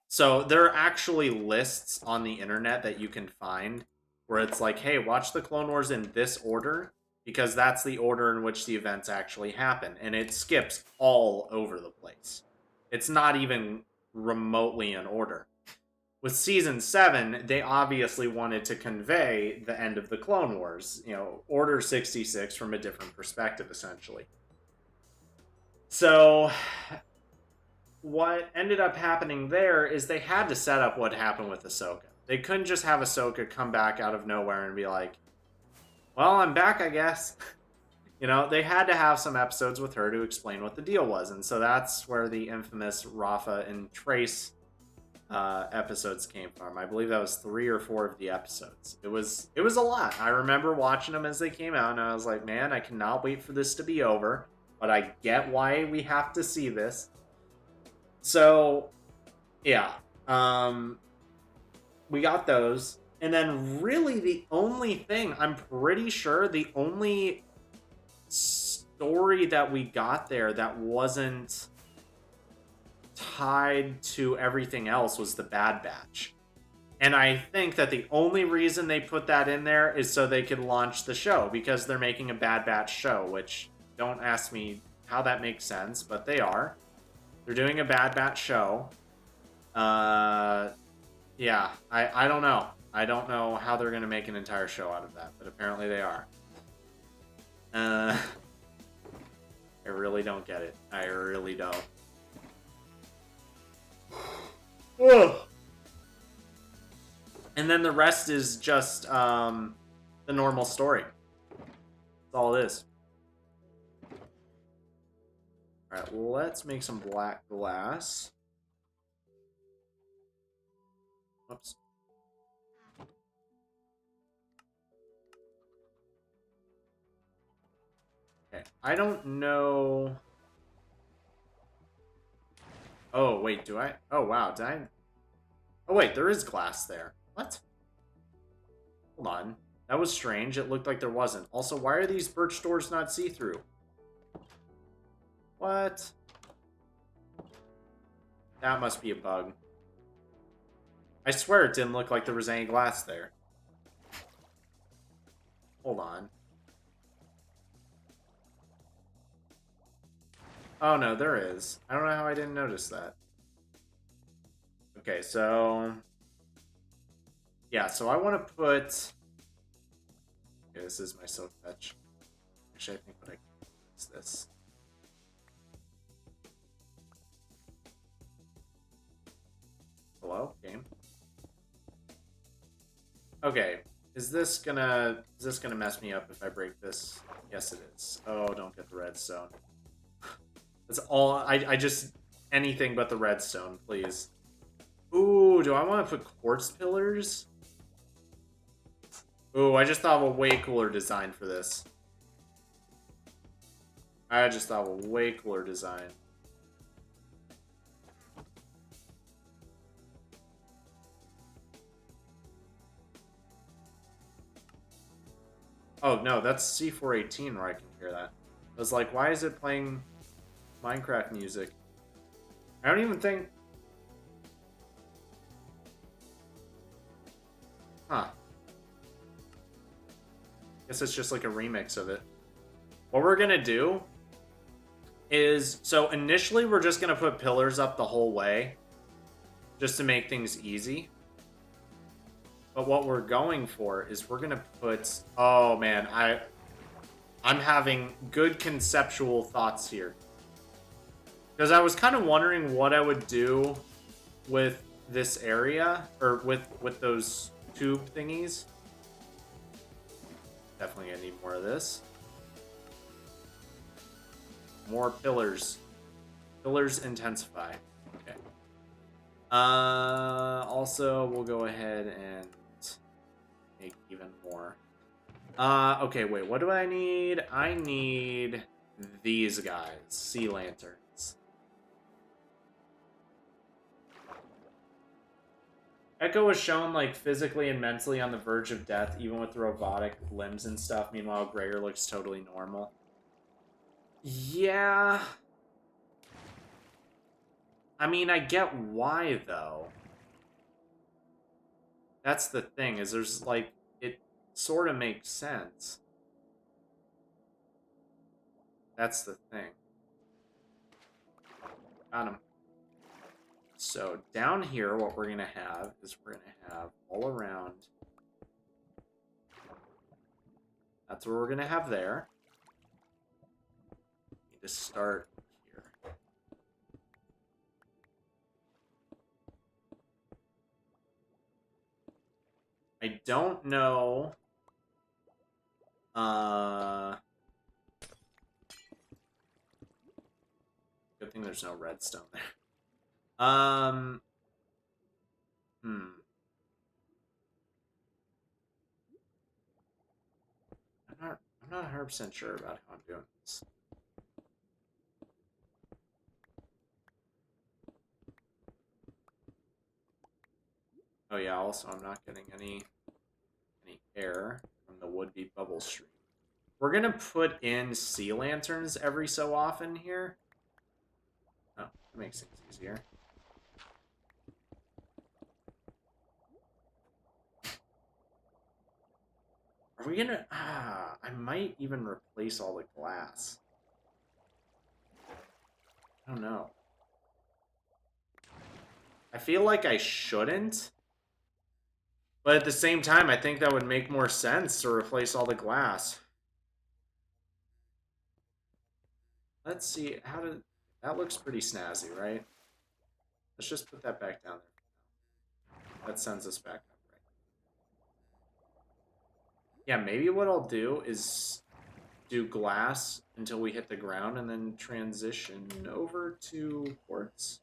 So there are actually lists on the internet that you can find where it's like, hey, watch the Clone Wars in this order, because that's the order in which the events actually happen. And it skips all over the place. It's not even remotely in order. With Season 7, they obviously wanted to convey the end of the Clone Wars, Order 66 from a different perspective, essentially. So what ended up happening there is they had to set up what happened with Ahsoka. They couldn't just have Ahsoka come back out of nowhere and be like, well, I'm back, I guess. They had to have some episodes with her to explain what the deal was. And so that's where the infamous Rafa and Trace episodes came from. I believe that was 3 or 4 of the episodes. It was a lot. I remember watching them as they came out, and I was like, man, I cannot wait for this to be over. But I get why we have to see this. So, yeah. We got those. And then really the only thing, I'm pretty sure the only story that we got there that wasn't tied to everything else was the Bad Batch. And I think that the only reason they put that in there is so they could launch the show, because they're making a Bad Batch show, which, don't ask me how that makes sense, but they are. They're doing a Bad Batch show. Yeah, I don't know. I don't know how they're going to make an entire show out of that, but apparently they are. I really don't get it. I really don't. Ugh. And then the rest is just the normal story. That's all it is. Alright, let's make some black glass. Whoops. Okay, I don't know... Oh, wait, do I? Oh, wow, did I? Oh, wait, there is glass there. What? Hold on. That was strange. It looked like there wasn't. Also, why are these birch doors not see-through? What? That must be a bug. I swear it didn't look like there was any glass there. Hold on. Oh, no, there is. I don't know how I didn't notice that. Okay, so... Yeah, so I want to put... Okay, this is my silk touch. Actually, I think what I can do is this. Hello, game? Okay, is this gonna mess me up if I break this? Yes, it is. Oh, don't get the redstone. That's all. I just anything but the redstone, please. Ooh, do I want to put quartz pillars? Ooh, I just thought of a way cooler design for this. I just thought of a way cooler design. Oh no, that's C418 where I can hear that. I was like, why is it playing Minecraft music? I don't even think... Huh. Guess it's just like a remix of it. What we're gonna do is... So initially we're just gonna put pillars up the whole way. Just to make things easy. But what we're going for is we're gonna put... Oh man, I'm having good conceptual thoughts here. Because I was kind of wondering what I would do with this area, or with those tube thingies. Definitely gonna need more of this. More pillars. Pillars intensify. Okay. Also, we'll go ahead and make even more. Okay, wait, what do I need? I need these guys, sea lanterns. Echo was shown like physically and mentally on the verge of death, even with the robotic limbs and stuff. Meanwhile, Gregor looks totally normal. Yeah. I mean, I get why, though. That's the thing, is there's like, it sort of makes sense. That's the thing. Got him. So down here, what we're gonna have is we're gonna have all around. That's what we're gonna have there. Need to start here. I don't know. Good thing there's no redstone there. I'm not 100% sure about how I'm doing this. Oh yeah, also I'm not getting any air from the would-be bubble stream. We're gonna put in sea lanterns every so often here. Oh, that makes things easier. Are we gonna... I might even replace all the glass. I don't know. I feel like I shouldn't. But at the same time, I think that would make more sense to replace all the glass. Let's see, how did... That looks pretty snazzy, right? Let's just put that back down there. That sends us back up, right? Yeah, maybe what I'll do is do glass until we hit the ground and then transition over to quartz.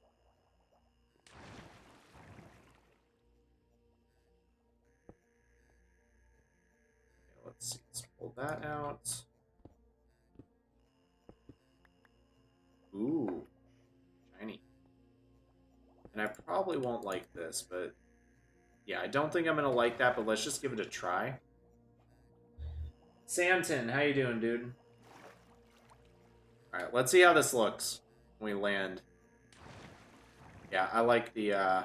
Okay, let's see, let's pull that out. Ooh, shiny. And I probably won't like this, but yeah, I don't think I'm gonna like that, but let's just give it a try. Samton, how you doing, dude? Alright, let's see how this looks when we land. Yeah, I like the, I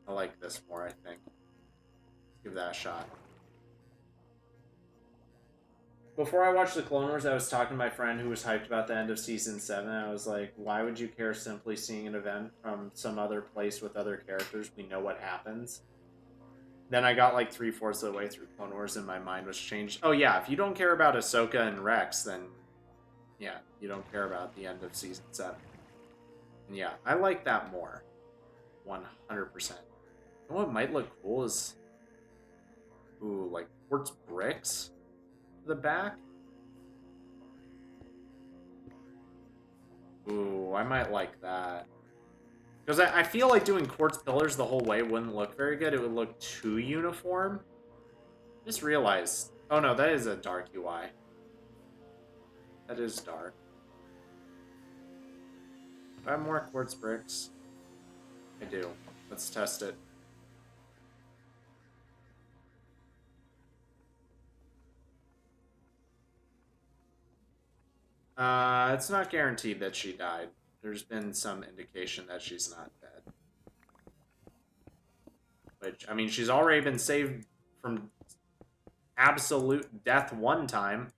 like this more, I think. Let's give that a shot. before I watched the Clone Wars, I was talking to my friend who was hyped about the end of season 7. I was like, why would you care simply seeing an event from some other place with other characters? We know what happens. Then I got like 3/4 of the way through Clone Wars and my mind was changed. Oh yeah, if you don't care about Ahsoka and Rex, then yeah, you don't care about the end of season 7. And yeah, I like that more. 100%. You know what might look cool is, ooh, like quartz bricks to the back. Ooh, I might like that. Because I feel like doing quartz pillars the whole way wouldn't look very good. It would look too uniform. Just realized. Oh no, that is a dark UI. That is dark. Do I have more quartz bricks? I do. Let's test it. It's not guaranteed that she died. There's been some indication that she's not dead. Which, I mean, she's already been saved from absolute death one time.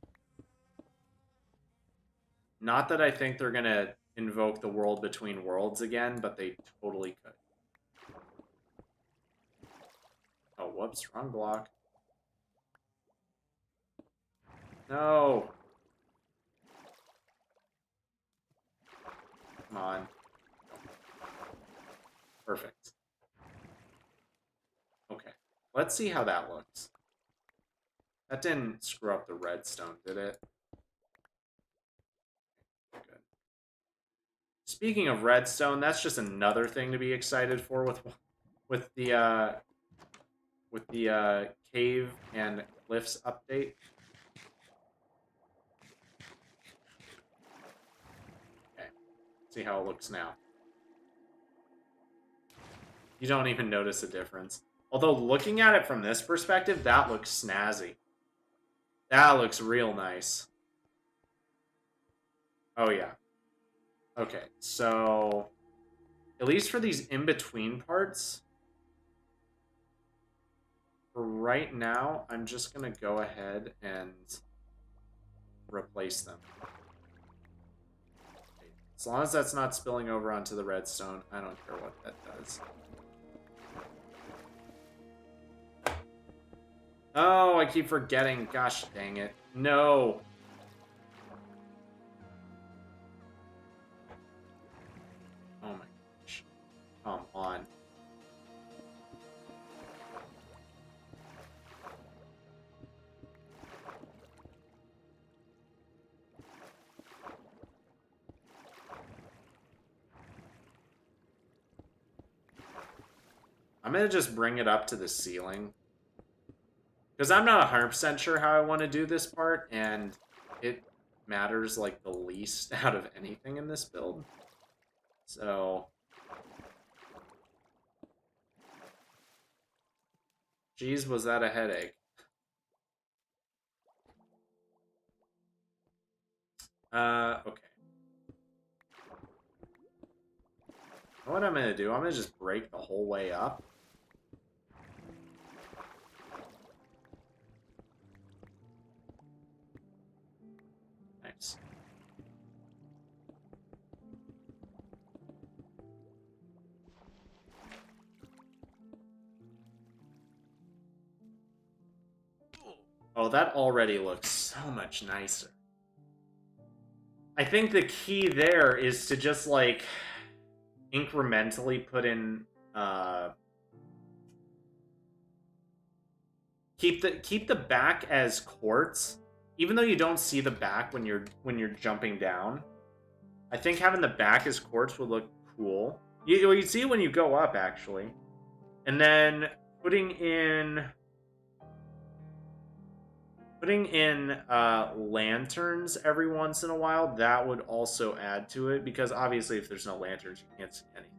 Not that I think they're gonna invoke the world between worlds again, but they totally could. Oh, whoops, wrong block. No! Come on. Perfect. Okay, let's see how that looks. That didn't screw up the redstone, did it? Good. Speaking of redstone, that's just another thing to be excited for with the cave and cliffs update. Okay, see how it looks now. You don't even notice a difference. Although looking at it from this perspective, that looks snazzy. That looks real nice. Oh yeah. Okay, so at least for these in-between parts, for right now, I'm just gonna go ahead and replace them. As long as that's not spilling over onto the redstone, I don't care what that does. Oh, I keep forgetting. Gosh dang it. No. Oh my gosh. Come on. I'm going to just bring it up to the ceiling. Because I'm not 100% sure how I want to do this part, and it matters like the least out of anything in this build. So... Geez, was that a headache? Okay. What I'm going to do, I'm going to just break the whole way up. Nice. Oh, that already looks so much nicer. I think the key there is to just, like, incrementally put in, keep the back as quartz, even though you don't see the back when you're jumping down. I think having the back as quartz would look cool. You see it when you go up, actually. And then putting in lanterns every once in a while, that would also add to it, because obviously if there's no lanterns, you can't see anything.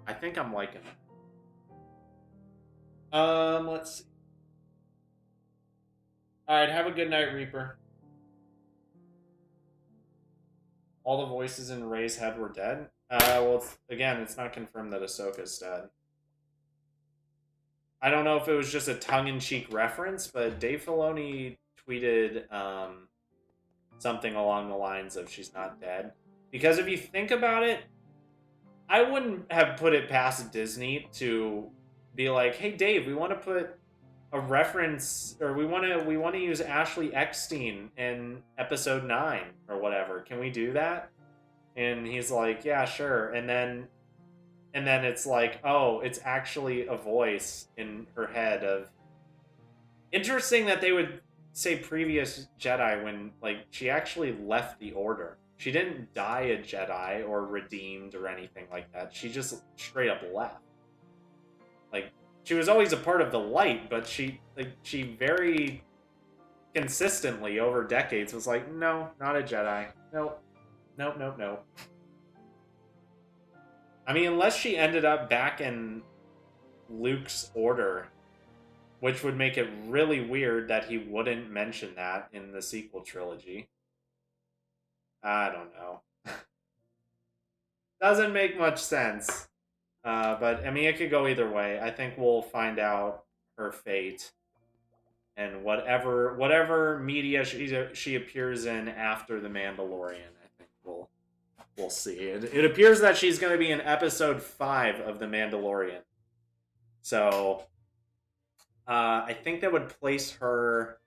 I think I'm liking it. Let's see. Alright, have a good night, Reaper. All the voices in Rey's head were dead? Well, again, it's not confirmed that Ahsoka's dead. I don't know if it was just a tongue-in-cheek reference, but Dave Filoni tweeted something along the lines of "she's not dead." Because if you think about it, I wouldn't have put it past Disney to be like, "Hey, Dave, we want to put a reference, or we want to use Ashley Eckstein in episode 9 or whatever. Can we do that?" And he's like, "Yeah, sure." And then it's like, oh, it's actually a voice in her head of. Interesting that they would say previous Jedi when, like, she actually left the Order. She didn't die a Jedi or redeemed or anything like that. She just straight up left. Like, she was always a part of the light, but she very consistently over decades was like, no, not a Jedi. Nope. Nope, nope, nope. I mean, unless she ended up back in Luke's Order, which would make it really weird that he wouldn't mention that in the sequel trilogy. I don't know. Doesn't make much sense. But I mean, it could go either way. I think we'll find out her fate, and whatever media she appears in after the Mandalorian. I think we'll see. It appears that she's going to be in episode 5 of the Mandalorian. So I think that would place her.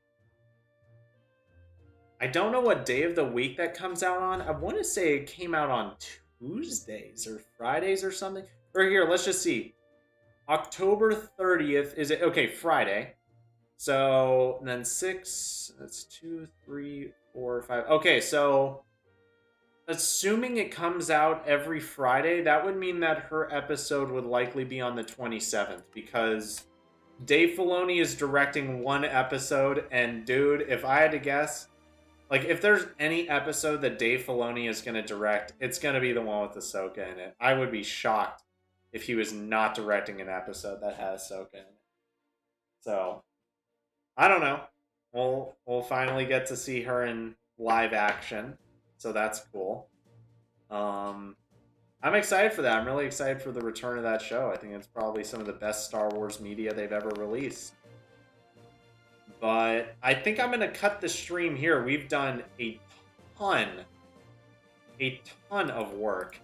I don't know what day of the week that comes out on. I want to say it came out on Tuesdays or Fridays or something. Or here, let's just see. October 30th is it? Okay, Friday. So then 6. That's 2, 3, 4, 5. Okay, so assuming it comes out every Friday, that would mean that her episode would likely be on the 27th because Dave Filoni is directing one episode, and dude, if I had to guess, like, if there's any episode that Dave Filoni is going to direct, it's going to be the one with Ahsoka in it. I would be shocked if he was not directing an episode that has Ahsoka in it. So, I don't know. We'll finally get to see her in live action, so that's cool. I'm excited for that. I'm really excited for the return of that show. I think it's probably some of the best Star Wars media they've ever released. But I think I'm going to cut the stream here. We've done a ton of work.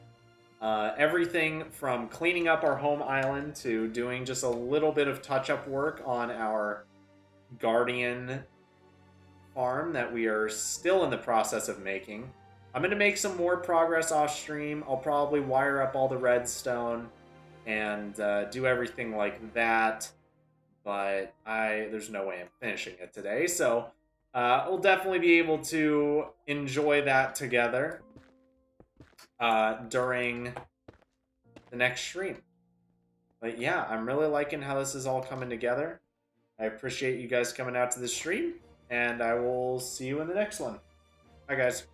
Everything from cleaning up our home island to doing just a little bit of touch-up work on our Guardian farm that we are still in the process of making. I'm going to make some more progress off stream. I'll probably wire up all the redstone and do everything like that. But there's no way I'm finishing it today. So we'll definitely be able to enjoy that together during the next stream. But yeah, I'm really liking how this is all coming together. I appreciate you guys coming out to the stream, and I will see you in the next one. Bye, guys.